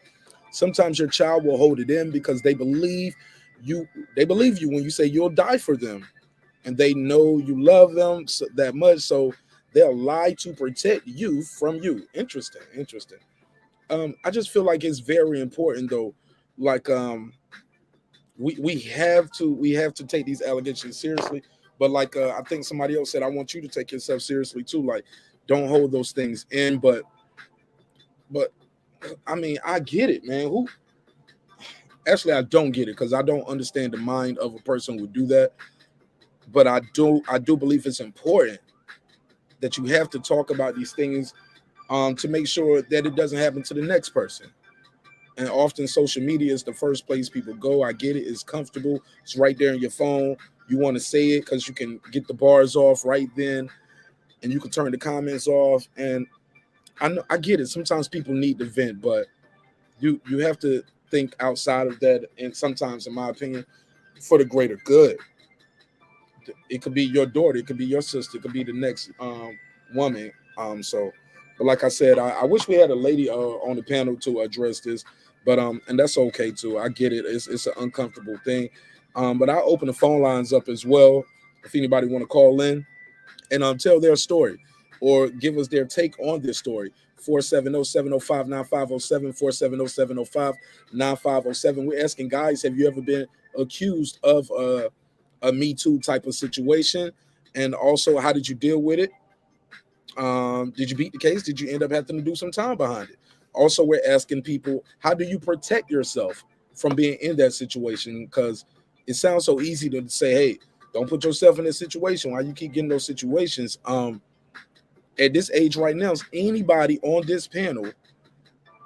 sometimes your child will hold it in because they believe you. They believe you when you say you'll die for them, and they know you love them that much, so they'll lie to protect you from you. Interesting, interesting. I just feel like it's very important though. Like we have to take these allegations seriously. But like I think somebody else said, I want you to take yourself seriously too. Like, don't hold those things in. But I mean, I get it, man. Who actually I don't get it because I don't understand the mind of a person who would do that. But I do believe it's important that you have to talk about these things to make sure that it doesn't happen to the next person. And often social media is the first place people go. I get it. It's comfortable. It's right there in your phone. You want to say it because you can get the bars off right then, and you can turn the comments off. And I get it. Sometimes people need to vent, but you have to think outside of that. And sometimes, in my opinion, for the greater good. It could be your daughter. It could be your sister. It could be the next woman. But like I said, I wish we had a lady on the panel to address this. But and that's okay too. I get it. It's an uncomfortable thing. But I open the phone lines up as well if anybody want to call in and tell their story or give us their take on this story. 470-705-9507, 470-705-9507. We're asking guys, have you ever been accused of a Me Too type of situation? And also, how did you deal with it? Did you beat the case? Did you end up having to do some time behind it? Also, we're asking people, how do you protect yourself from being in that situation? Because it sounds so easy to say, hey, don't put yourself in this situation. Why you keep getting those situations? At this age right now, is anybody on this panel,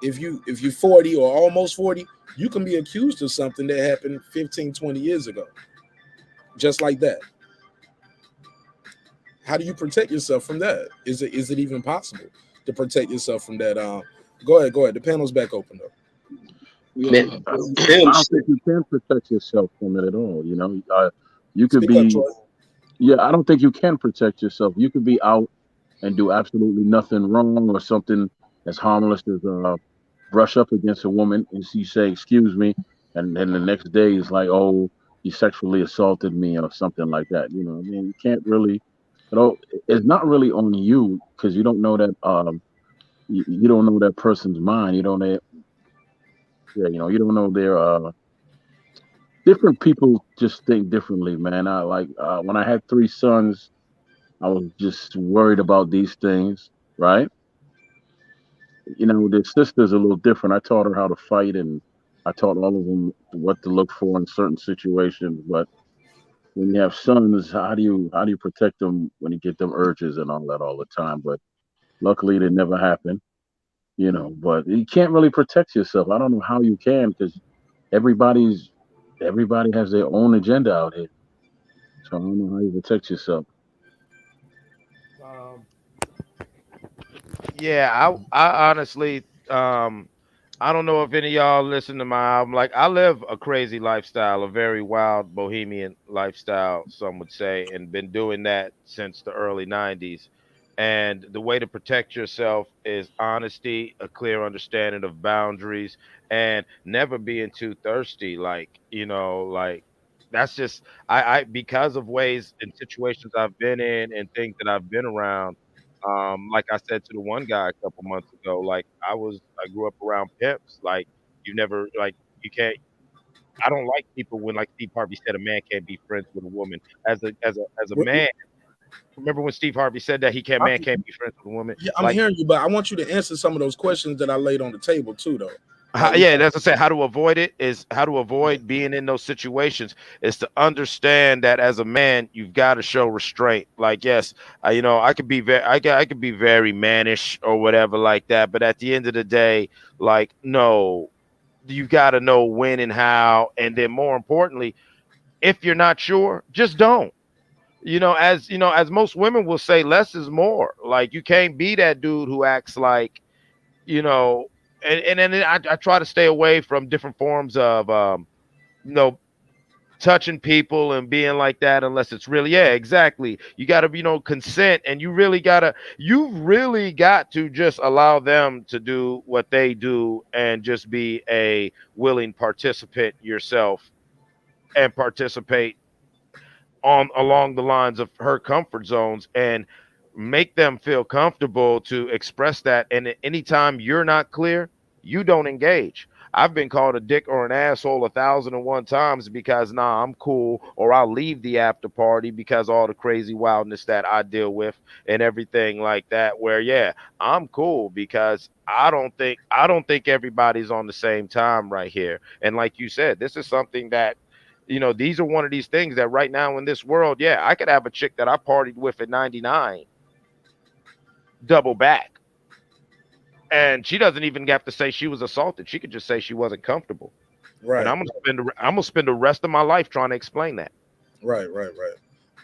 if you're 40 or almost 40, you can be accused of something that happened 15, 20 years ago. Just like that. How do you protect yourself from that? Is it even possible to protect yourself from that? Go ahead. The panel's back open though. Yeah, I don't think you can protect yourself from it at all. You could Speak up, be. Troy. Yeah, I don't think you can protect yourself. You could be out and do absolutely nothing wrong or something as harmless as brush up against a woman and she say, "Excuse me," and then the next day is like, "Oh, you sexually assaulted me" or something like that. I mean, you can't really. It's not really on you because you don't know that. You don't know that person's mind. You don't know. Yeah, you don't know their. Different people just think differently, man. I like when I had three sons. I was just worried about these things, right? The sister's a little different. I taught her how to fight, and I taught all of them what to look for in certain situations. But when you have sons, how do you protect them when you get them urges and all that all the time? But luckily, it never happened. But you can't really protect yourself. I don't know how you can because everybody's everybody has their own agenda out here. So I don't know how you protect yourself. Yeah, I honestly, I don't know if any of y'all listen to my album. Like, I live a crazy lifestyle, a very wild bohemian lifestyle, some would say, and been doing that since the early 90s. And the way to protect yourself is honesty, a clear understanding of boundaries, and never being too thirsty. Like that's just because of ways and situations I've been in and things that I've been around. Like I said to the one guy a couple months ago, like I grew up around pimps. Like you never, like you can't. I don't like people when, like Steve Harvey said, a man can't be friends with a woman. As a What- man, remember when Steve Harvey said that I- man can't be friends with a woman? Yeah, I'm Like, hearing you, but I want you to answer some of those questions that I laid on the table too, though. yeah, that's what I say. How to avoid it is how to avoid being in those situations is to understand that as a man, you've got to show restraint. Like, yes, I could be I could be very mannish or whatever like that, but at the end of the day, like, no, you got to know when and how, and then more importantly, if you're not sure, just don't. As most women will say, less is more. Like, you can't be that dude who acts like, you know, and then I try to stay away from different forms of you know touching people and being like that unless it's really, yeah, exactly. You got to, consent, and you've really got to just allow them to do what they do and just be a willing participant yourself and participate on along the lines of her comfort zones and make them feel comfortable to express that. And anytime you're not clear, you don't engage. I've been called a dick or an asshole 1,001 times because, nah, I'm cool, or I'll leave the after party because all the crazy wildness that I deal with and everything like that, where, yeah, I'm cool because I don't think everybody's on the same time right here. And like you said, this is something that, these are one of these things that right now in this world, yeah, I could have a chick that I partied with at 99 double back, and she doesn't even have to say she was assaulted. She could just say she wasn't comfortable. Right. And I'm gonna spend the rest of my life trying to explain that. Right. Go ahead,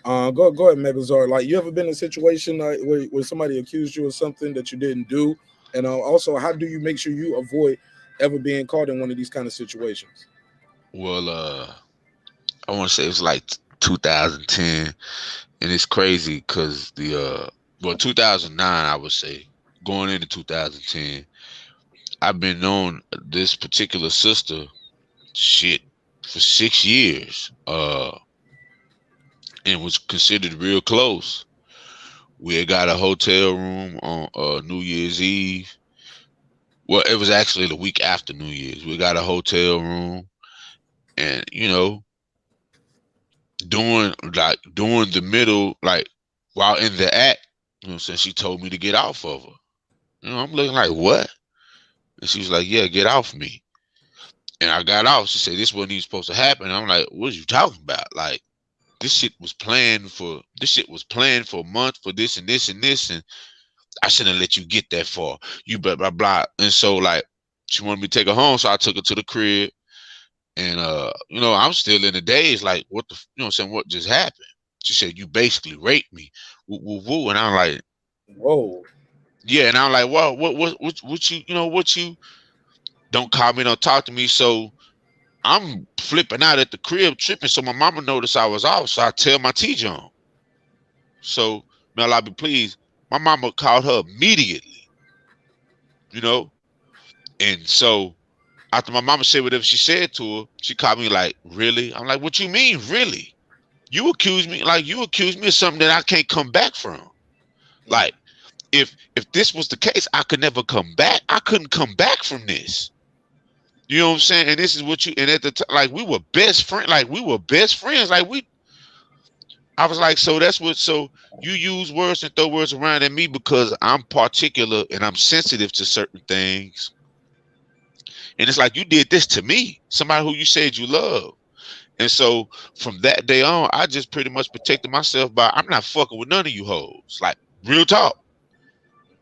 Megazord. Like, you ever been in a situation where somebody accused you of something that you didn't do, and also, how do you make sure you avoid ever being caught in one of these kind of situations? Well, I want to say it was like 2010, and it's crazy because 2009, I would say, going into 2010, I've been known this particular sister, shit, for 6 years, and was considered real close. We had got a hotel room on New Year's Eve. Well, it was actually the week after New Year's. We got a hotel room, and during the middle, like while in the act, since she told me to get off of her. I'm looking like, what? And she was like, yeah, get off me. And I got off. She said, this wasn't even supposed to happen. I'm like, what are you talking about? Like, this shit was planned for a month for this and this and this, and I shouldn't have let you get that far. You blah blah blah. And so, like, she wanted me to take her home, so I took her to the crib. And I'm still in the daze, like, what what just happened? She said, you basically raped me. Woo, woo, woo. And I'm like, whoa. Yeah, and I'm like, well, what you don't call me, don't talk to me. So I'm flipping out at the crib, tripping. So my mama noticed I was off, so I tell my T-John. So, Mel, I be pleased. My mama called her immediately, and so after my mama said whatever she said to her, she called me like, really? I'm like, what you mean, really? You accuse me of something that I can't come back from. Like, if this was the case, I could never come back. I couldn't come back from this. You know what I'm saying? And this is what and at the time, like, we were best friends. Like, I was like, so you use words and throw words around at me because I'm particular and I'm sensitive to certain things. And it's like, you did this to me, somebody who you said you love. And so from that day on, I just pretty much protected myself by, I'm not fucking with none of you hoes. Like, real talk.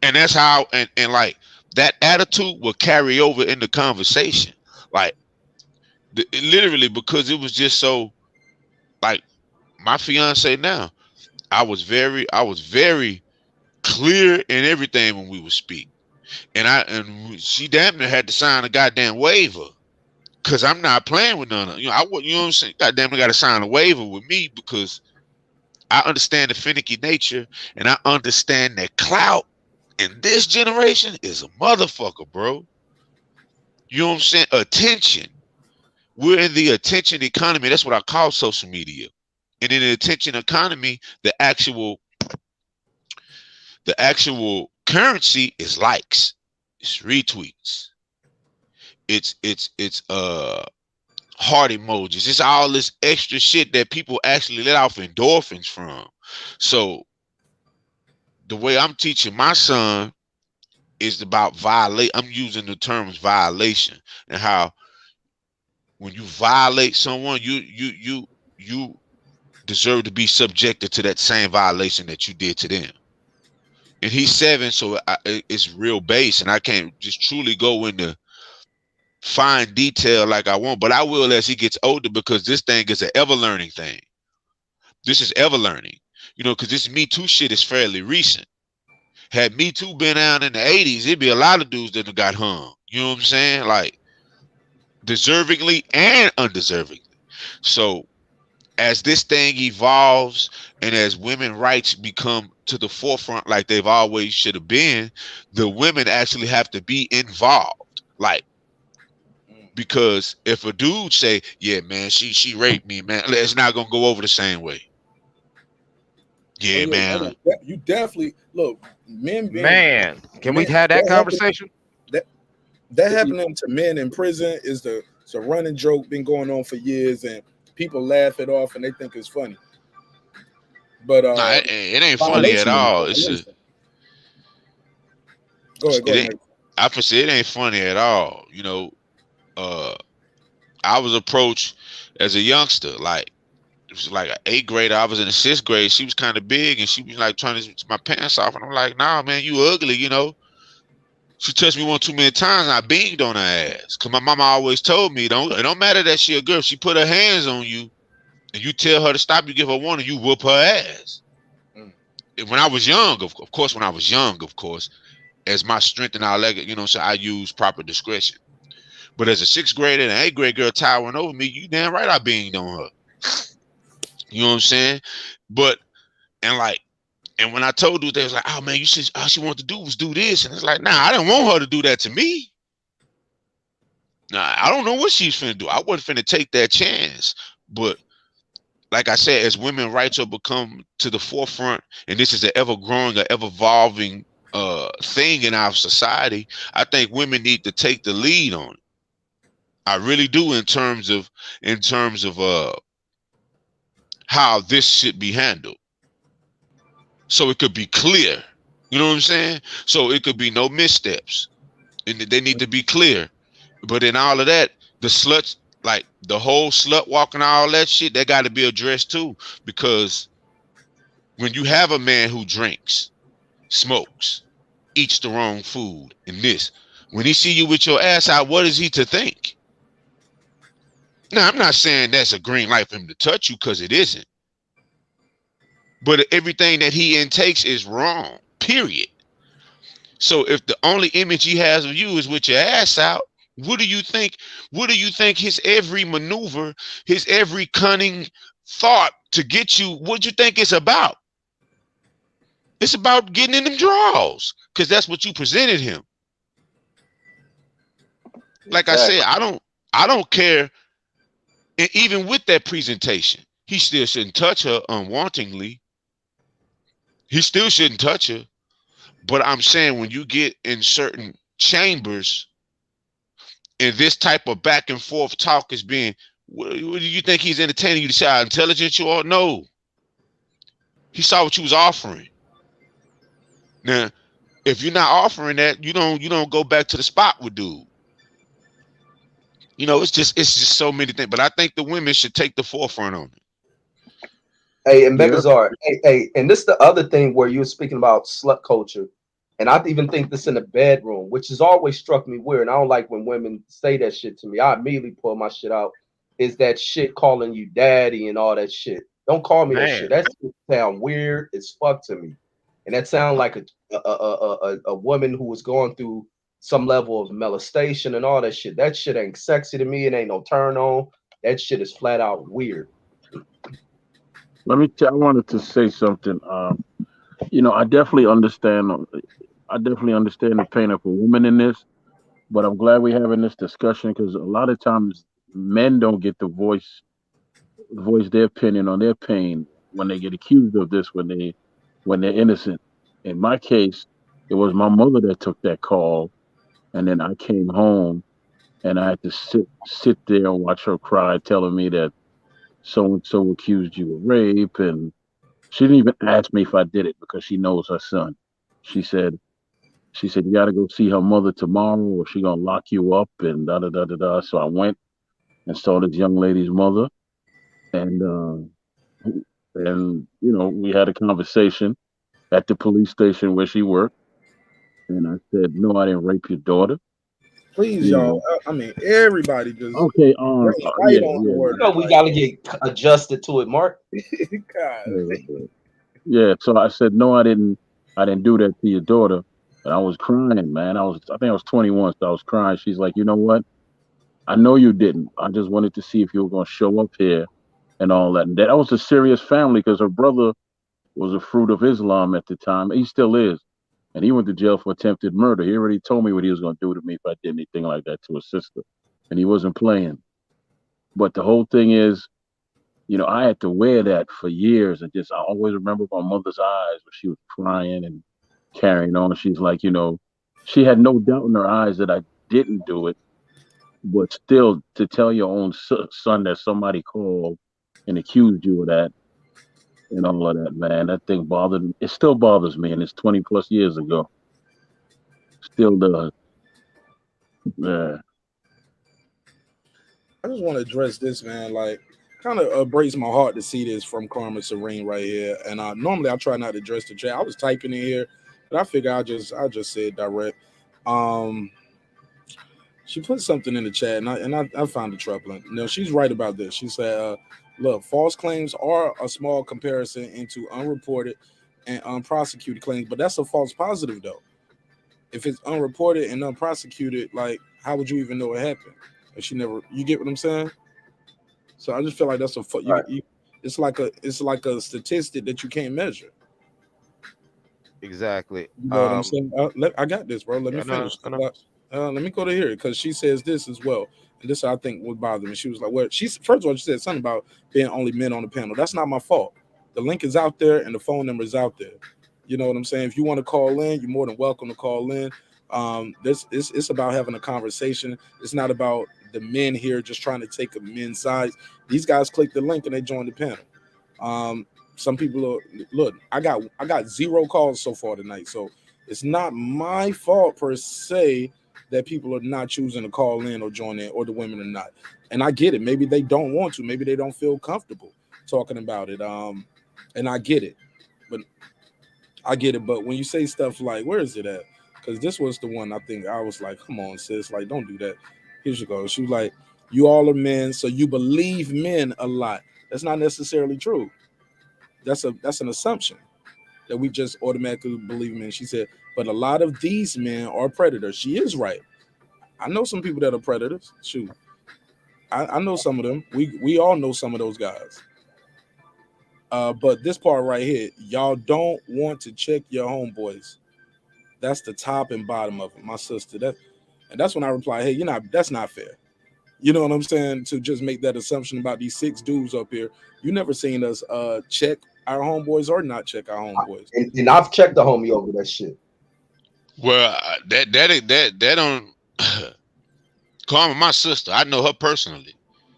And that's how, and like, that attitude will carry over in the conversation. Like, literally, because it was just so, like, my fiance now, I was very clear in everything when we would speak. And she damn near had to sign a goddamn waiver. Cause I'm not playing with none of you know what I'm saying. Goddamn, I got to sign a waiver with me because I understand the finicky nature and I understand that clout in this generation is a motherfucker, bro. You know what I'm saying? Attention. We're in the attention economy. That's what I call social media. And in the attention economy, the actual currency is likes, it's retweets. It's heart emojis. It's all this extra shit that people actually let off endorphins from. So the way I'm teaching my son is about violate. I'm using the terms violation and how when you violate someone, you deserve to be subjected to that same violation that you did to them. And he's 7, so it's real base, and I can't just truly go into fine detail like I want, but I will as he gets older, because this thing is an ever learning thing. This is ever learning, you know, because this Me Too shit is fairly recent. Had Me Too been out in the 80s, it'd be a lot of dudes that got hung. You know what I'm saying? Like, deservingly and undeservingly. So as this thing evolves and as women rights become to the forefront like they've always should have been, the women actually have to be involved. Like, because if a dude say, yeah, man, she raped me, man, it's not gonna go over the same way. Yeah, man. You definitely look, men being, Man, can we have that conversation? That happening to men in prison is it's a running joke, been going on for years, and people laugh it off and they think it's funny. But nah, it ain't funny at all. It's go ahead. I for say it ain't funny at all. You know, I was approached as a youngster, like it was like an 8th grader. I was in the 6th grade. She was kind of big, and she was like trying to take my pants off, and I'm like, nah, man, you ugly, you know. She touched me one too many times, and I beamed on her ass. Cause my mama always told me, it don't matter that she a girl. If she put her hands on you, and you tell her to stop, you give her warning, you whoop her ass. And when I was young, of course, as my strength and all that, you know, so I use proper discretion. But as a 6th grader and an 8th grade girl towering over me, you damn right I beamed on her. You know what I'm saying? But and when I told her, they was like, oh man, you should, all she wanted to do was do this. And it's like, nah, I didn't want her to do that to me. Nah, I don't know what she's finna do. I wasn't finna take that chance. But like I said, as women rights have become to the forefront, and this is an ever-growing, an ever-evolving thing in our society, I think women need to take the lead on it. I really do, in terms of how this should be handled. So it could be clear. You know what I'm saying? So it could be no missteps. And they need to be clear. But in all of that, the sluts, like the whole slut walk and all that shit, that got to be addressed too. Because when you have a man who drinks, smokes, eats the wrong food, and this, when he see you with your ass out, what is he to think? Now, I'm not saying that's a green light for him to touch you, because it isn't. But everything that he intakes is wrong, period. So if the only image he has of you is with your ass out, what do you think? What do you think his every maneuver, his every cunning thought to get you, what do you think it's about? It's about getting in them draws, because that's what you presented him. Like I said, I don't care. And even with that presentation, he still shouldn't touch her unwantingly. He still shouldn't touch her. But I'm saying, when you get in certain chambers and this type of back and forth talk is being, what do you think he's entertaining you to see how intelligent you are? No. He saw what you was offering. Now, if you're not offering that, you don't go back to the spot with dude. You know, it's just so many things. But I think the women should take the forefront on it. Hey, and Megazard, hey, and this is the other thing where you were speaking about slut culture, and I even think this in the bedroom, which has always struck me weird. And I don't like when women say that shit to me. I immediately pull my shit out. Is that shit calling you daddy and all that shit? Don't call me that shit. That shit sound weird as fuck to me, and that sound like a woman who was going through some level of molestation and all that shit. That shit ain't sexy to me. It ain't no turn on. That shit is flat out weird. Let me tell. I wanted to say something. You know, I definitely understand the pain of a woman in this, but I'm glad we're having this discussion, because a lot of times men don't get to voice their opinion on their pain when they get accused of this, when they're innocent. In my case, it was my mother that took that call, and then I came home and I had to sit there and watch her cry, telling me that so and so accused you of rape, and she didn't even ask me if I did it because she knows her son. She said you got to go see her mother tomorrow, or she gonna lock you up, and da da da da da. So I went and saw this young lady's mother, and we had a conversation at the police station where she worked, and I said, no, I didn't rape your daughter. Please, You y'all. know. I mean, everybody just Okay. bring Yeah. light on the You word. know we gotta get adjusted to it, Mark. God. Yeah. So I said, no, I didn't do that to your daughter. And I was crying, man. I think I was 21, so I was crying. She's like, you know what? I know you didn't. I just wanted to see if you were gonna show up here and all that. And that was a serious family because her brother was a fruit of Islam at the time. He still is. And he went to jail for attempted murder. He already told me what he was going to do to me if I did anything like that to his sister. And he wasn't playing. But the whole thing is, I had to wear that for years. And I always remember my mother's eyes when she was crying and carrying on. She's like, she had no doubt in her eyes that I didn't do it. But still, to tell your own son that somebody called and accused you of that, and all of that, man, that thing bothered me. It still bothers me, and it's 20 plus years ago. Still does. Yeah. I just want to address this, man. Like, kind of breaks my heart to see this from Karma Serene right here. And normally I try not to address the chat. I was typing in here, but I figure I'll just say it direct. She put something in the chat, and I found it troubling. She's right about this. She said, look, false claims are a small comparison into unreported and unprosecuted claims, but that's a false positive, though. If it's unreported and unprosecuted, like, how would you even know it happened? If you get what I'm saying? So I just feel like that's it's like a statistic that you can't measure. Exactly. You know what I'm saying? I got this, bro. Let me finish. Let me go to here because she says this as well, and this I think would bother me. She was like, "Well, first of all, she said something about being only men on the panel. That's not my fault. The link is out there and the phone number is out there. You know what I'm saying? If you want to call in, you're more than welcome to call in. It's about having a conversation. It's not about the men here just trying to take a men's side. These guys click the link and they join the panel. Some people look. I got 0 calls so far tonight, so it's not my fault per se that people are not choosing to call in or join in, or the women are not. And I get it. Maybe they don't want to. Maybe they don't feel comfortable talking about it. And I get it. But when you say stuff like, where is it at? Because this was the one I think I was like, come on, sis, like, don't do that. Here she goes. She was like, you all are men, so you believe men a lot. That's not necessarily true. That's an assumption that we just automatically believe men. She said, but a lot of these men are predators. She is right. I know some people that are predators. Shoot. I know some of them. We all know some of those guys. But this part right here, y'all don't want to check your homeboys. That's the top and bottom of it, my sister. And that's when I reply, hey, that's not fair. You know what I'm saying? To just make that assumption about these 6 dudes up here. You never seen us check our homeboys or not check our homeboys. And I've checked the homie over that shit. Well, that don't Karma, my sister. I know her personally.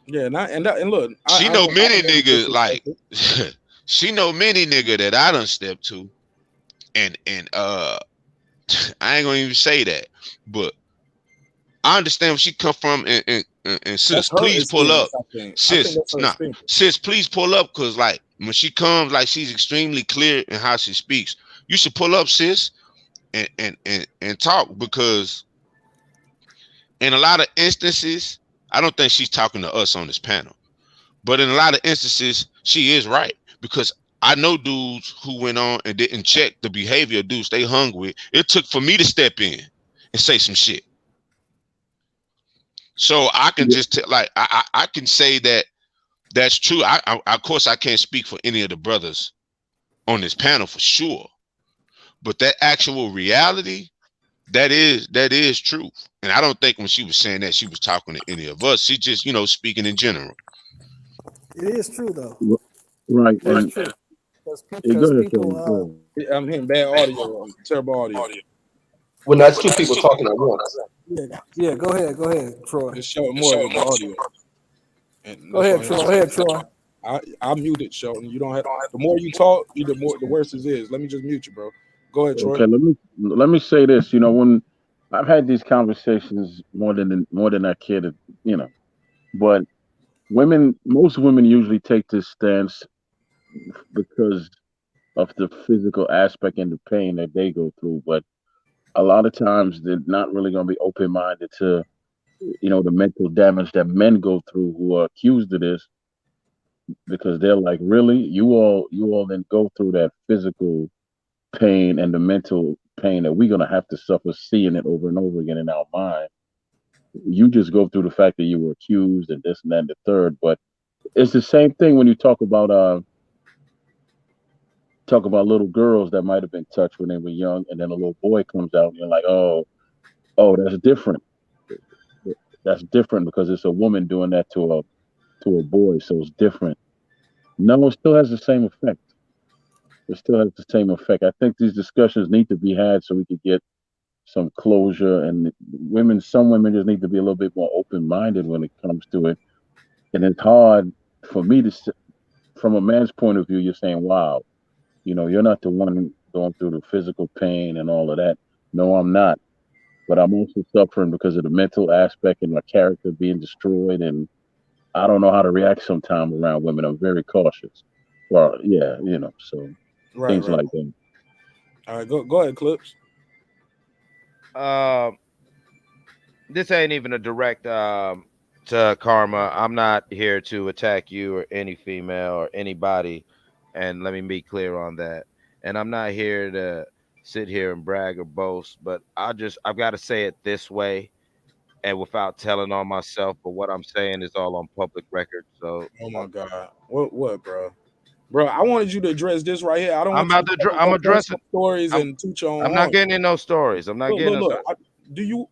Yeah, and look, she know many niggas like she know many nigga that I done stepped to, and I ain't gonna even say that, but I understand where she come from, and sis, please pull up. Sis, please pull up, cause like when she comes, like she's extremely clear in how she speaks. You should pull up, sis, and talk, because in a lot of instances, I don't think she's talking to us on this panel, but in a lot of instances, she is right, because I know dudes who went on and didn't check the behavior of dudes they hung with. It took for me to step in and say some shit. So I can just I can say that that's true. I of course I can't speak for any of the brothers on this panel for sure, but that actual reality, that is truth. And I don't think when she was saying that she was talking to any of us. She just speaking in general. It is true though. Right. It's true. Because people, I'm hearing bad audio, terrible audio. When that's two people talking at once. Yeah. Go ahead, Troy. It's showing more with the audio. And Go ahead, Troy. I muted Shelton. You don't have. The more you talk, the worse it is. Let me just mute you, bro. Go ahead, Troy. Okay, let me say this. You know, when I've had these conversations more than I care to, but most women usually take this stance because of the physical aspect and the pain that they go through. But a lot of times they're not really going to be open minded to, the mental damage that men go through who are accused of this, because they're like, really, you all didn't go through that physical pain and the mental pain that we're going to have to suffer seeing it over and over again in our mind. You just go through the fact that you were accused and this and that and the third. But it's the same thing when you talk about little girls that might have been touched when they were young, and then a little boy comes out and you're like, oh, that's different. That's different because it's a woman doing that to a boy, so it's different. No, it still has the same effect. It still has the same effect. I think these discussions need to be had so we could get some closure, and some women just need to be a little bit more open-minded when it comes to it. And it's hard for me to, from a man's point of view, you're saying, wow, you're not the one going through the physical pain and all of that. No, I'm not. But I'm also suffering because of the mental aspect and my character being destroyed. And I don't know how to react sometimes around women. I'm very cautious. Well, yeah, so things like that. All right, go ahead, Clips. This ain't even a direct to Karma. I'm not here to attack you or any female or anybody, and let me be clear on that. And I'm not here to sit here and brag or boast, but I've got to say it this way, and without telling on myself. But what I'm saying is all on public record. So, oh my God, what, bro? Bro, I wanted you to address this right here. I don't. I'm addressing stories and toot your own. I'm not getting in those stories. I'm not getting. Look.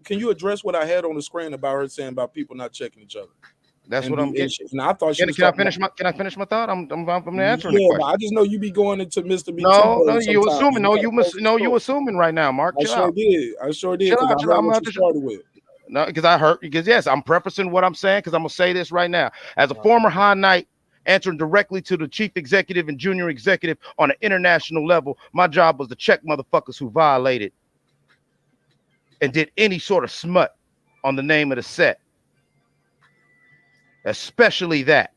Can you address what I had on the screen about her saying about people not checking each other? That's what I'm getting. And I thought Can I finish my thought? I'm answering the question. I just know you be going into Mr. B. No, you assuming. You assuming right now, Mark. I sure did. Because I know what you started with. No, because yes, I'm prefacing what I'm saying because I'm gonna say this right now. As a former high night, answering directly to the chief executive and junior executive on an international level, my job was to check motherfuckers who violated and did any sort of smut on the name of the set. Especially that.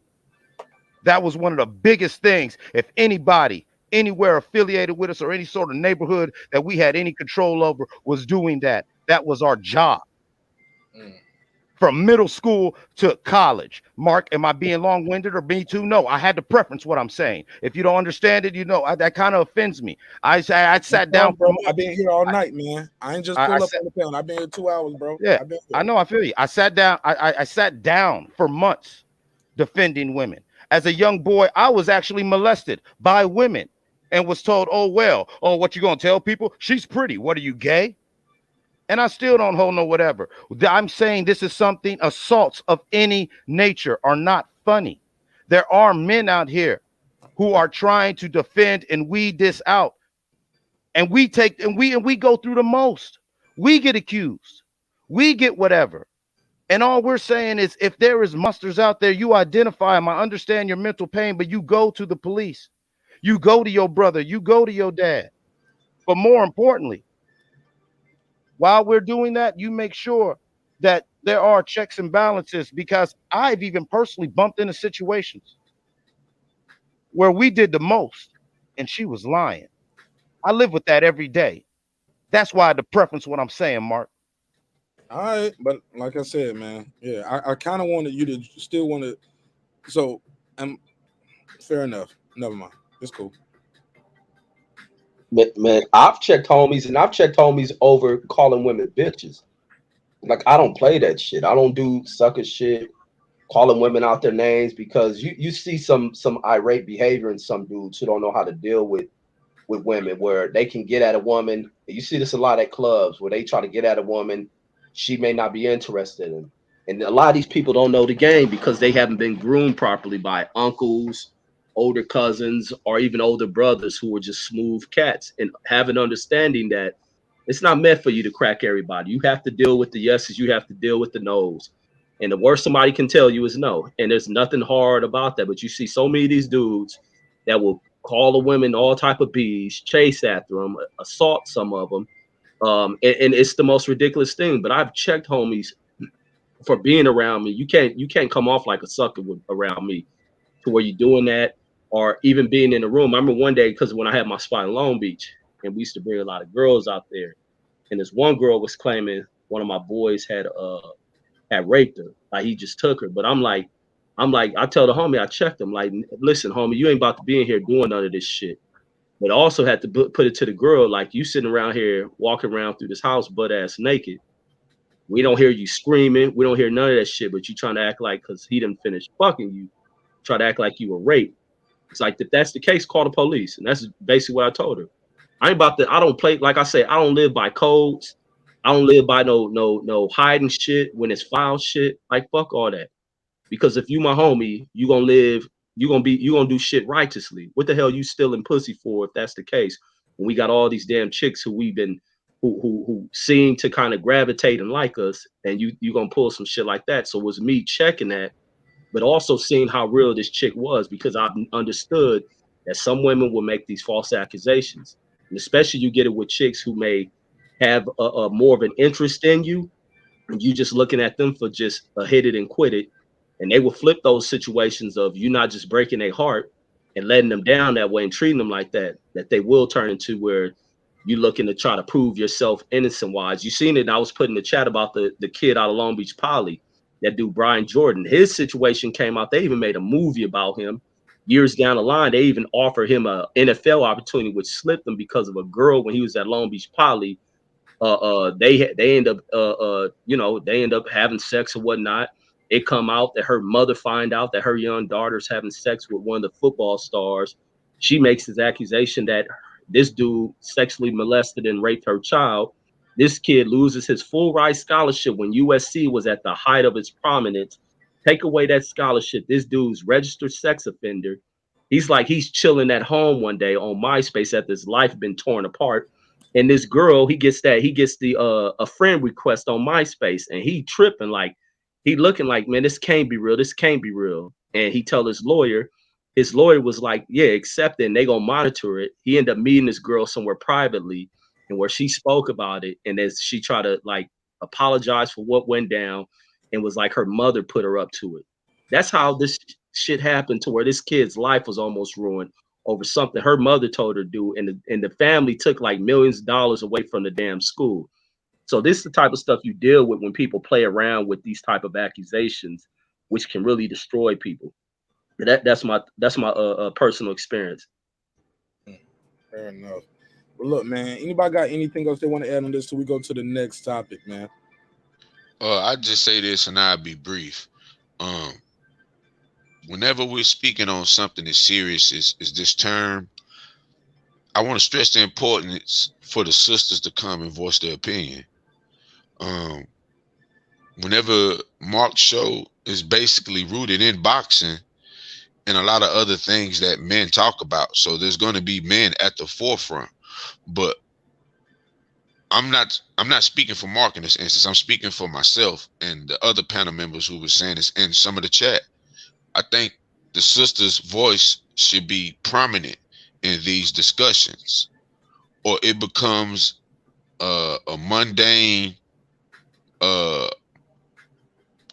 That was one of the biggest things. If anybody anywhere affiliated with us or any sort of neighborhood that we had any control over was doing that, that was our job. From middle school to college. Mark, am I being long-winded or me too? No, I had to preference what I'm saying. If you don't understand it, that kind of offends me. I sat down. Bro, I've been here all night, man. I ain't just pull up on the panel. I've been here 2 hours, bro. Yeah, I know. I feel you. I sat down. I sat down for months defending women. As a young boy, I was actually molested by women and was told, oh, what you gonna tell people? She's pretty. What are you, gay? And I still don't hold no whatever. I'm saying this is something, assaults of any nature are not funny. There are men out here who are trying to defend and weed this out. And we go through the most. We get accused. We get whatever. And all we're saying is if there is monsters out there, you identify them. I understand your mental pain, but you go to the police. You go to your brother. You go to your dad. But more importantly, while we're doing that, you make sure that there are checks and balances, because I've even personally bumped into situations where we did the most and she was lying. I live with that every day. That's why the preference what I'm saying, Mark. All right, but like I said, man, yeah, I kind of wanted you to still want to. So, fair enough. Never mind. It's cool. Man, I've checked homies over calling women bitches. Like, I don't play that shit. I don't do sucker shit, calling women out their names, because you see some irate behavior in some dudes who don't know how to deal with women, where they can get at a woman. You see this a lot at clubs where they try to get at a woman she may not be interested in. And a lot of these people don't know the game because they haven't been groomed properly by uncles, older cousins, or even older brothers who were just smooth cats, and have an understanding that It's not meant for you to crack everybody. You have to deal with the yeses. You have to deal with the nos. And the worst somebody can tell you is no. And there's nothing hard about that. But you see so many of these dudes that will call the women all type of bees, chase after them, assault some of them. And it's the most ridiculous thing. But I've checked homies for being around me. You can't come off like a sucker around me to where you're doing that, or even being in the room. I remember one day, because when I had my spot in Long Beach, and we used to bring a lot of girls out there, and this one girl was claiming one of my boys had raped her, like he just took her. But I'm like, I tell the homie, I checked him, like, listen, homie, you ain't about to be in here doing none of this shit. But I also had to put it to the girl, like, you sitting around here walking around through this house butt ass naked. We don't hear you screaming. We don't hear none of that shit. But you trying to act like, because he didn't finish fucking you, try to act like you were raped. It's like, if that's the case, call the police. And that's basically what I told her. I ain't about to. I don't play, like I say, I don't live by codes. I don't live by no hiding shit when it's foul shit. Like, fuck all that. Because if you my homie, you gonna do shit righteously. What the hell you stealing pussy for if that's the case? When we got all these damn chicks who seem to kind of gravitate and like us, and you gonna pull some shit like that. So it was me checking that, but also seeing how real this chick was, because I understood that some women will make these false accusations. And especially you get it with chicks who may have a more of an interest in you, and you just looking at them for just a hit it and quit it. And they will flip those situations of you not just breaking their heart and letting them down that way and treating them like that they will turn into where you looking to try to prove yourself innocent wise. You seen it, and I was putting in the chat about the kid out of Long Beach Poly, that dude Brian Jordan. His situation came out. They even made a movie about him. Years down the line, they even offered him a NFL opportunity, which slipped him because of a girl when he was at Long Beach Poly. They end up having sex or whatnot. It come out that her mother find out that her young daughter's having sex with one of the football stars. She makes this accusation that this dude sexually molested and raped her child. This kid loses his full ride scholarship when USC was at the height of its prominence. Take away that scholarship. This dude's registered sex offender. He's chilling at home one day on MySpace after his life been torn apart. And this girl, he gets a friend request on MySpace, and he tripping, like, he looking like, man, this can't be real. This can't be real. And he tell his lawyer was like, yeah, accept it, and they gonna monitor it. He ended up meeting this girl somewhere privately, and where she spoke about it, and as she tried to like apologize for what went down, and was like her mother put her up to it. That's how this shit happened, to where this kid's life was almost ruined over something her mother told her to do, and the family took like millions of dollars away from the damn school. So this is the type of stuff you deal with when people play around with these type of accusations, which can really destroy people. That's my personal experience. Fair enough. Well, look, man, anybody got anything else they want to add on this till we go to the next topic, man? I just say this, and I'll be brief. Whenever we're speaking on something as serious as this term, I want to stress the importance for the sisters to come and voice their opinion. Whenever Mark's show is basically rooted in boxing and a lot of other things that men talk about, so there's going to be men at the forefront. But I'm not speaking for Mark in this instance. I'm speaking for myself and the other panel members who were saying this in some of the chat. I think the sister's voice should be prominent in these discussions, or it becomes a mundane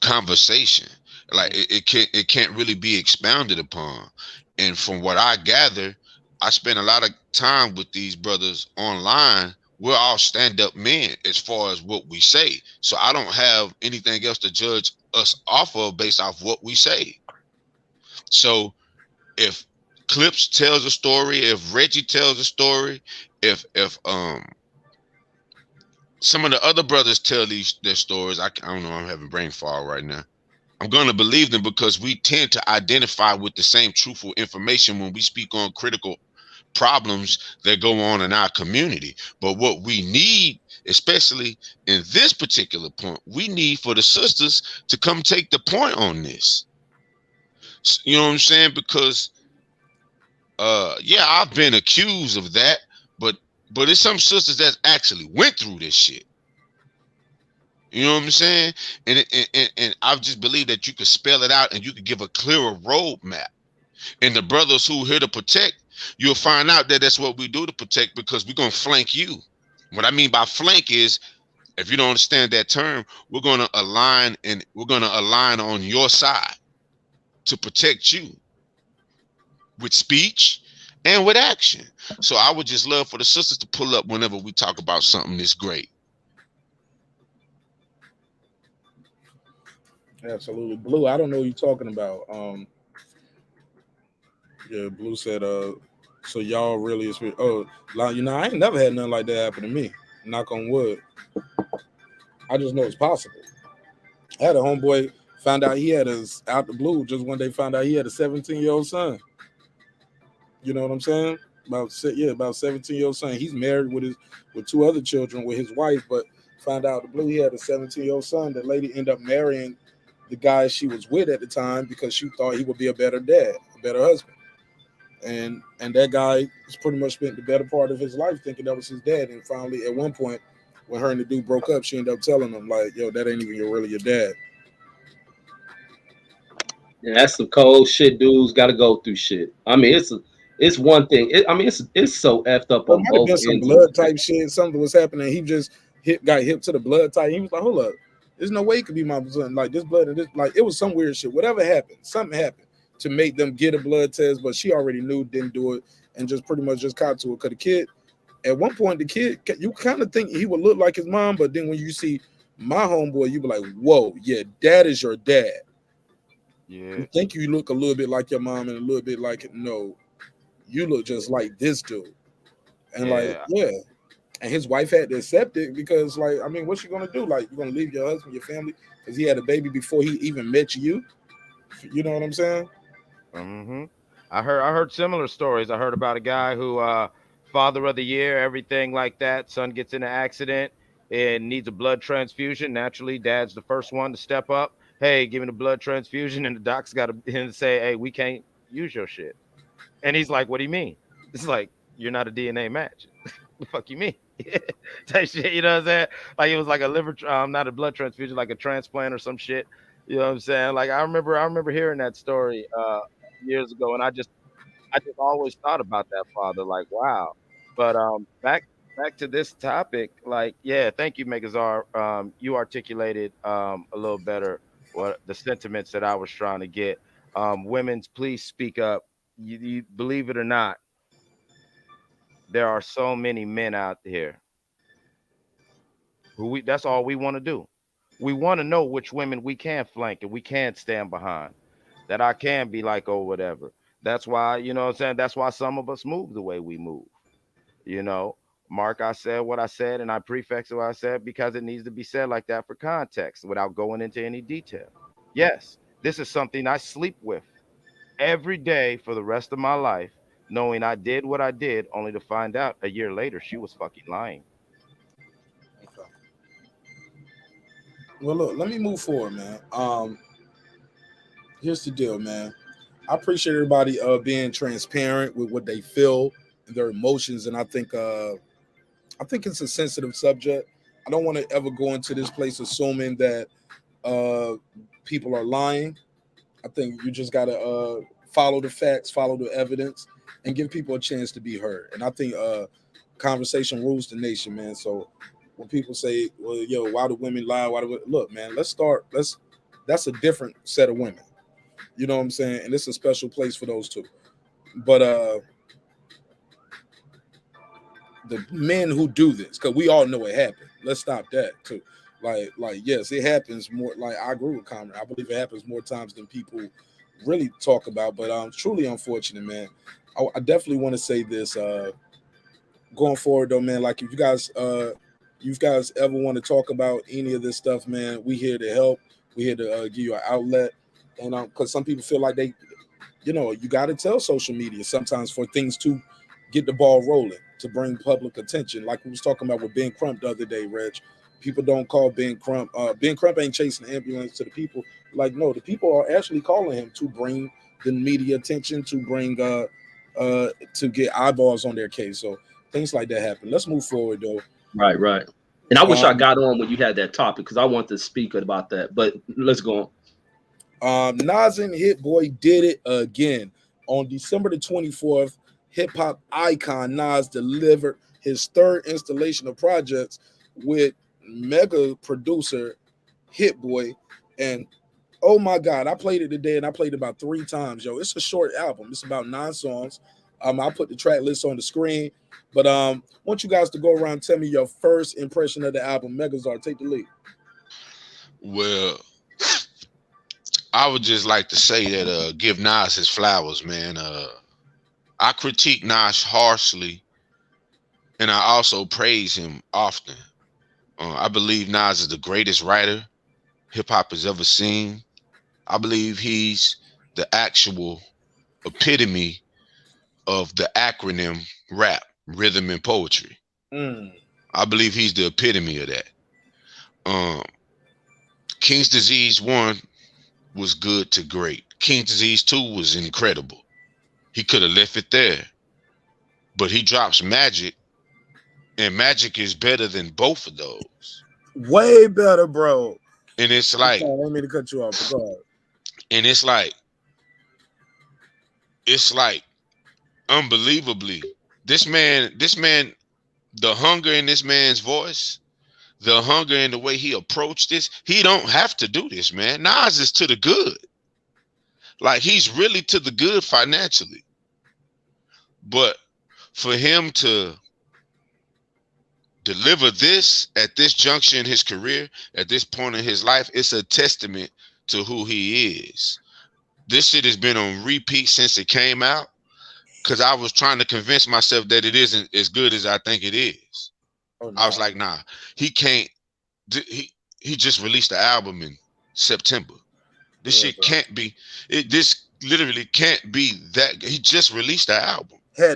conversation. Like it can't really be expounded upon. And from what I gather, I spend a lot of time with these brothers online. We're all stand-up men as far as what we say. So I don't have anything else to judge us off of based off what we say. So if Clips tells a story, if Reggie tells a story, if some of the other brothers tell their stories, I don't know, I'm having brain fog right now, I'm going to believe them, because we tend to identify with the same truthful information when we speak on critical problems that go on in our community. But what we need, especially in this particular point, we need for the sisters to come take the point on this. You know what I'm saying? Because yeah, I've been accused of that, but but it's some sisters that actually went through this shit. You know what I'm saying? And I just believe that you could spell it out and you could give a clearer roadmap. And the brothers who here to protect, you'll find out that that's what we do to protect, because we're gonna flank you. What I mean by flank is, if you don't understand that term, we're gonna align on your side to protect you with speech and with action. So I would just love for the sisters to pull up whenever we talk about something this great. Absolutely. Blue, I don't know what you're talking about. Yeah, Blue said, so y'all really is, oh, like, you know, I ain't never had nothing like that happen to me. Knock on wood. I just know it's possible. I had a homeboy found out he had out the blue, just one day found out he had a 17-year-old son. You know what I'm saying? About 17-year-old son. He's married with two other children with his wife, but found out the blue he had a 17-year-old son. The lady ended up marrying the guy she was with at the time because she thought he would be a better dad, a better husband. And that guy has pretty much spent the better part of his life thinking that was his dad. And finally, at one point, when her and the dude broke up, she ended up telling him, like, yo, that ain't even really your dad. Yeah, that's some cold shit dudes got to go through shit. I mean, it's one thing. It's so effed up on both ends. Some blood type shit. Something was happening. He just got hip to the blood type. He was like, hold up. There's no way it could be my son. Like, this blood and this, like, it was some weird shit. Whatever happened, something happened to make them get a blood test, but she already knew, didn't do it, and just pretty much just caught to it. Because the kid, at one point, the kid, you kind of think he would look like his mom, but then when you see my homeboy, you be like, whoa, yeah, that is your dad. Yeah. You think you look a little bit like your mom and a little bit like, no, you look just like this dude. And like, yeah. And his wife had to accept it because, like, I mean, what's she gonna do? Like, you're gonna leave your husband, your family, because he had a baby before he even met you? You know what I'm saying? Mm-hmm. I heard similar stories. I heard about a guy who father of the year, everything like that. Son gets in an accident and needs a blood transfusion. Naturally, dad's the first one to step up. Hey, give me the blood transfusion, and the doc's got to say, hey, we can't use your shit. And he's like, what do you mean? It's like, you're not a DNA match. The fuck you mean? Type shit, you know what I'm saying? Like, it was like a liver, not a blood transfusion, like a transplant or some shit. You know what I'm saying? Like, I remember hearing that story years ago, and I just always thought about that father, like, wow. But back to this topic, like, yeah, thank you, Megazar. You articulated a little better what the sentiments that I was trying to get. Women's, please speak up. You believe it or not, there are so many men out here who that's all we want to do. We want to know which women we can flank and we can stand behind, that I can be like, oh, whatever. That's why, you know what I'm saying? That's why some of us move the way we move. You know, Mark, I said what I said and I prefixed what I said because it needs to be said like that for context without going into any detail. Yes, this is something I sleep with every day for the rest of my life, knowing I did what I did, only to find out a year later she was fucking lying. Okay. Well, look, let me move forward, man. Here's the deal, man. I appreciate everybody being transparent with what they feel and their emotions, and I think it's a sensitive subject. I don't want to ever go into this place assuming that people are lying. I think you just gotta follow the facts, follow the evidence, and give people a chance to be heard. And I think conversation rules the nation, man. So when people say, "Well, yo, why do women lie?" Look, man, that's a different set of women. You know what I'm saying? And it's a special place for those two. But the men who do this, because we all know it happened. Let's stop that too. Like, yes, it happens more. Like, I agree with Cameron. I believe it happens more times than people really talk about. But truly unfortunate, man. I definitely want to say this. Going forward, though, man. Like, if you guys ever want to talk about any of this stuff, man, we here to help. We here to give you an outlet. And because some people feel like you got to tell social media sometimes for things to get the ball rolling, to bring public attention. Like we was talking about with Ben Crump the other day, Reg. People don't call Ben Crump. Ben Crump ain't chasing the ambulance to the people. Like, no, the people are actually calling him to bring the media attention, to bring to get eyeballs on their case. So Things like that happen. Let's move forward though. Right. And I wish I got on when you had that topic because I want to speak about that. But let's go on. Nas and Hit Boy did it again on December the 24th. Hip hop icon Nas delivered his third installation of projects with mega producer Hit Boy, and oh my God, I played it today and I played it about 3 times. Yo, it's a short album. It's about 9 songs. I'll put the track list on the screen, but I want you guys to go around and tell me your first impression of the album. Megazar, take the lead. Well, I would just like to say that give Nas his flowers, man. I critique Nas harshly, and I also praise him often. I believe Nas is the greatest writer hip-hop has ever seen. I believe he's the actual epitome of the acronym rap, rhythm, and poetry. I believe he's the epitome of that. King's Disease 1 was good to great. King's Disease 2 was incredible. He could have left it there. But he drops Magic, and Magic is better than both of those. Way better, bro. And it's like, I don't mean to cut you off, but go ahead. And it's like unbelievably, this man, the hunger in this man's voice, the hunger in the way he approached this, he don't have to do this, man. Nas is to the good. Like, he's really to the good financially. But for him to deliver this at this juncture in his career, at this point in his life, it's a testament to who he is. This shit has been on repeat since it came out, because I was trying to convince myself that it isn't as good as I think it is. Oh, no. I was like, nah, he can't. He just released the album in September. This shit can't be. This literally can't be that. He just released the album. I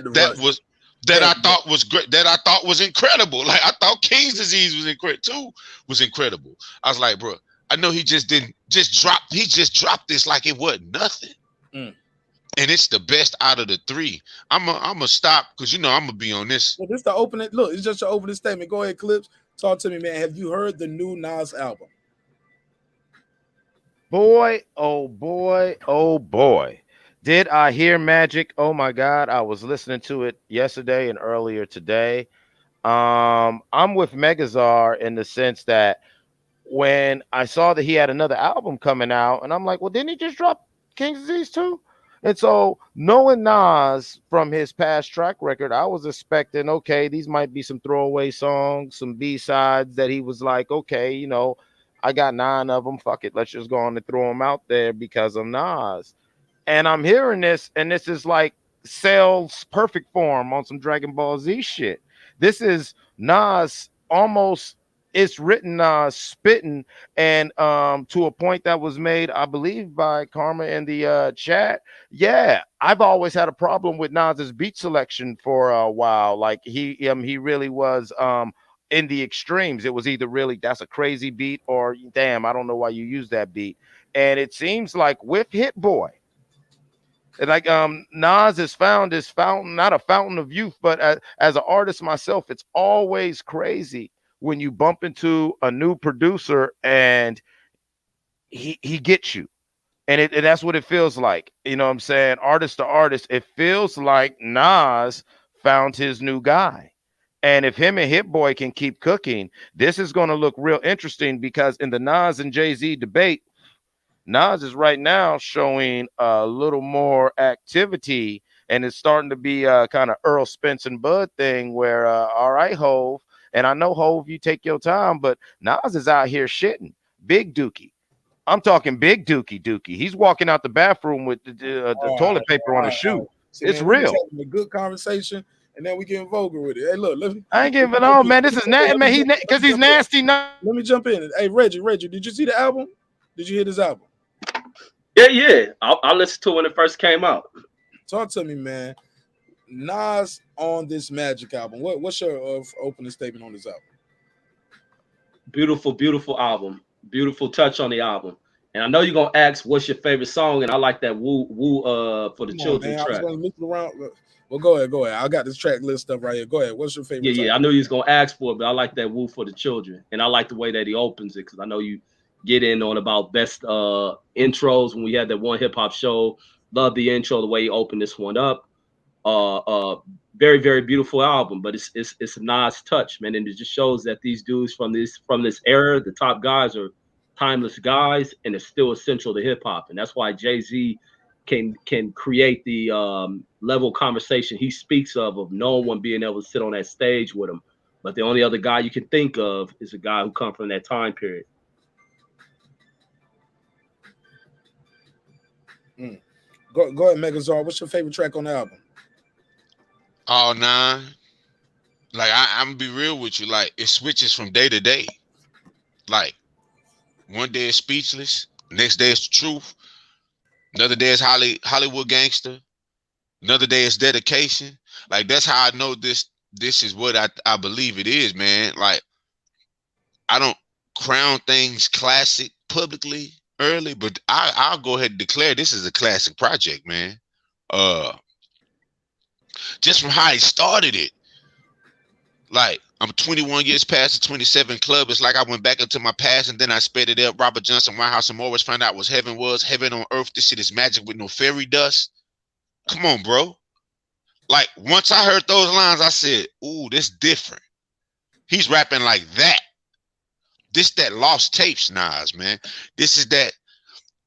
thought was great. That I thought was incredible. Like, I thought King's Disease was incredible. I was like, bro, I know he just dropped this like it wasn't nothing. And it's the best out of the 3. I'm gonna stop because I'm gonna be on this. Well, this the opening. Look, it's just an opening statement. Go ahead, Clips. Talk to me, man. Have you heard the new Nas album? Boy, oh boy, oh boy. Did I hear Magic? Oh my God. I was listening to it yesterday and earlier today. I'm with Megazar in the sense that when I saw that he had another album coming out, and I'm like, well, didn't he just drop King's Disease 2? And so, knowing Nas from his past track record, I was expecting, okay, these might be some throwaway songs, some B-sides that he was like, okay, I got 9 of them. Fuck it. Let's just go on and throw them out there because of Nas. And I'm hearing this, and this is like Cell's perfect form on some Dragon Ball Z shit. This is Nas almost, it's written spitting, and to a point that was made, I believe, by Karma in the chat. Yeah, I've always had a problem with Nas's beat selection for a while. Like, he really was in the extremes. It was either really, that's a crazy beat, or damn, I don't know why you use that beat. And it seems like with Hit Boy, like Nas has found this fountain, not a fountain of youth, but as an artist myself, it's always crazy when you bump into a new producer and he gets you. And that's what it feels like. You know what I'm saying? Artist to artist, it feels like Nas found his new guy. And if him and Hit Boy can keep cooking, this is going to look real interesting, because in the Nas and Jay-Z debate, Nas is right now showing a little more activity, and it's starting to be a kind of ERROL Spence and Bud thing where, all right, Hove, and I know, Hove, you take your time, but Nas is out here shitting. Big Dookie. I'm talking big Dookie. He's walking out the bathroom with the toilet paper on his shoe. See, it's man, real. A good conversation, and then we getting vulgar with it. Hey, look, I ain't giving on, man. This is nasty, man. Because he's nasty. Let me jump in. Hey, Reggie, did you see the album? Did you hear this album? Yeah. I listened to it when it first came out. Talk to me, man. Nas on this Magic album. What's your opening statement on this album? Beautiful album. Beautiful touch on the album. And I know you're gonna ask what's your favorite song, and I like that woo for the Come on, children man. I was track. gonna look around. Well, go ahead. I got this track list up right here. Go ahead. What's your favorite? Yeah, I know you was gonna ask for it, but I like that woo for the children, and I like the way that he opens it because I know you get in on about best intros when we had that one hip hop show. Love the intro, the way he opened this one up. Very, very beautiful album, but it's a Nas touch, man, and it just shows that these dudes from this era, the top guys, are timeless guys, and it's still essential to hip hop, and that's why Jay-Z can create the level of conversation he speaks of no one being able to sit on that stage with him. But the only other guy you can think of is a guy who come from that time period. Go ahead, Megazord. What's your favorite track on the album? All 9. Like I'm gonna be real with you. Like it switches from day to day. Like one day it's Speechless, next day it's The Truth, another day it's Hollywood Gangster, another day it's Dedication. Like that's how I know this is what I believe it is, man. Like I don't crown things classic publicly early, but I'll go ahead and declare this is a classic project, man. Just from how he started it. Like, I'm 21 years past the 27 club. It's like I went back into my past and then I sped it up. Robert Johnson, White House, and Morris found out what heaven was. Heaven on earth. This shit is magic with no fairy dust. Come on, bro. Like, once I heard those lines, I said, ooh, this different. He's rapping like that. This that lost tapes, Nas, man. This is that.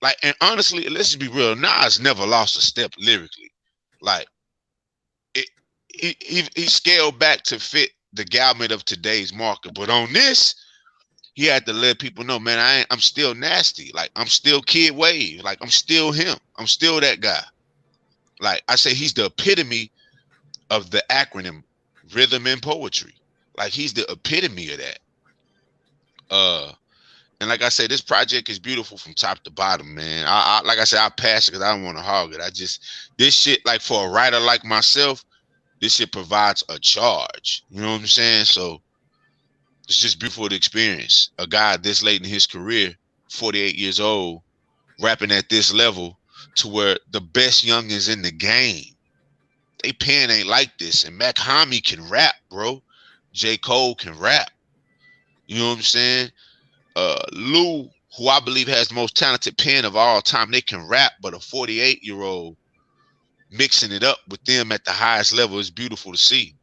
Like, and honestly, let's just be real. Nas never lost a step lyrically. Like, he scaled back to fit the gamut of today's market, but on this, he had to let people know, man, I'm still nasty. Like I'm still Kid Wave. Like I'm still him. I'm still that guy. Like I say, he's the epitome of the acronym rhythm and poetry. Like he's the epitome of that. And like I said, this project is beautiful from top to bottom, man. I like I said, I pass it because I don't want to hog it. This shit, like for a writer like myself, this shit provides a charge. You know what I'm saying? So it's just beautiful to experience. A guy this late in his career, 48 years old, rapping at this level to where the best youngins in the game, they pen ain't like this. And Mac Homie can rap, bro. J. Cole can rap. You know what I'm saying? Lou, who I believe has the most talented pen of all time, they can rap, but a 48-year-old mixing it up with them at the highest level is beautiful to see.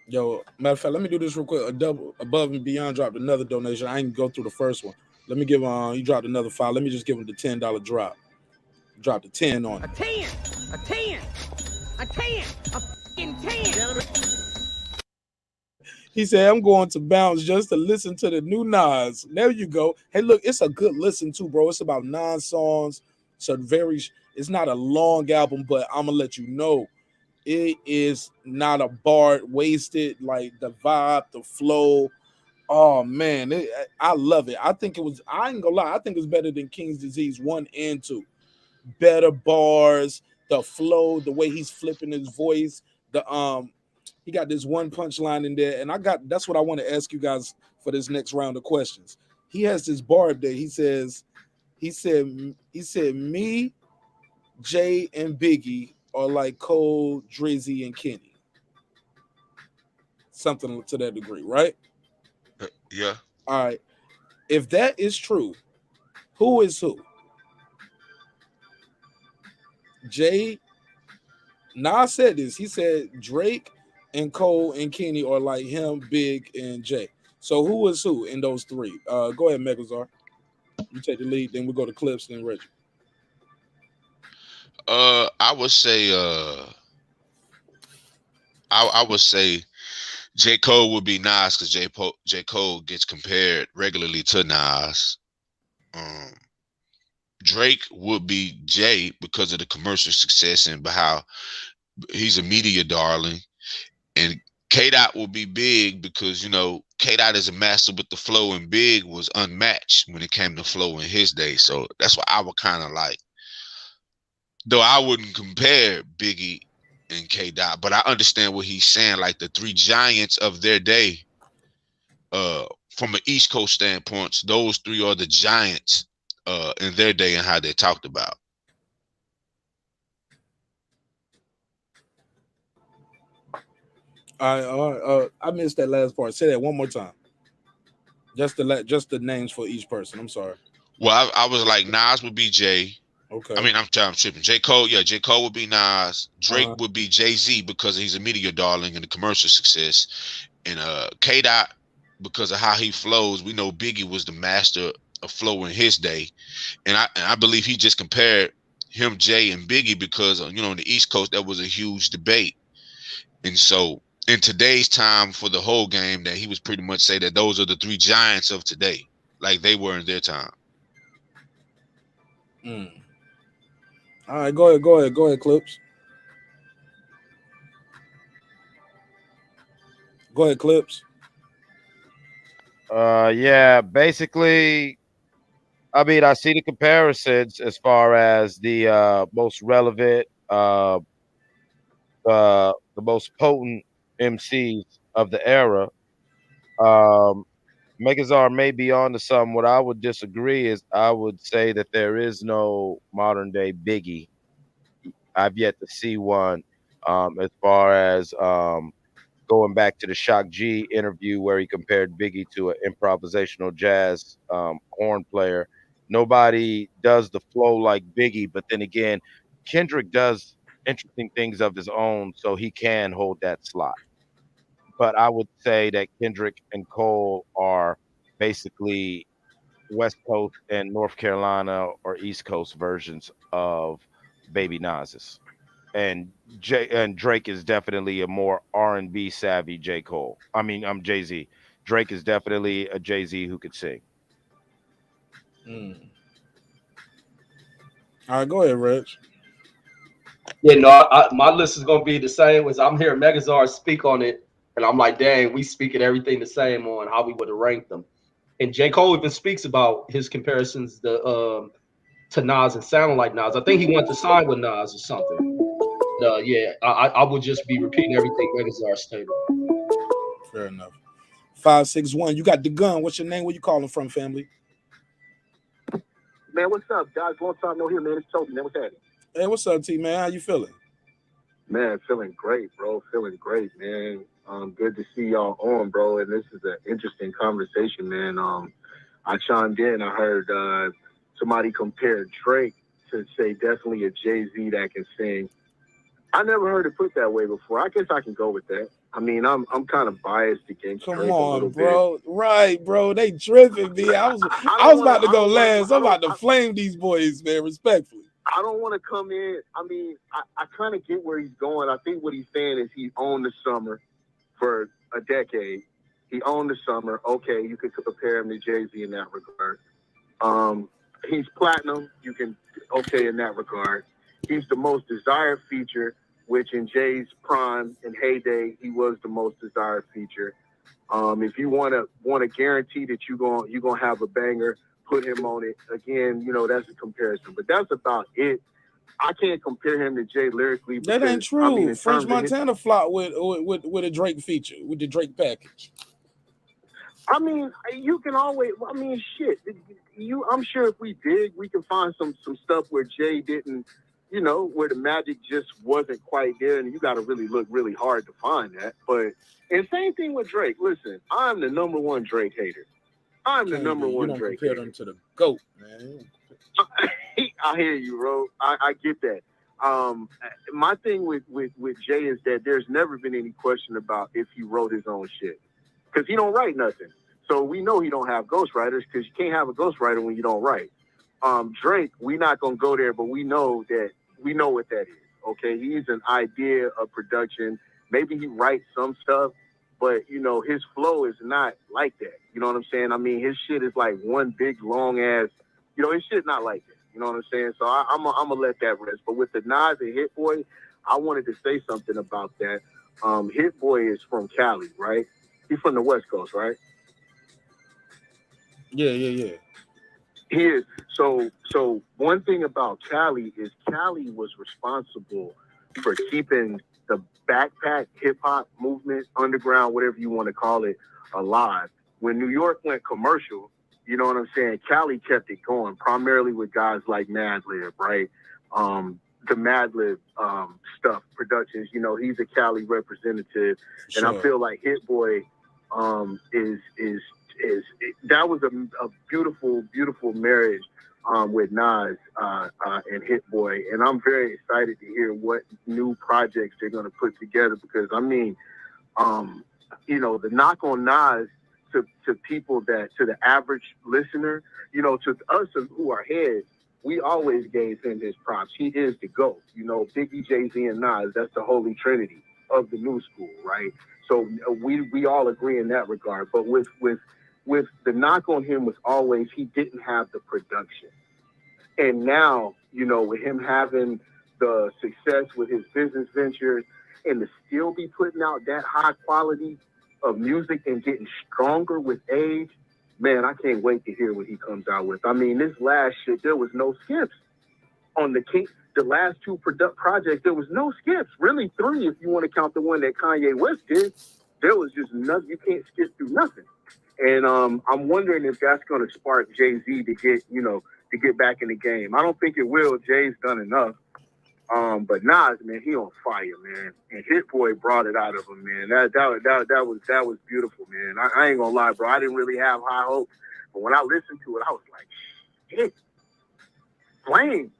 Yo, matter of fact, let me do this real quick. Above and Beyond dropped another donation. I ain't go through the first one. Let me give he dropped another 5. Let me just give him the $10 drop. Dropped a 10 on it. A 10, a fucking 10. He said, I'm going to bounce just to listen to the new Nas. There you go. Hey, look, it's a good listen too, bro. It's about 9 songs. It's not a long album, but I'm gonna let you know it is not a bar wasted. Like the vibe, the flow. Oh man, I love it. I ain't gonna lie, I think it's better than King's Disease 1 and 2. Better bars, the flow, the way he's flipping his voice. He got this one punchline in there, and that's what I want to ask you guys for this next round of questions. He has this bar up there. He said, me, Jay, and Biggie are like Cole, Drizzy, and Kenny. Something to that degree, right? Yeah. All right. If that is true, who is who? Jay, Nas said this. He said Drake and Cole and Kenny are like him, Big, and Jay. So who is who in those 3? Go ahead, Megazar. You take the lead, then we go to Clips, then Reggie. I would say I would say J. Cole would be Nas because J. Cole gets compared regularly to Nas. Drake would be Jay because of the commercial success and how he's a media darling. And K-Dot will be Big because, you know, K-Dot is a master with the flow, and Big was unmatched when it came to flow in his day. So that's what I would kind of like. Though I wouldn't compare Biggie and K-Dot, but I understand what he's saying. Like the 3 giants of their day from an East Coast standpoint, those three are the giants in their day and how they're talked about. I missed that last part. Say that one more time. Just the names for each person. I'm sorry. Well, I was like, Nas would be Jay. Okay. I mean, I'm tripping. J. Cole, yeah, J. Cole would be Nas. Drake would be Jay-Z because he's a media darling and the commercial success. And K-Dot, because of how he flows, we know Biggie was the master of flow in his day. And I believe he just compared him, Jay, and Biggie because, you know, on the East Coast, that was a huge debate. And so in today's time for the whole game, that he was pretty much say that those are the three giants of today, like they were in their time. All right, go ahead, Clips. Go ahead, Clips. Yeah, basically, I mean, I see the comparisons as far as the most relevant, the most potent MCs of the era. Megazar may be on to something. What I would disagree is I would say that there is no modern day Biggie. I've yet to see one as far as going back to the Shock G interview where he compared Biggie to an improvisational jazz horn player. Nobody does the flow like Biggie, but then again, Kendrick does interesting things of his own, so he can hold that slot. But I would say that Kendrick and Cole are basically West Coast and North Carolina or East Coast versions of Baby Nas's. And Drake is definitely a more R&B savvy J. Cole. I mean, I'm Jay-Z. Drake is definitely a Jay-Z who could sing. All right, go ahead, Reg. Yeah, no, my list is gonna be the same as I'm hearing Megazar speak on it, and I'm like, dang, we speaking everything the same on how we would have ranked them. And J. Cole even speaks about his comparisons to Nas and sounding like Nas. I think he went to sign with Nas or something. Yeah, I would just be repeating everything Megazar stated. Fair enough. 561, you got the gun. What's your name? Where you calling from, family? Man, what's up, guys? Long time no here, man. It's Toby, man. What's happening? Hey, what's up, T, man? How you feeling? Man, feeling great, bro. Feeling great, man. Good to see y'all on, bro. And this is an interesting conversation, man. I chimed in. I heard somebody compare Drake to say definitely a Jay-Z that can sing. I never heard it put that way before. I guess I can go with that. I mean, I'm kind of biased against Drake a little bro. bit. Right, bro. They tripping me. I was about to go last. I'm about to flame these boys, man, respectfully. I don't want to come in. I mean, I kind of get where he's going. I think what he's saying is he owned the summer for a decade. He owned the summer. Okay, you could compare him to Jay-Z in that regard. He's platinum. You can, okay, in that regard. He's the most desired feature, which in Jay's prime and heyday, he was the most desired feature. If you want to guarantee that you're gonna have a banger, put him on it. Again, you know, that's a comparison, but that's about it. I can't compare him to Jay lyrically. That ain't true. I mean, French Montana flopped with a Drake feature, with the Drake package. I mean, you can always. I mean, shit. I'm sure if we dig, we can find some stuff where Jay didn't. You know, where the magic just wasn't quite there, and you got to really look really hard to find that. But and same thing with Drake. Listen, I'm the number one Drake hater. I'm the number one Drake hater. You don't compare them to the GOAT, man. I hear you, bro. I get that. My thing with Jay is that there's never been any question about if he wrote his own shit, because he don't write nothing. So we know he don't have ghostwriters, because you can't have a ghostwriter when you don't write. Drake, we're not gonna go there, but we know what that is. Okay, he's an idea of production. Maybe he writes some stuff, but you know his flow is not like that. You know what I'm saying? I mean, his shit is like one big long ass. You know, his shit not like that. You know what I'm saying? So I'm gonna let that rest. But with the Nas and Hit Boy, I wanted to say something about that. Hit Boy is from Cali, right? He's from the West Coast, right? Yeah. He is. So one thing about Cali is Cali was responsible for keeping the backpack hip hop movement, underground, whatever you want to call it, alive. when New York went commercial, you know what I'm saying? Cali kept it going, primarily with guys like Madlib, right? The Madlib stuff, productions. You know, he's a Cali representative, and I feel like Hit Boy that was a beautiful, beautiful marriage with Nas and Hit Boy, and I'm very excited to hear what new projects they're going to put together, because I mean, you know, the knock on Nas to people, that to the average listener, you know, to us who are heads, we always gave him his props. He is the GOAT. You know, Biggie, Jay-Z, and Nas, that's the holy trinity of the new school, right? So we all agree in that regard. But with the knock on him was always he didn't have the production. And now, you know, with him having the success with his business ventures and to still be putting out that high quality of music and getting stronger with age, man, I can't wait to hear what he comes out with. I mean, this last shit, there was no skips. On the last two projects, there was no skips. Really, 3 if you want to count the one that Kanye West did. There was just nothing. You can't skip through nothing. And I'm wondering if that's going to spark Jay-Z to get back in the game. I don't think it will. Jay's done enough. But Nas, man, he on fire, man. And Hit Boy brought it out of him, man. That was beautiful, man. I ain't gonna lie, bro. I didn't really have high hopes, but when I listened to it, I was like, shit, flames.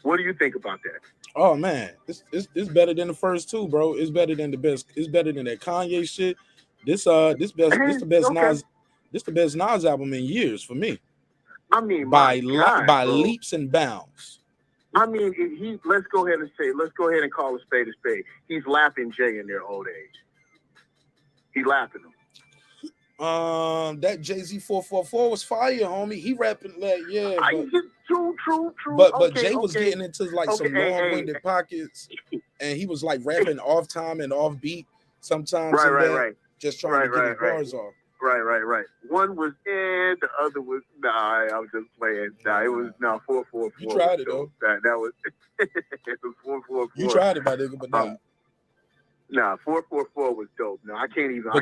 What do you think about that? Oh man, it's better than the first two, bro. It's better than the best. It's better than that Kanye shit. This the best okay. This the best Nas album in years for me. I mean, by bro. leaps and bounds. I mean, let's go ahead and call a spade a spade. He's lapping Jay in their old age. He lapping them. That Jay-Z 444 was fire, homie. He rapping like, yeah. True. But Jay was getting into like some long-winded pockets, and he was like rapping off time and off beat sometimes. Right. Just trying to get his bars off. Right. One was the other was I was just playing. It was 444. You tried it though. That was it was 444. You tried it, my nigga, but nah. 444 was dope. No, I can't even.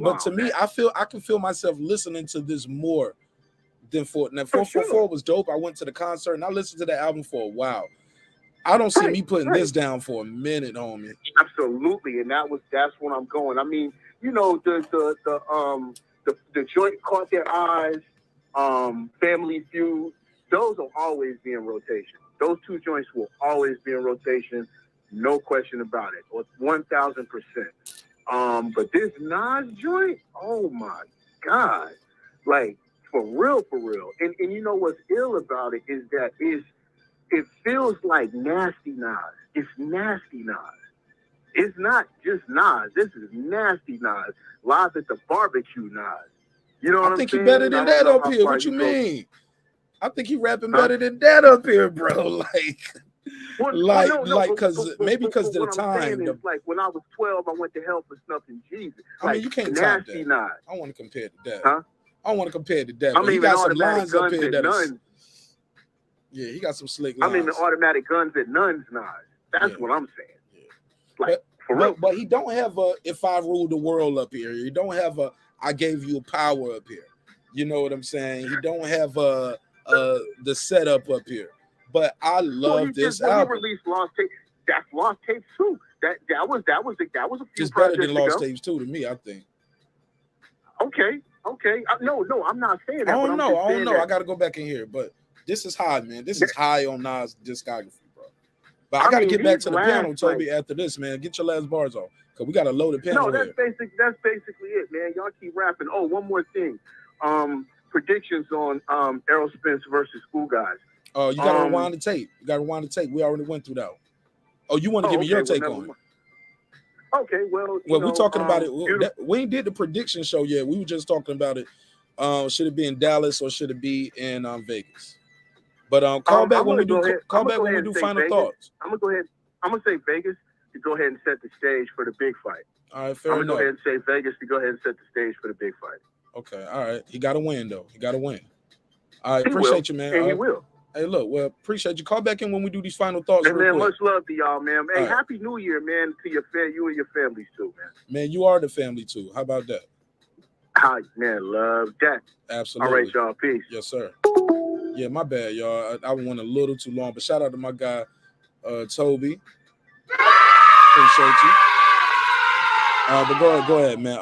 But to me, I can feel myself listening to this more than 444 was dope. I went to the concert and I listened to the album for a while. I don't see me putting this down for a minute, homie. Absolutely, and that's when I'm going. I mean, you know, the joint caught their eyes, Family Feud. Those will always be in rotation. Those two joints will always be in rotation, no question about it, or 1,000%. But this Nas joint, oh my God, like for real. And you know what's ill about it is that it feels like nasty Nas. It's nasty Nas. It's not just Nas. This is nasty Nas. Live at the barbecue Nas. You know what I'm saying? I think he better than that up here. What you mean? I think he rapping better than that up here, bro. Because of the time. Like when I was 12, I went to hell for snuffing Jesus. I mean, you can't top that. Nas. I want to compare it to that. Huh? I want to compare it to that. I mean, he got some lines up here that is. Yeah, he got some slick lines. I mean, the automatic guns at nuns Nas. That's what I'm saying. But he don't have a "If I Ruled the World" up here. He don't have a "I Gave You Power" up here. You know what I'm saying? He don't have the setup up here. But I love this album. He released Lost Tapes. That's Lost Tapes too. That was a few. It's better than Lost Tapes too to me, I think. Okay. No, I'm not saying that. I don't know. I got to go back in here, but this is high, man. This is high on Nas' discography, bro. But I got to get back to the piano, Toby, after this, man. Get your last bars on, because we got a loaded piano. No, that's basically it, man. Y'all keep rapping. Oh, one more thing. Predictions on ERROL Spence versus Ugas. Oh, you got to rewind the tape. We already went through that one. Oh, you want to give me your take on it? Okay, well, we're talking about it. We ain't did the prediction show yet. We were just talking about it. Should it be in Dallas or should it be in Vegas? But call back when we do final thoughts. I'm gonna say Vegas to go ahead and set the stage for the big fight. All right, fair enough. I'm gonna go ahead and say Vegas to go ahead and set the stage for the big fight. Okay, all right. He got to win though. All right, appreciate you, man. And he will. Hey, look, well, appreciate you. Call back in when we do these final thoughts. Hey, man, much love to y'all, man. Hey, Happy New Year, man, to you and your families too, man. Man, you are the family too. How about that? Man, love that. Absolutely. All right, y'all. Peace. Yes, sir. Yeah, my bad, y'all. I went a little too long, but shout out to my guy, Toby. Appreciate you. But go ahead, man.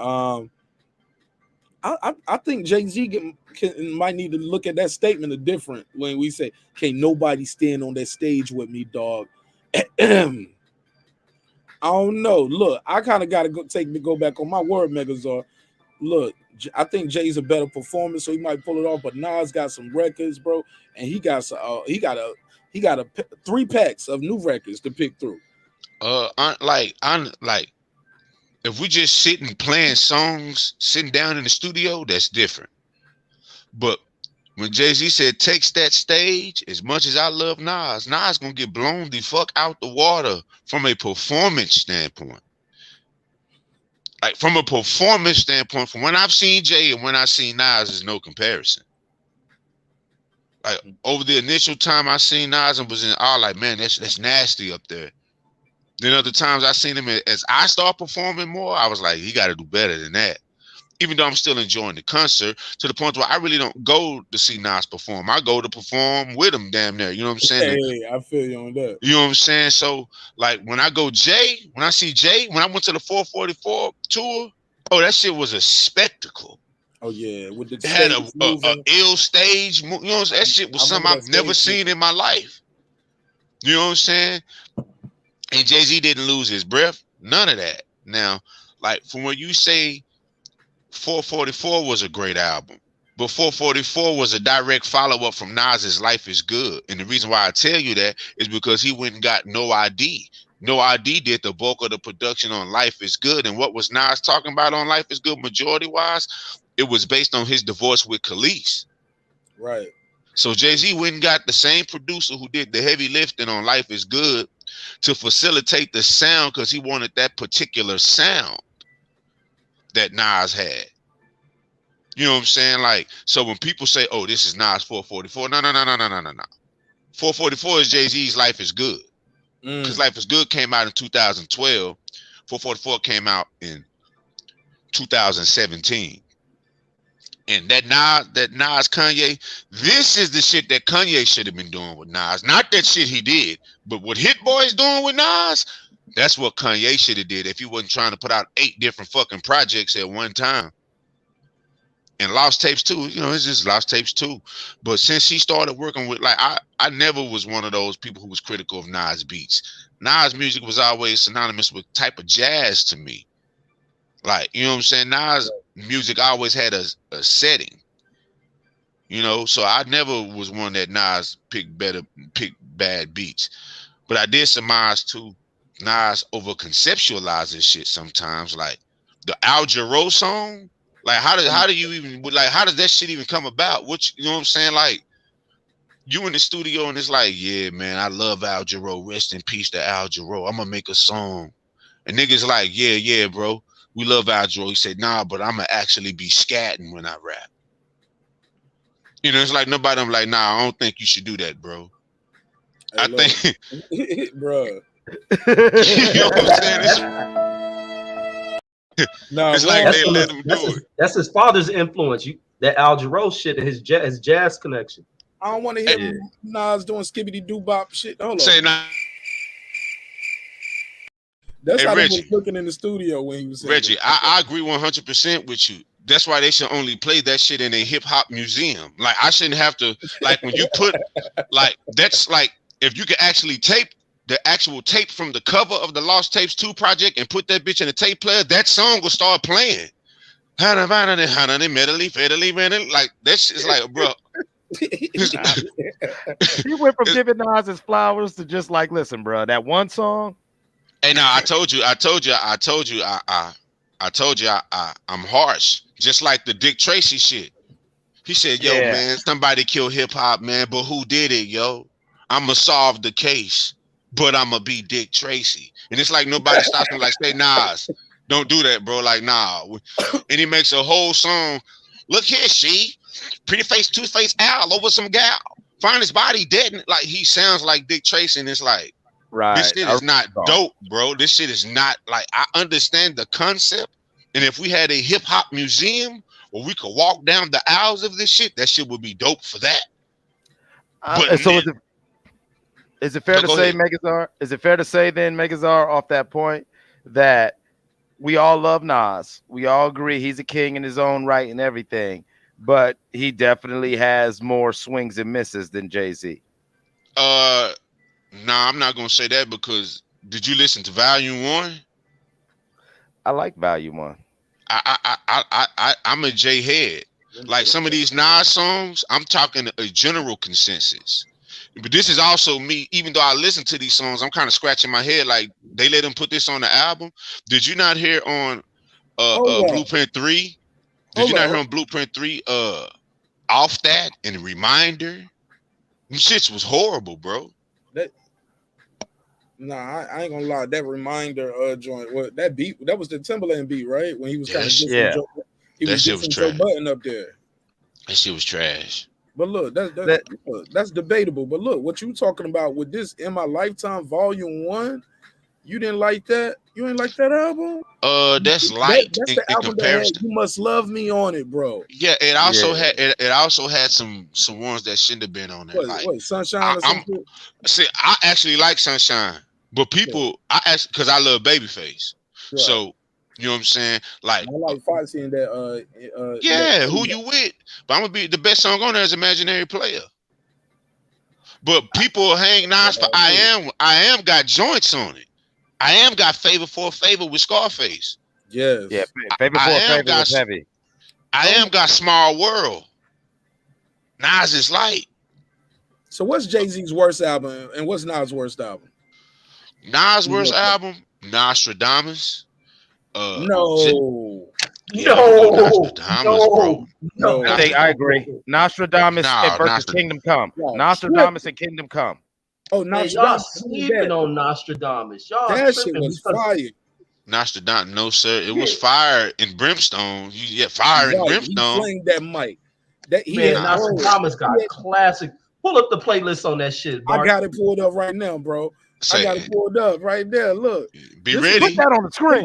I think Jay-Z might need to look at that statement a different when we say, "Can't nobody stand on that stage with me, dog." I don't know. Look, I kind of got to go back on my word, Megazord. Look, I think Jay's a better performer, so he might pull it off. But Nas got some records, bro, and he got 3 packs of new records to pick through. If we just sitting playing songs, sitting down in the studio, that's different. But when Jay-Z said takes that stage, as much as I love Nas gonna get blown the fuck out the water from a performance standpoint. Like from a performance standpoint, from when I've seen Jay and when I seen Nas, there's no comparison. Like over the initial time I seen Nas and was in awe, like, man, that's nasty up there. Then other times I seen him as I start performing more, I was like, he got to do better than that. Even though I'm still enjoying the concert, to the point where I really don't go to see Nas perform. I go to perform with him, damn near. You know what I'm saying? Hey, I feel you on that. You know what I'm saying? So, like, when I see Jay, when I went to the 444 tour, oh, that shit was a spectacle. Oh yeah, with the it had a ill stage. You know, that shit was something I've never seen in my life. You know what I'm saying? And Jay-Z didn't lose his breath. None of that. Now, like, from what you say, 444 was a great album. But 444 was a direct follow-up from Nas's Life is Good. And the reason why I tell you that is because he went and got No ID. No ID did the bulk of the production on Life is Good. And what was Nas talking about on Life is Good majority-wise? It was based on his divorce with Khalees. Right. So Jay-Z went and got the same producer who did the heavy lifting on Life is Good to facilitate the sound, because he wanted that particular sound that Nas had. You know what I'm saying? Like, so when people say, oh, this is Nas 444, no. 444 is Jay-Z's Life is Good. Because Life is Good came out in 2012. 444 came out in 2017. And that Nas Kanye, this is the shit that Kanye should have been doing with Nas. Not that shit he did, but what Hit Boy's doing with Nas, that's what Kanye should have did if he wasn't trying to put out 8 different fucking projects at one time. And Lost Tapes too, you know, it's just Lost Tapes too. But since he started working with, like, I never was one of those people who was critical of Nas beats. Nas music was always synonymous with type of jazz to me. Like, you know what I'm saying? Nas music always had a setting, you know, so I never was one that Nas pick bad beats. But I did surmise too, Nas over conceptualizes shit sometimes. Like the Al Jarreau song, like how does that shit even come about? You know what I'm saying? Like, you in the studio and it's like, yeah, man, I love Al Jarreau. Rest in peace to Al Jarreau. I'm gonna make a song. And niggas like, yeah, bro. We love Al Jarreau. He said, nah, but I'm going to actually be scatting when I rap. You know, it's like nobody, I'm like, nah, I don't think you should do that, bro. Hey, I think. Bro. You know what I'm saying? It's like they let him do it. That's his father's influence. That Al Jarreau shit and his jazz connection. I don't want to hear Nas doing skibbity doo bop shit. Hold on. Say nah. That's how Reggie, he was looking in the studio when he was saying Reggie, I agree 100% with you. That's why they should only play that shit in a hip hop museum. Like, I shouldn't have to, like, when you put, like, that's like, if you could actually tape the actual tape from the cover of the Lost Tapes 2 project and put that bitch in a tape player, that song will start playing. Like, that shit's like, bro. He went from giving Nas his flowers to just like, listen, bro, that one song. Hey, now I told you, I'm harsh. Just like the Dick Tracy shit. He said, yo, man, somebody killed hip hop, man, but who did it, yo? I'ma solve the case, but I'ma be Dick Tracy. And it's like nobody stops him, like, say, Nas, don't do that, bro. Like, nah. And he makes a whole song. Look here, she. Pretty face, two-face Al over some gal. Find his body dead. Like, he sounds like Dick Tracy, and it's like, right. This shit is not dope, bro. This shit is not, like, I understand the concept. And if we had a hip hop museum where we could walk down the aisles of this shit, that shit would be dope for that. And so is it fair to say, Megazar? Is it fair to say then, Megazar, off that point, that we all love Nas. We all agree he's a king in his own right and everything, but he definitely has more swings and misses than Jay-Z. Nah, I'm not gonna say that because did you listen to Volume 1? I like Volume 1. I'm a J head. Like some of these Nas songs, I'm talking a general consensus. But this is also me, even though I listen to these songs, I'm kind of scratching my head like they let him put this on the album. Did you not hear on Blueprint 3? Did you not hear on Blueprint 3 off that and Reminder? Them shits was horrible, bro. I ain't gonna lie. That Reminder joint, that beat, that was the Timberland beat, right? When he was kind of he was dissing Joe Button up there. That shit was trash. But look, that's debatable. But look, what you talking about with this In My Lifetime Volume 1? You didn't like that? You ain't like that album? That's light. That's in the album comparison. that had You Must Love Me on it, bro. Yeah, it also had some ones that shouldn't have been on there. What, Sunshine or something? I actually like Sunshine, but people, I ask because I love Babyface. Right. So you know what I'm saying? Like, I like Foxy in that. Who You With? But I'm gonna be the best song on there is Imaginary Player. But people hang Nas for I Am got joints on it. I Am got Favor for a Favor with Scarface. Yes. Yeah, Favor for a Favor was heavy. I Am got Small World. Nas is light. So what's Jay-Z's worst album and what's Nas' worst album? Nas' worst album, Nostradamus. No. I agree. Nostradamus versus Kingdom Come. Nostradamus and Kingdom Come. Oh, y'all sleeping on Nostradamus. Y'all that shit was fire. Nostradamus, no sir, it was fire in Brimstone. Fire in Brimstone. He playing that mic. Nostradamus got classic. Pull up the playlist on that shit, Mark. I got it pulled up right now, bro. I got it pulled up right there. Look, be ready. Put that on the screen.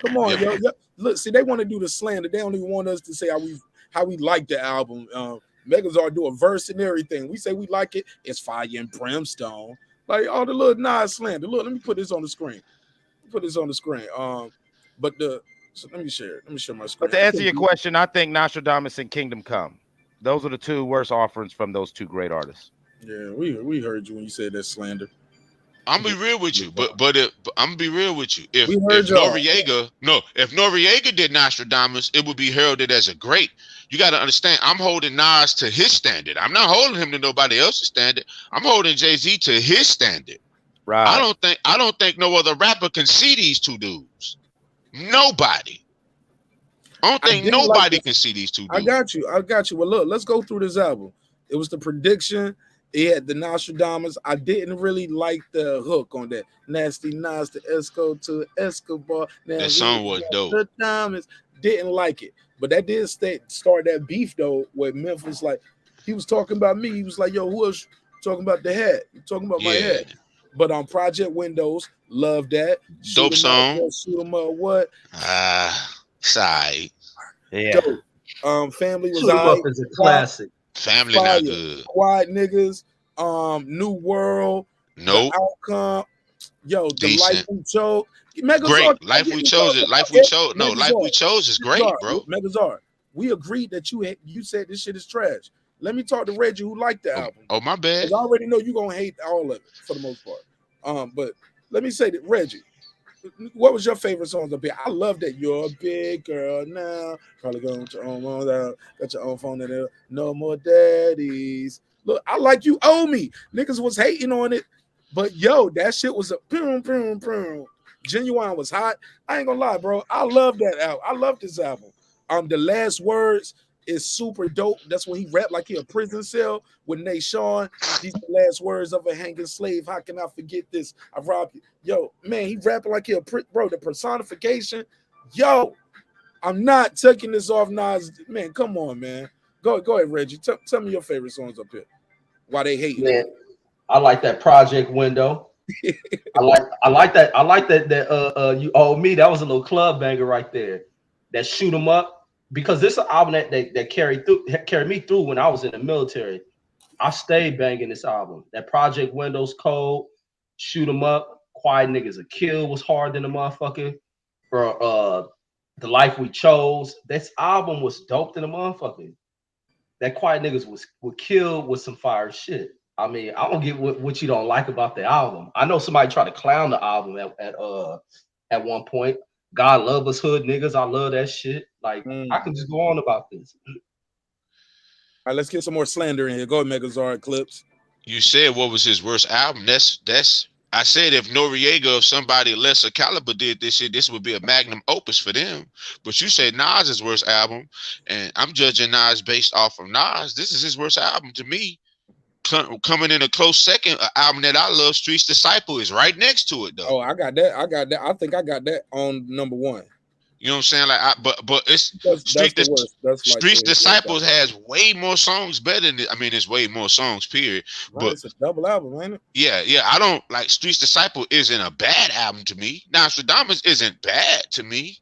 Come on, yo. Look, see, they want to do the slander. They don't even want us to say how we like the album. Megazar do a verse and everything. We say we like it. It's fire and brimstone. Like all the little Nas slander. Look, let me put this on the screen. Let me share my screen. But to answer your question, I think Nostradamus and Kingdom Come. Those are the two worst offerings from those two great artists. Yeah, we heard you when you said that slander. I'm gonna be real with you, but I'm gonna be real with you. If Noriega did Nostradamus, it would be heralded as a great. You got to understand, I'm holding Nas to his standard. I'm not holding him to nobody else's standard. I'm holding Jay-Z to his standard. Right. I don't think no other rapper can see these two dudes. Nobody. I don't think nobody can see these two dudes. I got you. Well, look, let's go through this album. It was the prediction. It had the Nostradamus. I didn't really like the hook on that. Nasty Nas to Esco to Escobar. That song was dope. The diamonds. Didn't like it. But that did start that beef, though, where Memphis, like, he was talking about me. He was like, yo, who else talking about the hat? You talking about my hat. But on Project Windows, love that. Dope song. Shoot 'em up, what? Side. Yeah. Dope. Family was Shoot 'em up is a classic. Family not good. Quiet Niggas. New World. Nope. Outcome. Yo, the Decent. Life We Chose. Great. Life We Chose it. Life We Chose. No, Life We Chose is great, bro. Megazar, we agreed that you said this shit is trash. Let me talk to Reggie, who liked the album. Oh, my bad. I already know you're gonna hate all of it for the most part. But let me say that, Reggie, what was your favorite songs up here? I love that You're a Big Girl Now. Probably going to your own phone. Got your own phone in there. No More Daddies. Look, I Like You Owe Me. Niggas was hating on it, but yo, that shit was a boom. Genuine was hot. I ain't gonna lie, bro. I love that album. I love this album. The Last Words is super dope. That's when he rapped like he a prison cell with Nate Sean. These are the last words of a hanging slave. How can I forget this? I robbed you. Yo, man, he rapping like he a bro. The personification. Yo, I'm not taking this off Nas. Man, come on, man. Go ahead, Reggie. Tell me your favorite songs up here. Why they hate man? I like that Project Window. I like that. You Owe Me. That was a little club banger right there. That Shoot 'em Up. because this is an album that carried me through when I was in the military. I stayed banging this album. That Project Windows Code, Shoot 'Em Up, Quiet Niggas a Kill was hard than the motherfucker. For The Life We Chose, this album was dope than the motherfucker. That Quiet Niggas would kill with some fire shit. I mean, I don't get what you don't like about the album. I know somebody tried to clown the album at one point. God love us hood niggas. I love that shit. Like, I can just go on about this. All right, let's get some more slander in here. Go ahead, Megazard Clips. You said what was his worst album? That's. I said if Noriega, if somebody lesser caliber did this shit, this would be a magnum opus for them. But you said Nas' worst album, and I'm judging Nas based off of Nas. This is his worst album to me. Coming in a close second, an album that I love, Streets Disciple, is right next to it though. Oh, I got that. I think I got that on number 1. You know what I'm saying? Like, but it's Streets Disciples has way more songs better than it. I mean, it's way more songs, period. Right, but it's a double album, ain't it? Yeah. I don't like Streets Disciple isn't a bad album to me. Nostradamus isn't bad to me,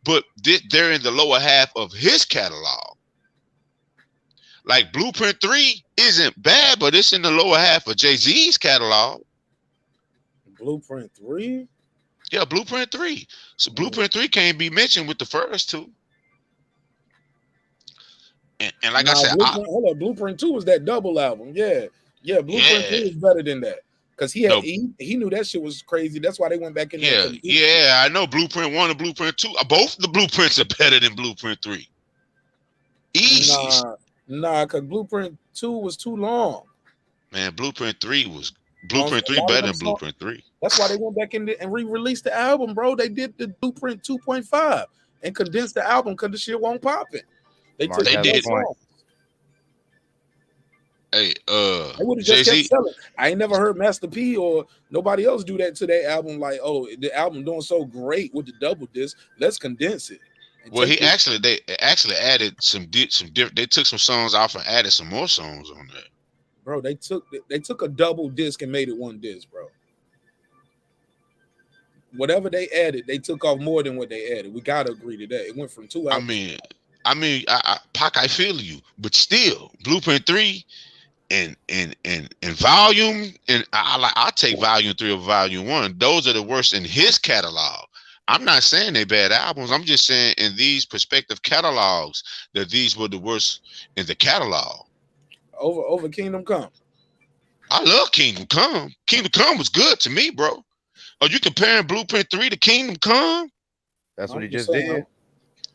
but they're in the lower half of his catalog. Like Blueprint 3 isn't bad, but it's in the lower half of Jay-Z's catalog. Blueprint 3? Yeah, Blueprint 3. So Blueprint 3 can't be mentioned with the first two. And like I said, hold on, Blueprint 2 was that double album. Yeah, Blueprint 3 is better than that. Because he knew that shit was crazy. That's why they went back in there. Yeah, I know Blueprint 1 and Blueprint 2. Both the Blueprints are better than Blueprint 3. Easy. Nah, because Blueprint 2 was too long. Man, Blueprint 3 better than Blueprint 3. That's why they went back in and re-released the album, bro. They did the Blueprint 2.5 and condensed the album because the shit won't pop it. They did. Hey, they would have just kept selling. I ain't never heard Master P or nobody else do that to their album. Like, oh, the album doing so great with the double disc. Let's condense it. Well, they actually added some different. They took some songs off and added some more songs on there. Bro, they took a double disc and made it one disc, bro. Whatever they added, they took off more than what they added. We gotta agree to that. It went from 2 albums. I mean, Pac, I feel you, but still, Blueprint 3 and Volume, and I take Volume 3 over Volume 1. Those are the worst in his catalog. I'm not saying they're bad albums. I'm just saying in these prospective catalogs that these were the worst in the catalog. Over Kingdom Come. I love Kingdom Come. Kingdom Come was good to me, bro. Are you comparing Blueprint 3 to Kingdom Come? That's what he just did.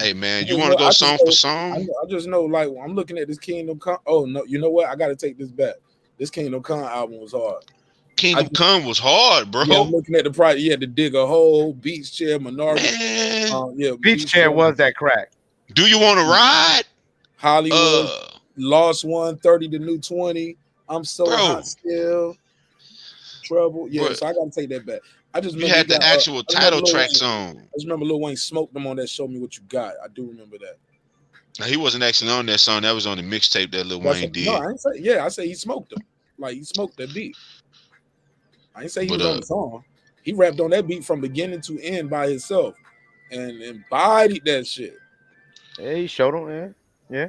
Hey man, you want to go song for song? I just know, like, I'm looking at this Kingdom Come. Oh no, you know what? I gotta take this back. This Kingdom Come album was hard. Kingdom Come was hard, bro. Yeah, I'm looking at the project. You had to dig a hole, Beach Chair, Minority. Beach Chair was that crack. Do you want to ride? Hollywood, Lost One, 30 to New 20. I'm so hot still. Trouble. Yeah, so I gotta take that back. I just had the actual title tracks on. I just remember Lil Wayne smoked them on that Show Me What You Got. I do remember that. Now, he wasn't actually on that song. That was on the mixtape that Lil Wayne did. No, I ain't say. I say he smoked them. Like he smoked that beat. I ain't say he was on the song. He rapped on that beat from beginning to end by himself and embodied that shit. Yeah, he showed him, man. Yeah.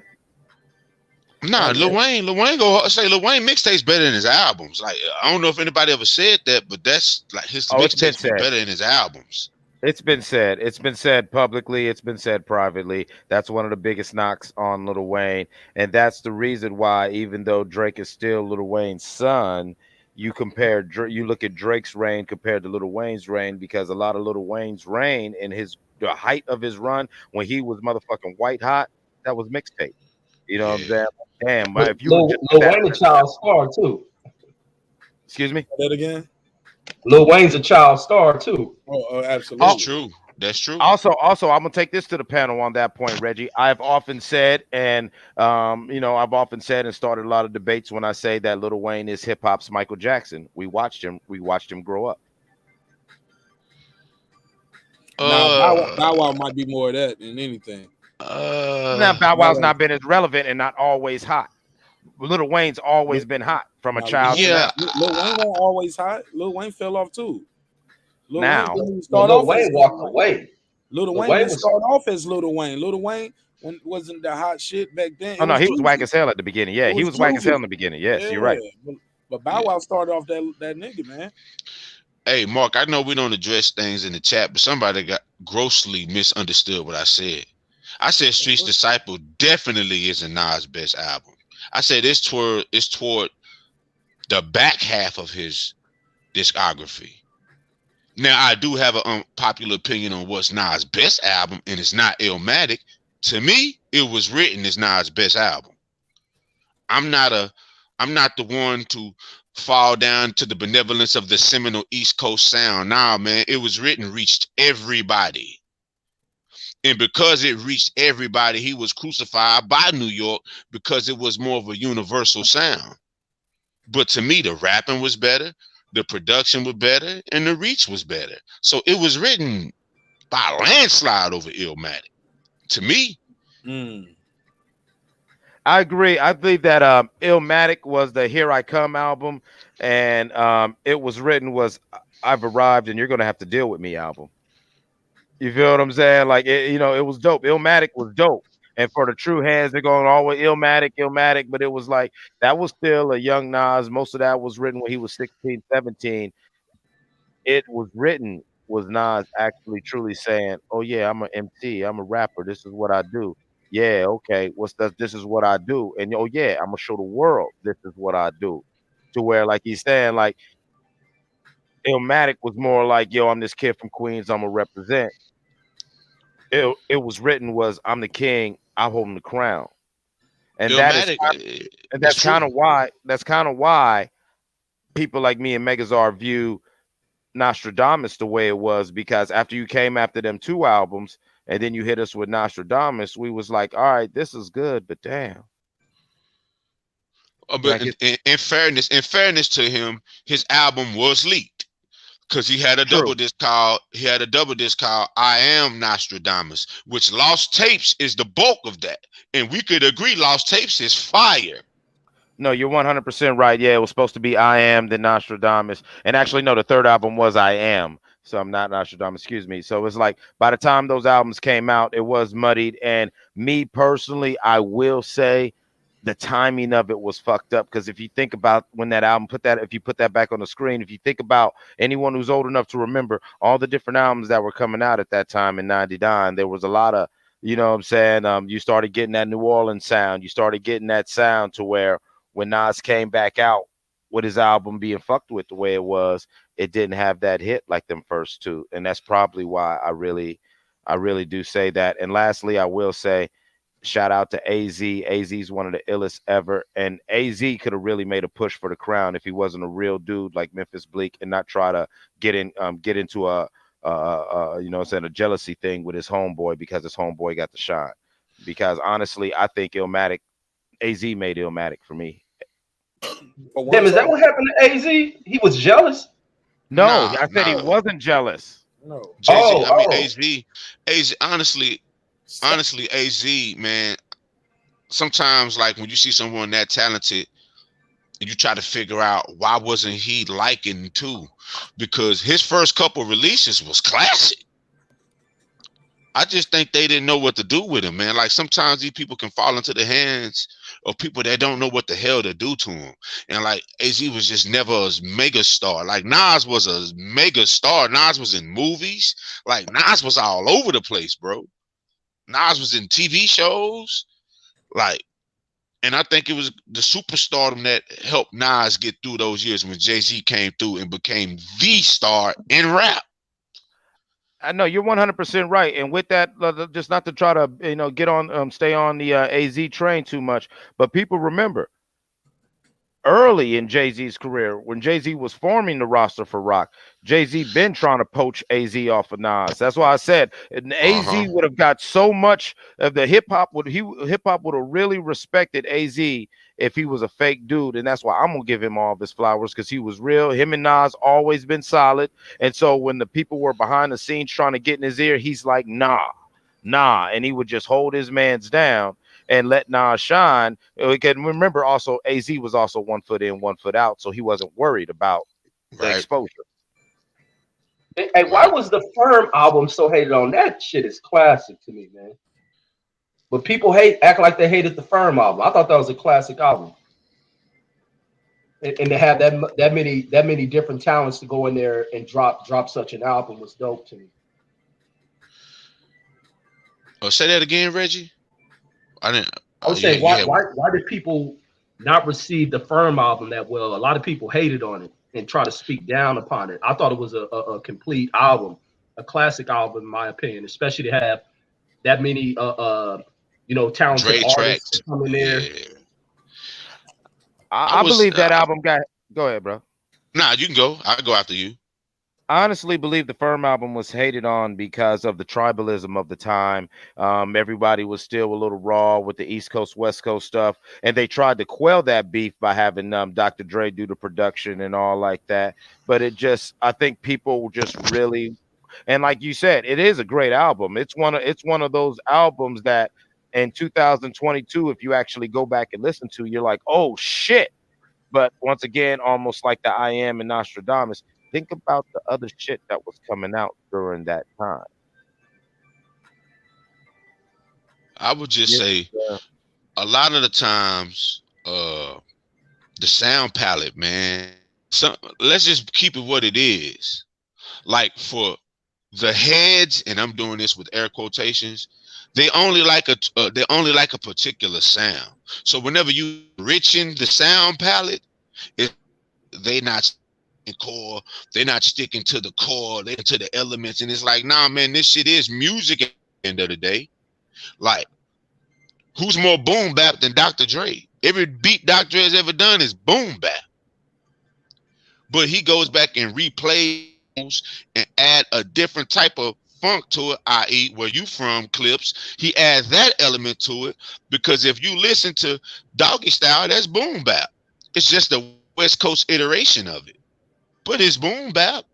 Nah, Lil Wayne mixtapes better than his albums. Like, I don't know if anybody ever said that, but that's like his mixtapes be better than his albums. It's been said. It's been said publicly. It's been said privately. That's one of the biggest knocks on Lil Wayne, and that's the reason why, even though Drake is still Lil Wayne's son, you look at Drake's reign compared to Lil Wayne's reign, because a lot of Lil Wayne's reign in the height of his run when he was motherfucking white hot, that was mixtape. You know what I'm saying? Damn, but if you Lil Wayne a child star too. Excuse me? Say that again. Lil Wayne's a child star too. Oh, absolutely. That's true. That's true. Also, I'm gonna take this to the panel on that point, Reggie. I've often said, and I've often said and started a lot of debates when I say that Lil Wayne is hip hop's Michael Jackson. We watched him grow up. Now, Bow Wow might be more of that than anything. Now Bow Wow's not been as relevant and not always hot. Lil Wayne's always been hot from a child. Yeah, Lil Wayne wasn't always hot. Lil Wayne fell off too. Lil Wayne walked away. Lil Wayne didn't start off as Lil Wayne. Lil Wayne when wasn't the hot shit back then. Oh It no, was he was whack Juicy. as hell at the beginning. Yeah, It he was was whack as hell in Juicy. the beginning. Yes, you're Yeah, right. but Bow Wow started off that nigga, man. Hey, Mark, I know we don't address things in the chat, but somebody got grossly misunderstood what I said. I said Streets Disciple definitely isn't Nas' best album. I said it's toward the back half of his discography. Now, I do have an unpopular opinion on what's Nas' best album, and it's not Illmatic. To me, It Was Written is Nas' best album. I'm not the one to fall down to the benevolence of the seminal East Coast sound. Nah, man, It Was Written reached everybody. And because it reached everybody, he was crucified by New York because it was more of a universal sound. But to me, the rapping was better, the production was better, and the reach was better. So It Was Written by a landslide over Illmatic. To me. I agree. I believe that Illmatic was the Here I Come album, and It Was Written was I've Arrived and You're Gonna Have to Deal With Me album. You feel what I'm saying? Like it was dope. Illmatic was dope. And for the true heads, they're going always Illmatic, but it was like that was still a young Nas. Most of that was written when he was 16, 17. It Was Written was Nas actually truly saying, oh yeah, I'm an MC, I'm a rapper, this is what I do. Yeah, okay, this is what I do. And oh yeah, I'm gonna show the world this is what I do. To where like he's saying, like Illmatic was more like, yo, I'm this kid from Queens, I'm gonna represent. It Was Written was I'm the king, I'm holding the crown. And that's kind of why people like me and Megazar view Nostradamus the way it was, because after you came after them 2 albums and then you hit us with Nostradamus, we was like, all right, this is good, but damn. But in fairness to him, his album was leaked because he had a double disc called I Am Nostradamus, which Lost Tapes is the bulk of that, and we could agree Lost Tapes is fire. No, you're 100% right. Yeah, it was supposed to be I Am, then Nostradamus. And actually, no, the 3rd album was I Am. So I'm not Nostradamus, excuse me. So it's like by the time those albums came out, it was muddied. And me personally, I will say the timing of it was fucked up. Because if you think about when that album if you put that back on the screen, if you think about anyone who's old enough to remember all the different albums that were coming out at that time in 99, there was a lot of, you know what I'm saying? You started getting that New Orleans sound. You started getting that sound to where when Nas came back out with his album being fucked with the way it was, it didn't have that hit like them first 2. And that's probably why I really do say that. And lastly, I will say, shout out to AZ. AZ's one of the illest ever. And AZ could have really made a push for the crown if he wasn't a real dude like Memphis Bleak and not try to get into a jealousy thing with his homeboy because his homeboy got the shine. Because honestly, I think AZ made Illmatic for me. Damn, is that what happened to AZ? He was jealous? No, I said he wasn't jealous. No. AZ, honestly, AZ, man, sometimes like when you see someone that talented and you try to figure out why wasn't he liking too, because his first couple releases was classic. I just think they didn't know what to do with him, man. Like sometimes these people can fall into the hands of people that don't know what the hell to do to him. And like AZ was just never a mega star. Like Nas was a mega star. Nas was in movies. Like Nas was all over the place, bro. Nas was in TV shows. Like, and I think it was the superstardom that helped Nas get through those years when Jay-Z came through and became the star in rap. I know you're 100% right, and with that, just not to try to stay on the AZ train too much, but people remember early in Jay-Z's career when Jay-Z was forming the roster for Rock, Jay-Z been trying to poach AZ off of Nas. That's why I said AZ would have got so much of the hip hop would have really respected AZ if he was a fake dude, and that's why I'm gonna give him all of his flowers because he was real. Him and Nas always been solid, and so when the people were behind the scenes trying to get in his ear, he's like, nah, and he would just hold his mans down and let Nas shine. We can remember also AZ was also 1 foot in, 1 foot out, so he wasn't worried about the exposure. Hey, why was the Firm album so hated on? That shit is classic to me, man. But people act like they hated the Firm album. I thought that was a classic album. And to have that many different talents to go in there and drop such an album was dope to me. Oh, say that again, Reggie. I didn't. I was saying, why did people not receive the Firm album that well? A lot of people hated on it and try to speak down upon it. I thought it was a complete album, a classic album, in my opinion, especially to have that many talented artists come in there. Yeah. I believe that album got. Go ahead, bro. Nah, you can go. I'll go after you. I honestly believe the Firm album was hated on because of the tribalism of the time. Everybody was still a little raw with the East Coast, West Coast stuff, and they tried to quell that beef by having Dr. Dre do the production and all like that. But I think people just really, and like you said, it is a great album. It's one of those albums that in 2022, if you actually go back and listen to, you're like, oh shit. But once again, almost like the I Am and Nostradamus, think about the other shit that was coming out during that time. I would just say a lot of the times, the sound palette, man. Let's just keep it what it is. Like for the heads, and I'm doing this with air quotations, they only like a particular sound. So whenever you enriching the sound palette, they not core, they're not sticking to the core, they're to the elements, and it's like, nah, man, this shit is music at the end of the day. Like, who's more boom bap than Dr. Dre? Every beat Dr. Dre has ever done is boom bap, but he goes back and replays and add a different type of funk to it, i.e. where you from, Clips. He adds that element to it, because if you listen to Doggy Style, that's boom bap. It's just the West Coast iteration of it, but it's boom bap.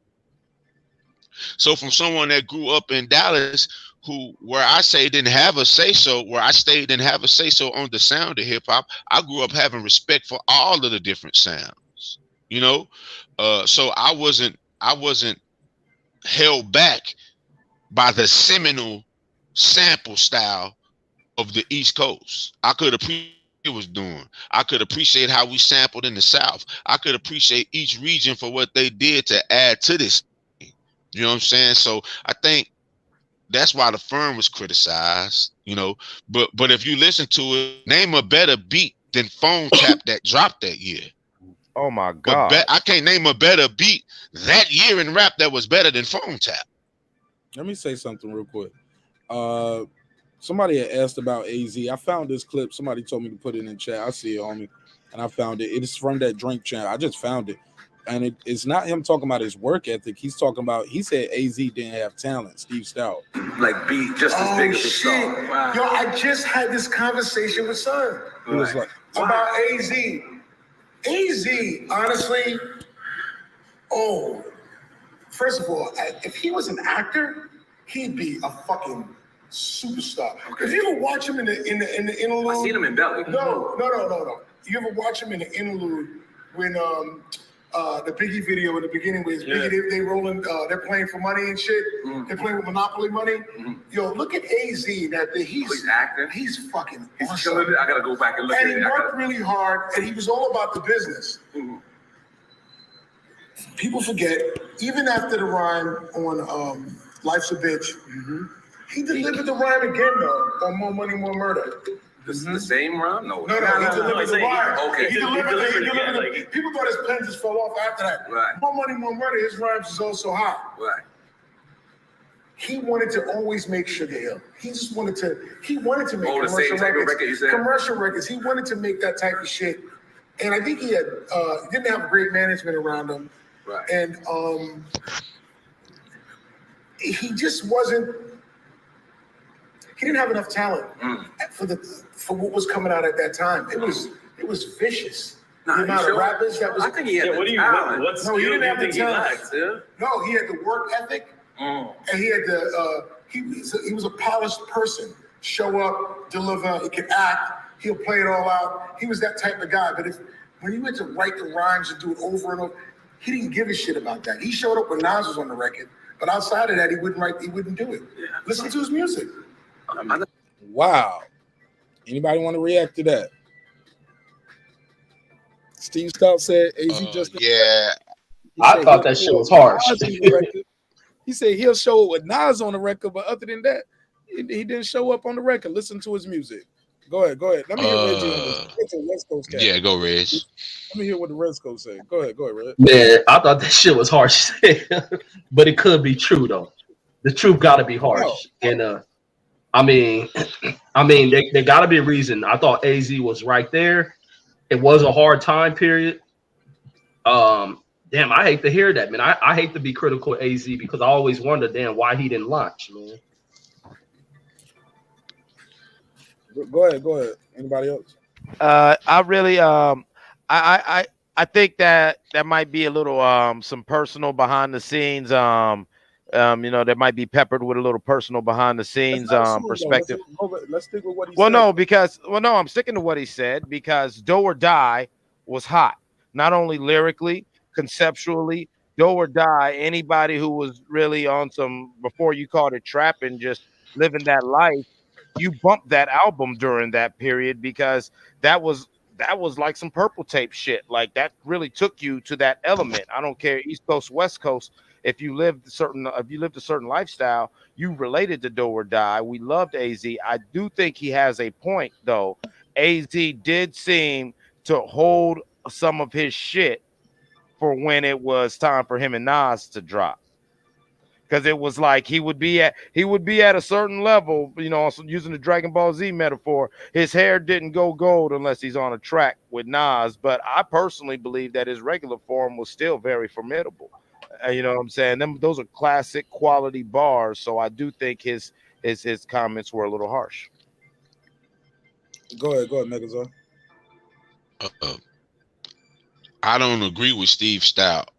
So from someone that grew up in Dallas, where I say didn't have a say so, where I stayed didn't have a say so on the sound of hip hop, I grew up having respect for all of the different sounds, you know. So I wasn't held back by the seminal sample style of the East Coast. I could appreciate what it was doing. I could appreciate how we sampled in the South. I could appreciate each region for what they did to add to this. You know what I'm saying? So I think that's why the Firm was criticized, you know. But if you listen to it, name a better beat than Phone Tap that dropped that year. Oh my God. But I can't name a better beat that year in rap that was better than Phone Tap. Let me say something real quick. Somebody had asked about AZ. I found this clip. Somebody told me to put it in chat. I see it on me, and I found it. It is from that Drink channel. I just found it. And it's not him talking about his work ethic. He's talking about, he said AZ didn't have talent, Steve Stout. Like be just as big as a star. Wow. Yo, I just had this conversation with Son about AZ. AZ, honestly, first of all, if he was an actor, he'd be a fucking superstar. Okay. If you ever watch him in the interlude, I seen him in Belly. No. You ever watch him in the interlude when the Biggie video in the beginning where Biggie, they rolling, they're playing for money and shit. Mm-hmm. They're playing with Monopoly money. Mm-hmm. Yo, look at AZ. He's acting. He's fucking awesome. Killing it. I gotta go back and look at it. And he worked really hard, and he was all about the business. Mm-hmm. People forget, even after the rhyme on Life's a Bitch, he delivered the rhyme again though on More Money, More Murder. The same rhyme? No, he delivered the rhyme. Okay. He delivered it. People thought his pen just fell off after that. Right. More Money, More Murder, his rhymes is also hot. Right. He wanted to always make Sugar Hill. He wanted to make commercial records. He wanted to make that type of shit. And I think he didn't have great management around him. Right. And he just wasn't. He didn't have enough talent for what was coming out at that time. It was vicious. The amount of rappers that was. I think he had the talent. No, he didn't have the talent. No, he had the work ethic, and he had the. He was a polished person. Show up, deliver. He could act. He'll play it all out. He was that type of guy. But when he went to write the rhymes and do it over and over, he didn't give a shit about that. He showed up when Nas was on the record, but outside of that, he wouldn't write. He wouldn't do it. Yeah. Listen to his music. Wow. Anybody want to react to that? Steve Stout said AZ just. Yeah. I thought that shit was harsh. He said he'll show it with Nas on the record, but other than that, he didn't show up on the record. Listen to his music. Go ahead. Let me hear Reggie on this. It's a West Coast cat. Yeah, go Reg. Let me hear what the West Coast say. Go ahead, Reg. Man, I thought that shit was harsh, but it could be true though. The truth got to be harsh, and I mean, there got to be a reason. I thought AZ was right there. It was a hard time period. Damn, I hate to hear that, man. I hate to be critical of AZ because I always wonder, damn, why he didn't launch, man. Go ahead. Anybody else? I really I think that might be a little some personal behind the scenes that might be peppered with a little personal behind the scenes perspective. Let's stick with what he said. No, I'm sticking to what he said because Do or Die was hot, not only lyrically, conceptually. Do or Die, anybody who was really on some before you called it trap and just living that life, you bumped that album during that period because that was like some Purple Tape shit. Like that really took you to that element. I don't care East Coast, West Coast. If you lived a certain lifestyle, you related to Do or Die. We loved AZ. I do think he has a point though. AZ did seem to hold some of his shit for when it was time for him and Nas to drop. Because it was like he would be at a certain level, using the Dragon Ball Z metaphor. His hair didn't go gold unless he's on a track with Nas. But I personally believe that his regular form was still very formidable. You know what I'm saying? Those are classic quality bars. So I do think his comments were a little harsh. Go ahead, Megazord. I don't agree with Steve Stout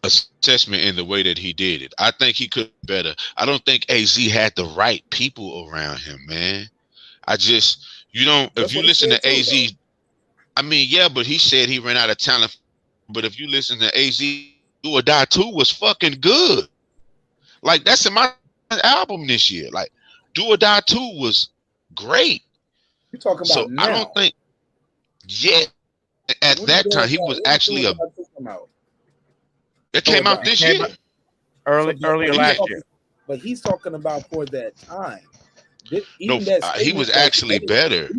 assessment in the way that he did it. I think he could be better. I don't think AZ had the right people around him, man. If you listen to AZ, I mean, yeah, but he said he ran out of talent. But if you listen to AZ, Do or Die 2 was fucking good. Like, that's in my album this year. Like, Do or Die 2 was great. You're talking about now. I don't think, at that time, he was actually it came out this year. Earlier last year. But he's talking about for that time. He was actually better.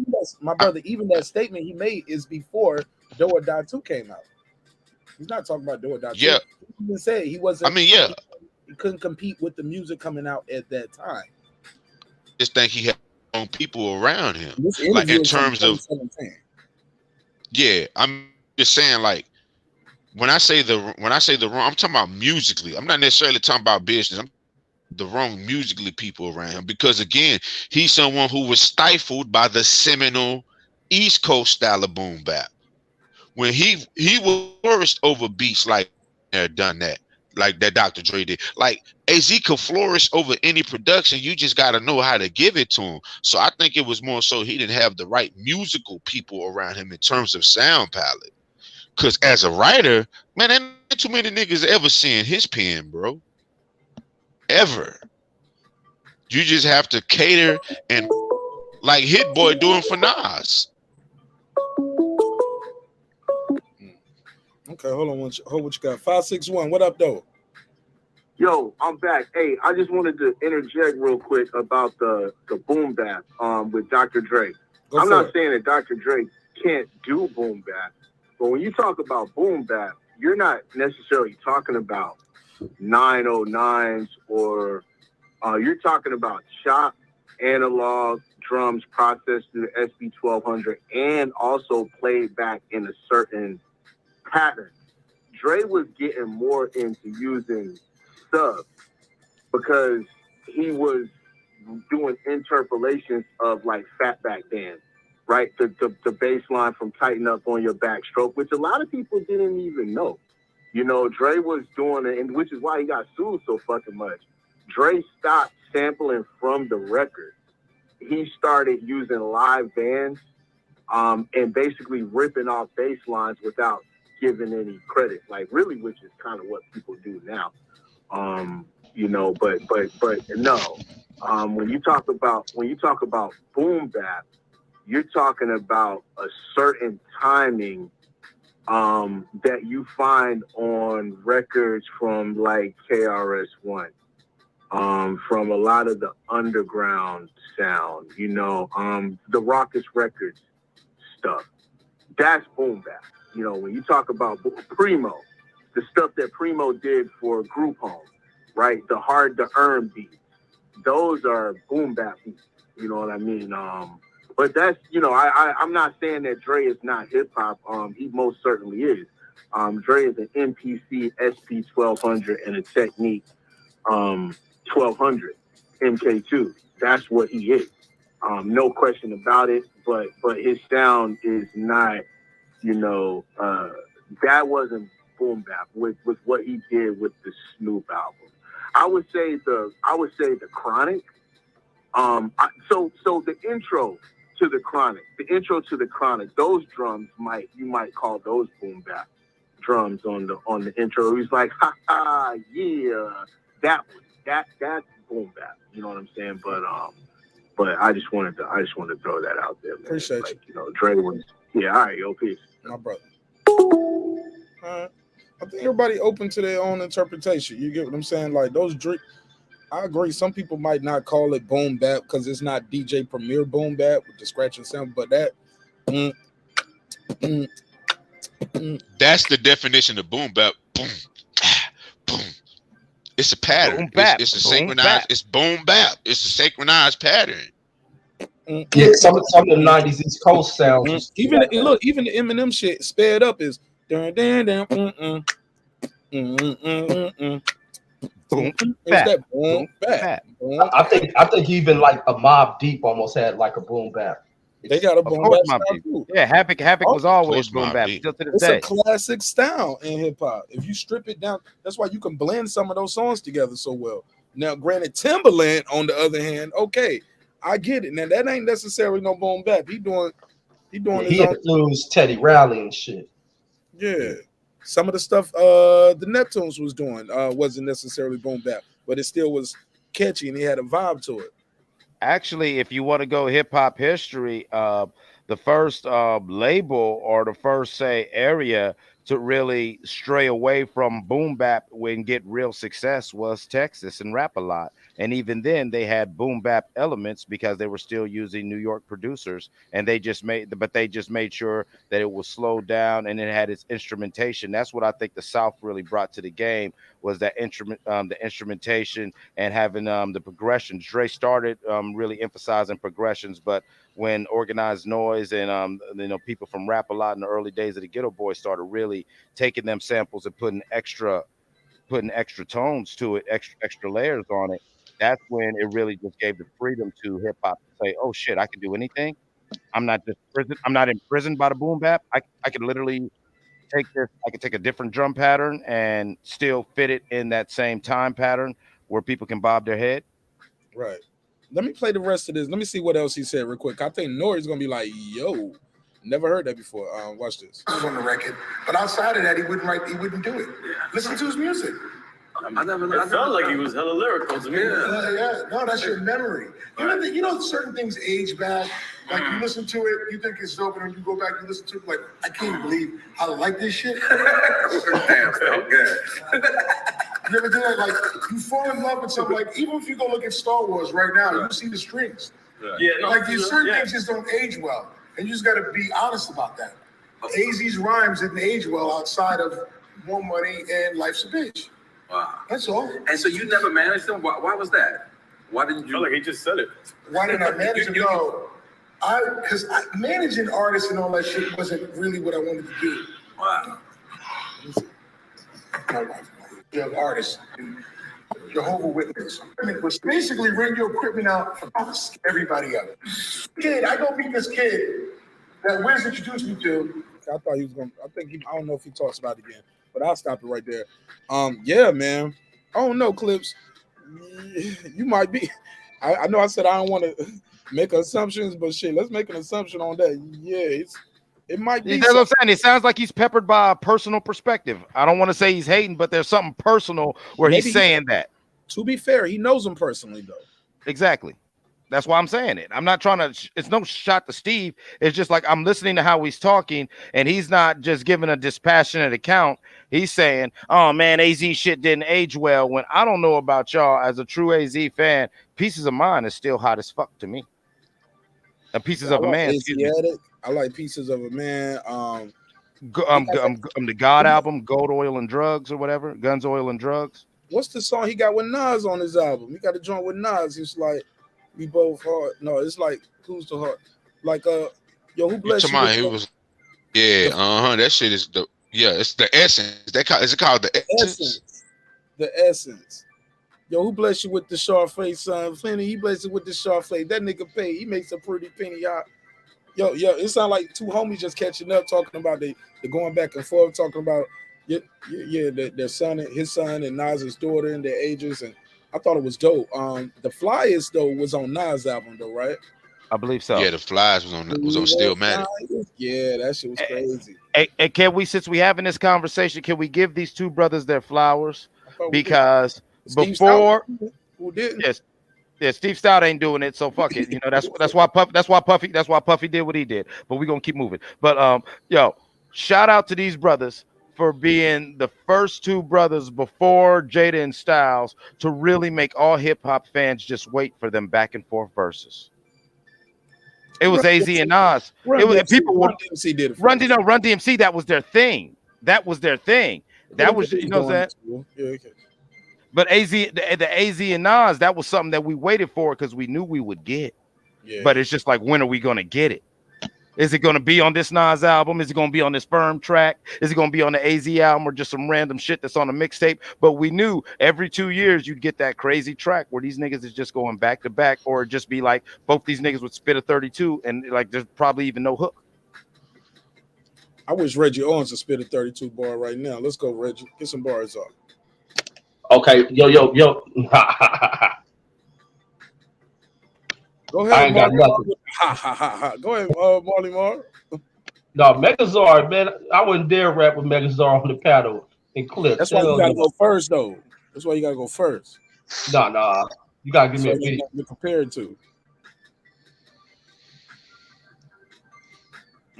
My brother, even that statement he made is before Do or Die 2 came out. He's not talking about Do or Die 2. Yeah. He even said he wasn't. I mean, yeah. He couldn't compete with the music coming out at that time. Just think he had own people around him. Like in terms of, I'm just saying, like, when I say the wrong, I'm talking about musically. I'm not necessarily talking about business. I'm the wrong musically people around him because again, he's someone who was stifled by the seminal East Coast style of boom bap. When he was flourished over beats like done that, like that Dr. Dre did. Like AZ could flourish over any production. You just got to know how to give it to him. So I think it was more so he didn't have the right musical people around him in terms of sound palette. Because as a writer, man, ain't too many niggas ever seeing his pen, bro. Ever. You just have to cater and like Hit Boy doing for Nas. Okay, hold on. Hold what you got. 561. What up, though? Yo, I'm back. Hey, I just wanted to interject real quick about the boom bap with Dr. Dre. I'm not saying that Dr. Dre can't do boom bap. But when you talk about boom bap, you're not necessarily talking about 909s or you're talking about chop, analog, drums processed through the SB1200 and also played back in a certain pattern. Dre was getting more into using subs because he was doing interpolations of like fatback bands. Right, the bass line from Tighten Up on Your Backstroke, which a lot of people didn't even know. You know, Dre was doing it, and which is why he got sued so fucking much. Dre stopped sampling from the record. He started using live bands and basically ripping off bass lines without giving any credit. Like really, which is kind of what people do now. You know, but no. When you talk about boom bap, you're talking about a certain timing that you find on records from like KRS-One, from a lot of the underground sound, you know, the Raucous Records stuff. That's boom bap. You know, when you talk about Primo, the stuff that Primo did for Group Home, right? The hard to earn beats. Those are boom bap beats. You know what I mean? But that's, you know, I'm not saying that Dre is not hip hop. He most certainly is. Dre is an MPC SP 1200 and a Technique 1200 MK2. That's what he is. No question about it. But his sound is not, you know, that wasn't boom bap with what he did with the Snoop album. I would say the Chronic. So the intro to the Chronic, those drums you might call those boom bap drums on the intro. He's like, ha ha, yeah, that's boom bap. You know what I'm saying? But I just wanted to throw that out there, man. Appreciate like, you know, Dre was, yeah, all right, yo, peace. My brother. I think everybody open to their own interpretation. You get what I'm saying? Like those drink. I agree. Some people might not call it boom bap because it's not DJ Premier boom bap with the scratching sound, but that. That's the definition of boom bap. Boom, boom. It's a pattern. Boom bap. It's a synchronized. Bap. It's boom bap. It's a synchronized pattern. Yeah, some of the '90s East Coast sounds. Even even the Eminem shit sped up is. Boom bap. Boom bap. I think even like a Mobb Deep almost had like a boom bap. They got a boom bap too. Yeah, Havoc was always boom bap. Still to this it's day. a classic style in hip hop. If you strip it down, that's why you can blend some of those songs together so well. Now, granted, Timbaland, on the other hand, okay, I get it. Now that ain't necessarily no boom bap. He doing his own. Influenced Teddy Riley and shit. Yeah. Some of the stuff the Neptunes was doing wasn't necessarily boom bap, but it still was catchy and he had a vibe to it. Actually, if you want to go hip hop history, the first label or the first, say, area to really stray away from boom bap and get real success was Texas and Rap-A-Lot. And even then they had boom bap elements because they were still using New York producers, and they just made sure that it was slowed down and it had its instrumentation. That's what I think the South really brought to the game, was that the instrumentation and having the progressions. Dre started really emphasizing progressions, but when Organized Noise and people from Rap-A-Lot in the early days of the Ghetto Boys started really taking them samples and putting extra tones to it, extra layers on it, that's when it really just gave the freedom to hip hop to say, "Oh shit, I can do anything. I'm not imprisoned by the boom bap. I can literally take this. I can take a different drum pattern and still fit it in that same time pattern where people can bob their head." Right. Let me play the rest of this. Let me see what else he said real quick. I think Nori's gonna be like, "Yo, never heard that before." Watch this. On the record, but outside of that, he wouldn't do it. Yeah. Listen to his music. I felt like he was hella lyrical to me. Yeah. No, that's your memory. You know, certain things age back. Like you listen to it, you think it's dope, and then you go back and listen to it, like, I can't believe I like this shit. Damn, felt good. You ever do that? Like, you fall in love with something, like, even if you go look at Star Wars right now, you see the strings. Yeah, no, like, these certain things just don't age well. And you just got to be honest about that. AZ's rhymes didn't age well outside of More Money and Life's a Bitch. Wow. That's all. And so you never managed them? Why was that? Why didn't you? I feel like he just said it. Why didn't I manage them? No. Because managing artists and all that shit wasn't really what I wanted to do. Wow. My wife, you have artists, Jehovah Witness. It was basically ring your equipment out for everybody up. Kid, I go meet this kid that Wiz introduced me to. I thought he was going to, I don't know if he talks about it again, but I'll stop it right there. Yeah, man. I don't know, Clips. You might be. I know I said I don't want to make assumptions, but shit, let's make an assumption on that. Yeah, it might be. That's what I'm saying. It sounds like he's peppered by a personal perspective. I don't want to say he's hating, but there's something personal where he's saying that. To be fair, he knows him personally, though. Exactly. That's why I'm saying it. I'm not trying to. It's no shot to Steve. It's just like I'm listening to how he's talking, and he's not just giving a dispassionate account. He's saying, "Oh man, AZ shit didn't age well." When I don't know about y'all, as a true AZ fan, Pieces of Mine is still hot as fuck to me. Pieces I of a like Man. Excuse me. Asiatic. I like Pieces of a Man. The God album, Gold, Oil, and Drugs, or whatever. Guns, Oil, and Drugs. What's the song he got with Nas on his album? He got a joint with Nas. It's like we both hard. No, it's like who's the heart? Like yo, who bless you? He was, that shit is the it's the Essence. Is it called the Essence? The Essence. Yo, who bless you with the sharp face, son? Plenty. He bless you with the sharp face. That nigga pay. He makes a pretty penny out. Yo, it sound like two homies just catching up, talking about they going back and forth, talking about their son, his son, and Nas's daughter and their ages, and I thought it was dope. The Flyers though was on Nas' album though, right? I believe so. Yeah, the Flyers was on Stillmatic. Yeah, that shit was crazy. Hey, can we, since we having this conversation, can we give these two brothers their flowers? Because before, who didn't? Yes. Yeah, Steve Stout ain't doing it, so fuck it. You know, that's why Puffy did what he did. But we're gonna keep moving. But shout out to these brothers for being the first two brothers before Jada and Styles to really make all hip hop fans just wait for them back and forth verses. It was AZ and Nas. Run DMC did it. Run DMC. That was their thing. That was, you know what I'm saying? Yeah, okay. But the AZ and Nas, that was something that we waited for because we knew we would get. Yeah. But it's just like, when are we going to get it? Is it going to be on this Nas album? Is it going to be on this Firm track? Is it going to be on the AZ album or just some random shit that's on a mixtape? But we knew every 2 years you'd get that crazy track where these niggas is just going back to back, or just be like both these niggas would spit a 32 and like there's probably even no hook. I wish Reggie Owens would spit a 32 bar right now. Let's go, Reggie. Get some bars off. Okay, yo. Go ahead, I ain't got nothing. Go ahead, Marley Marl. No, Megazord, man. I wouldn't dare rap with Megazord on the paddle in clips. That's why you gotta go first, though. That's why you gotta go first. Nah. You gotta give me a beat. You're compared to.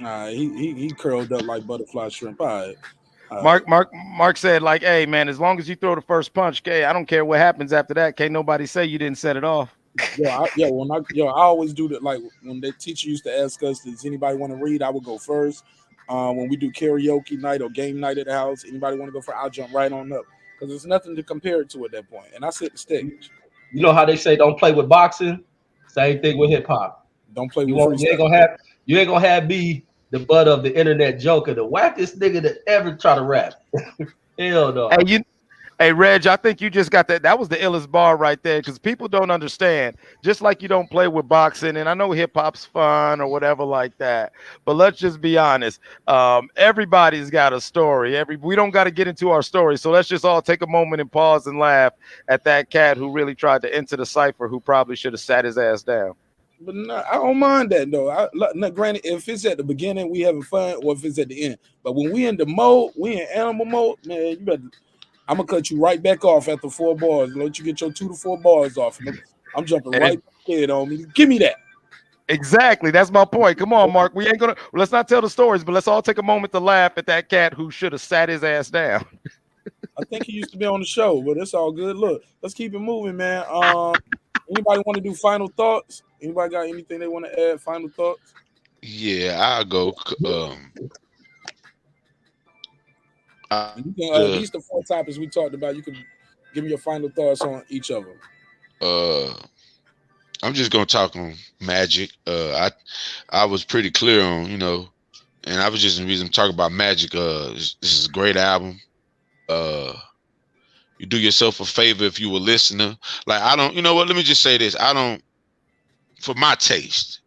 He curled up like butterfly shrimp. All right. Mark said, like, hey man, as long as you throw the first punch, okay, I don't care what happens after that. Can't nobody say you didn't set it off. I always do that. Like when the teacher used to ask us, does anybody want to read? I would go first. When we do karaoke night or game night at the house, anybody want to go first? I'll jump right on up because there's nothing to compare it to at that point. And I set the stage. You know how they say don't play with boxing? Same thing with hip hop. Don't play with you ain't gonna have me the butt of the internet joker, the wackest nigga that ever try to rap. Hell no. Hey, Reg, I think you just got that. That was the illest bar right there, because people don't understand. Just like you don't play with boxing, and I know hip hop's fun or whatever like that, but let's just be honest. Everybody's got a story. We don't got to get into our story, so let's just all take a moment and pause and laugh at that cat who really tried to enter the cipher, who probably should have sat his ass down. But no, I don't mind that though. Granted, if it's at the beginning, we having fun, or if it's at the end. But when we in the mode, we in animal mode, man, you better. I'm gonna cut you right back off after 4 bars. Let you get your 2 to 4 bars off. I'm jumping right back on me. Give me that. Exactly. That's my point. Come on, Mark. We ain't gonna. Let's not tell the stories, but let's all take a moment to laugh at that cat who should have sat his ass down. I think he used to be on the show, but it's all good. Look, let's keep it moving, man. Anybody want to do final thoughts? Anybody got anything they want to add? Final thoughts? Yeah, I'll go. You can these the 4 topics we talked about. You can give me your final thoughts on each of them. I'm just gonna talk on Magic. I was pretty clear on, and I was just the reason to talk about Magic. This is a great album. You do yourself a favor if you were a listener. Like, I don't, let me just say this. I don't, for my taste,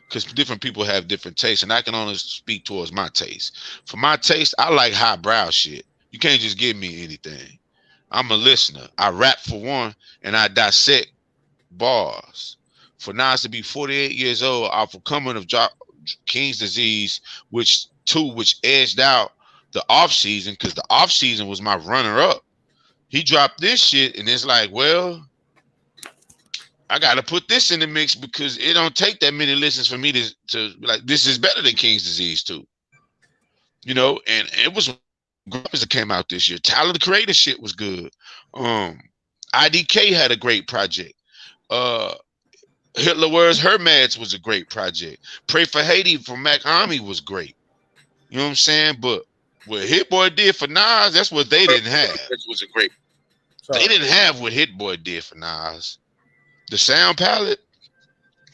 because different people have different tastes, and I can only speak towards my taste. For my taste, I like highbrow shit. You can't just give me anything. I'm a listener. I rap for one, and I dissect bars. For Nas to be 48 years old off of coming of King's Disease, which edged out the off season, because the off season was my runner up. He dropped this shit, and it's like, well, I gotta put this in the mix because it don't take that many listens for me to be like, this is better than King's Disease too. You know, and it was groups that came out this year. Tyler the Creator shit was good. IDK had a great project. Hitler Wears Her Mads was a great project. Pray for Haiti from Mac Army was great. You know what I'm saying? But what Hit Boy did for Nas, that's what they didn't have. That was a great. They didn't have what Hit Boy did for Nas. The sound palette,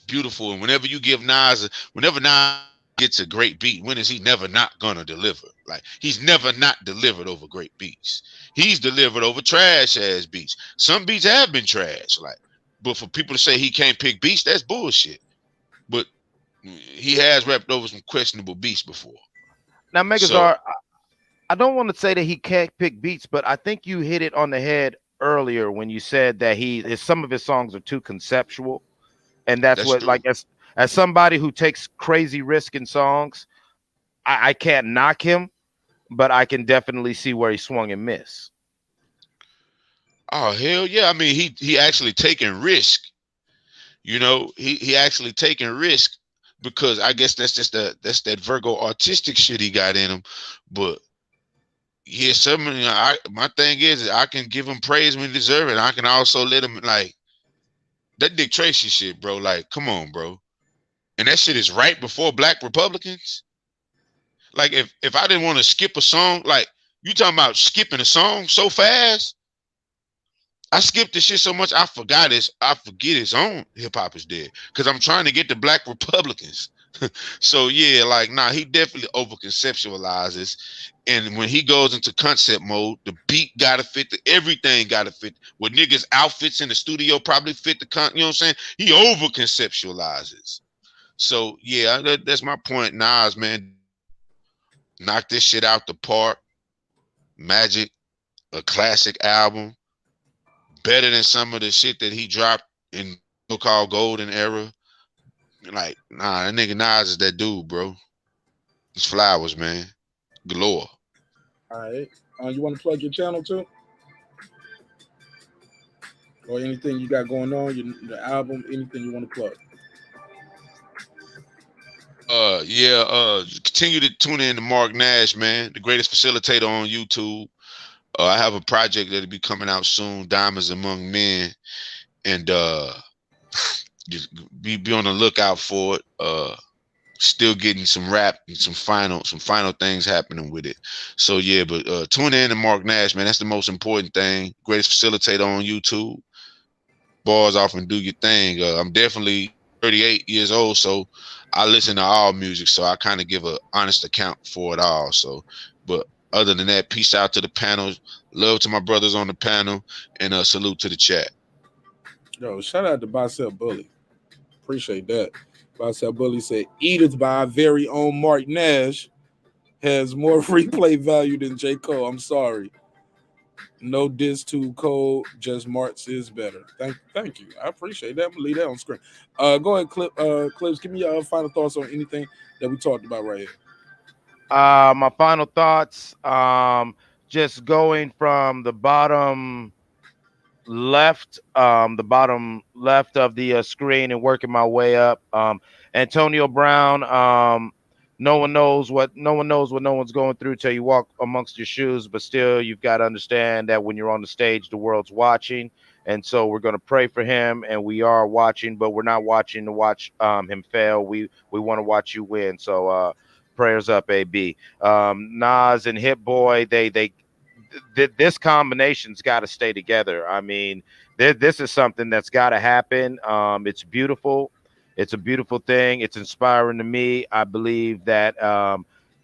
beautiful. And whenever you give Nas, whenever Nas gets a great beat, when is he never not gonna deliver? Like, he's never not delivered over great beats. He's delivered over trash ass beats. Some beats have been trash, like, but for people to say he can't pick beats, that's bullshit. But he has rapped over some questionable beats before. Now, Megazar, I don't want to say that he can't pick beats, but I think you hit it on the head earlier when you said that some of his songs are too conceptual, and that's what true. Like as somebody who takes crazy risk in songs, I can't knock him, but I can definitely see where he swung and missed. Oh hell yeah! I mean, he actually taking risk. You know, he actually taking risk because I guess that's just that Virgo artistic shit he got in him. But yeah, my thing is I can give him praise when he deserve it. I can also let him, like, that Dick Tracy shit, bro. Like, come on, bro. And that shit is right before Black Republicans. Like, if I didn't want to skip a song, like, you talking about skipping a song so fast? I skipped this shit so much I forget his own hip hop is dead. Because I'm trying to get to Black Republicans. So yeah, like, nah, he definitely over conceptualizes. And when he goes into concept mode, the beat gotta fit, everything gotta fit. What niggas' outfits in the studio probably fit the you know what I'm saying? He over conceptualizes. So yeah, that's my point. Nas, man, knock this shit out the park. Magic, a classic album, better than some of the shit that he dropped in so-called golden era. Like, nah, that nigga Nas is that dude, bro. It's flowers, man. Galore. All right. You want to plug your channel too? Or anything you got going on, your album, anything you want to plug? Continue to tune in to marqnash, man, the greatest facilitator on YouTube. I have a project that'll be coming out soon, Diamonds Among Men, and just be on the lookout for it. Still getting some rap and some final things happening with it. So yeah, but tune in to marqnash, man. That's the most important thing. Greatest facilitator on YouTube. Bars off and do your thing. I'm definitely 38 years old, so I listen to all music, so I kind of give an honest account for it all. So, but other than that, peace out to the panel. Love to my brothers on the panel, and salute to the chat. Yo, shout out to Bicep Bully. Appreciate that. Bicep Bully said, Edith by our very own marqnash has more replay value than J. Cole. I'm sorry. No diss to Cole, just Marks is better. Thank you. I appreciate that. I'm gonna leave that on screen. Go ahead, Clips. Give me your final thoughts on anything that we talked about right here. My final thoughts. Just going from the bottom left of the screen and working my way up. Antonio Brown. No one knows what no one's going through till you walk amongst your shoes, but still you've got to understand that when you're on the stage, the world's watching. And so we're going to pray for him, and we are watching, but we're not watching to watch him fail. We want to watch you win. So prayers up, AB. Nas and Hit Boy, this combination's got to stay together. I mean, this is something that's got to happen. It's beautiful. It's a beautiful thing. It's inspiring to me. I believe that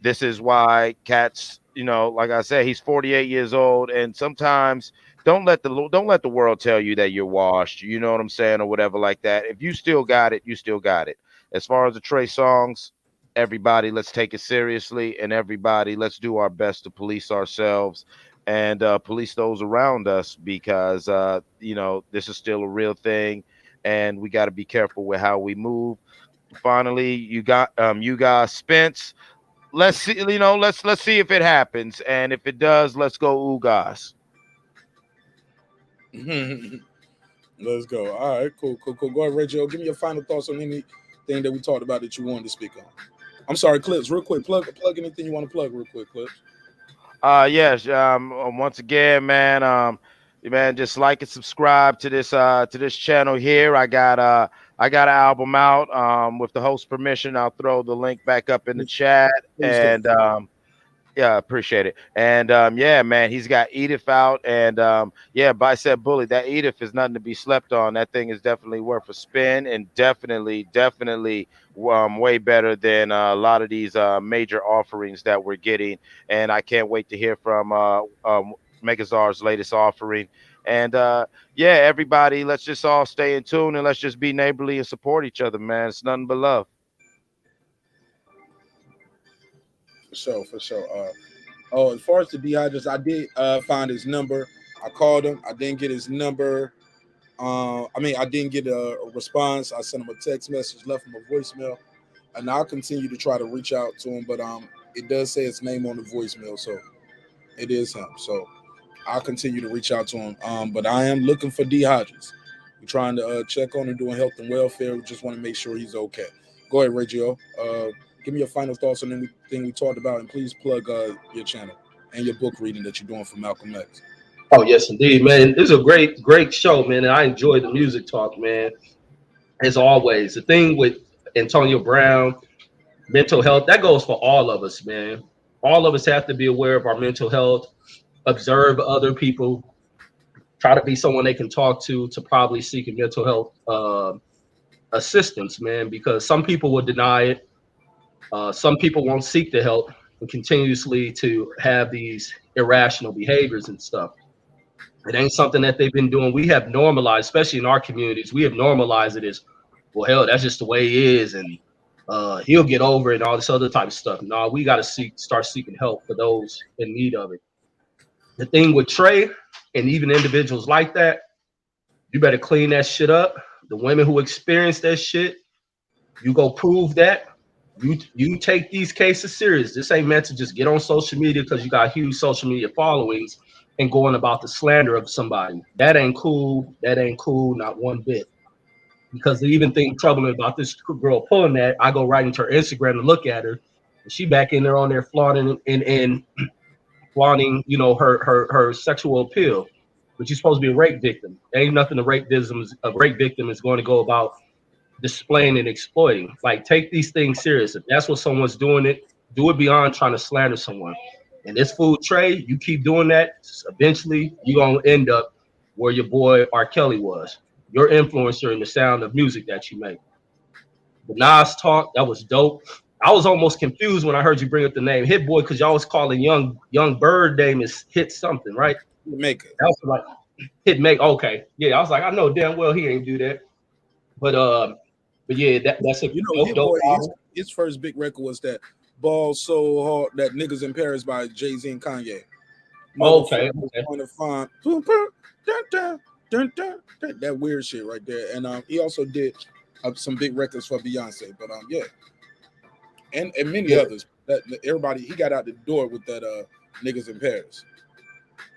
this is why cats, like I said, he's 48 years old, and sometimes don't let the world tell you that you're washed. You know what I'm saying, or whatever like that. If you still got it, you still got it. As far as the Trey Songz, everybody, let's take it seriously, and everybody, let's do our best to police ourselves and police those around us, because this is still a real thing. And we got to be careful with how we move. Finally, you got Ugas Spence. Let's see, let's see if it happens, and if it does, let's go Ugas. Let's go. All right, cool. Go ahead, Rachel. Give me your final thoughts on anything that we talked about that you wanted to speak on. I'm sorry, Clips, real quick. Plug anything you want to plug real quick, Clips. Yes. Once again, man, just like and subscribe to this channel here. I got an album out. With the host permission, I'll throw the link back up in the chat. Please do. And yeah, appreciate it. And yeah, man, he's got Edith out. And yeah, Bicep Bully, that Edith is nothing to be slept on. That thing is definitely worth a spin, and definitely way better than a lot of these major offerings that we're getting. And I can't wait to hear from Megazar's latest offering. And yeah, everybody, let's just all stay in tune and let's just be neighborly and support each other, man. It's nothing but love. For sure. Oh, as far as the dehydrates, I did find his number. I called him. I didn't get his number. I didn't get a response. I sent him a text message, left him a voicemail, and I'll continue to try to reach out to him. But it does say his name on the voicemail, so it is him. So I'll continue to reach out to him. But I am looking for dehydrates. We're trying to check on him, doing health and welfare. We just want to make sure he's okay. Go ahead, Reggio. Give me your final thoughts on anything we talked about, and please plug your channel and your book reading that you're doing for Malcolm X. Oh, yes, indeed, man. This is a great show, man, and I enjoy the music talk, man. As always, the thing with Antonio Brown, mental health, that goes for all of us, man. All of us have to be aware of our mental health, observe other people, try to be someone they can talk to probably seek a mental health assistance, man, because some people will deny it. Some people won't seek the help and continuously to have these irrational behaviors and stuff. It ain't something that they've been doing. We have normalized, especially in our communities, we have normalized it as, well, hell, that's just the way he is, and he'll get over it and all this other type of stuff. No, we got to start seeking help for those in need of it. The thing with Trey and even individuals like that, you better clean that shit up. The women who experience that shit, you go prove that. You take these cases serious. This ain't meant to just get on social media because you got huge social media followings and going about the slander of somebody. That ain't cool. That ain't cool, not one bit. Because the even thing troubling about this girl pulling that, I go right into her Instagram to look at her, and she back in there on there flaunting and flaunting, you know, her sexual appeal. But you're supposed to be a rape victim. There ain't nothing a rape victim is going to go about displaying and exploiting. Like, take these things serious. If that's what someone's doing, do it beyond trying to slander someone. And this food Trey, you keep doing that, eventually you're gonna end up where your boy R. Kelly was. Your influencer in the sound of music that you make. The Nas talk, that was dope. I was almost confused when I heard you bring up the name Hit Boy, because y'all was calling young Bird name is Hit something, right? Maker. That was like Hit Make. Okay, yeah, I was like, I know damn well he ain't do that. But yeah, that's a dope album. His first big record was that Ball So Hard, that Niggas in Paris by Jay-Z and Kanye. Okay. That weird shit right there. And he also did some big records for Beyonce. But yeah. And many others. That everybody, he got out the door with that Niggas in Paris.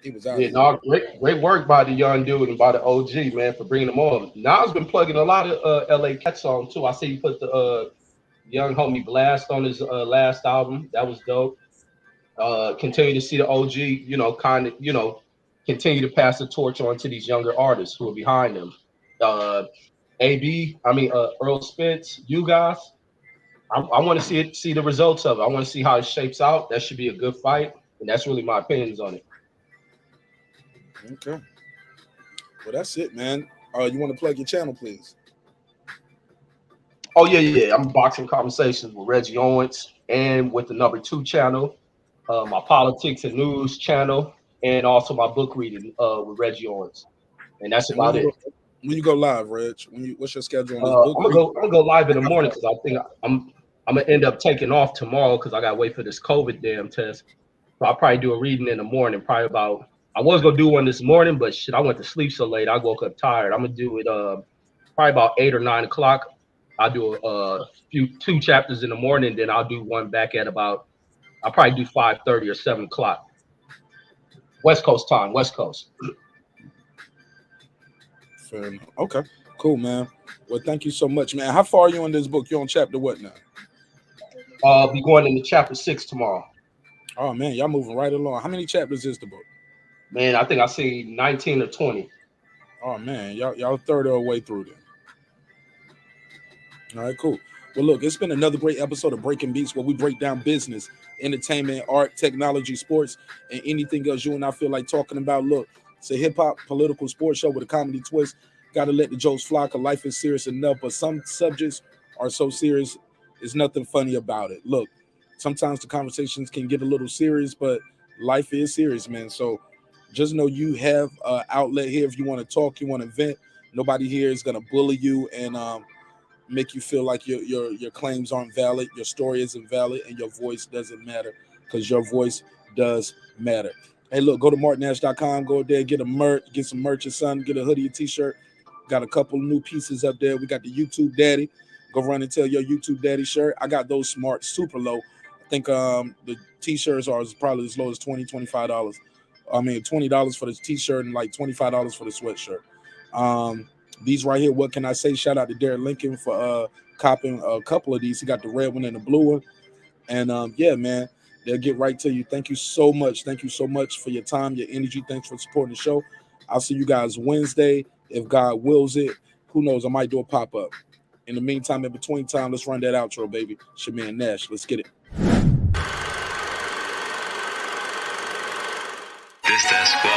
He was out. Yeah, no, great work by the young dude and by the OG, man, for bringing them on. Nas been plugging a lot of LA Cat songs too. I see you put the young homie Blast on his last album. That was dope. Continue to see the OG, you know, continue to pass the torch on to these younger artists who are behind them. ERROL Spence, Ugas. I want to see the results of it. I want to see how it shapes out. That should be a good fight, and that's really my opinions on it. Okay. Well, that's it, man. You want to plug your channel, please? Oh, yeah. I'm Boxing Conversations with Reggie Owens and with the #2 channel, my politics and news channel, and also my book reading with Reggie Owens. And that's about it. When you go live, Reg, what's your schedule on this book? I'm gonna go live in the morning because I think I'm gonna end up taking off tomorrow because I gotta wait for this COVID damn test. So I'll probably do a reading in the morning, probably about. I was gonna do one this morning, but shit, I went to sleep so late. I woke up tired. I'm gonna do it probably about 8 or 9 o'clock. I'll do two chapters in the morning, then I'll do one back at I'll probably do 5:30 or 7 o'clock. West Coast time, West Coast. Fair enough. Okay, cool, man. Well, thank you so much, man. How far are you in this book? You're on chapter what now? Be going into chapter 6 tomorrow. Oh man, y'all moving right along. How many chapters is the book? Man, I think I see 19 or 20. Oh man, y'all third of the way through then. All right, cool. Well, look, it's been another great episode of Breaking Beats where we break down business, entertainment, art, technology, sports, and anything else you and I feel like talking about. Look, it's a hip-hop political sports show with a comedy twist. Got to let the jokes fly, because life is serious enough, but some subjects are so serious, there's nothing funny about it. Look, sometimes the conversations can get a little serious, but life is serious, man. So just know you have an outlet here. If you want to talk, you want to vent, nobody here is going to bully you and make you feel like your claims aren't valid, your story isn't valid, and your voice doesn't matter, because your voice does matter. Hey, look, go to marqnash.com, go there, get some merch or something, get a hoodie, a t-shirt. Got a couple new pieces up there. We got the YouTube Daddy. Go run and tell your YouTube Daddy shirt. I got those smart super low. I think the t-shirts are probably as low as $20, $25. I mean, $20 for the t-shirt and like $25 for the sweatshirt. These right here, what can I say? Shout out to Derek Lincoln for copping a couple of these. He got the red one and the blue one. And yeah, man, they'll get right to you. Thank you so much. Thank you so much for your time, your energy. Thanks for supporting the show. I'll see you guys Wednesday. If God wills it, who knows? I might do a pop-up. In the meantime, in between time, let's run that outro, baby. It's your man Nash. Let's get it. This that squad.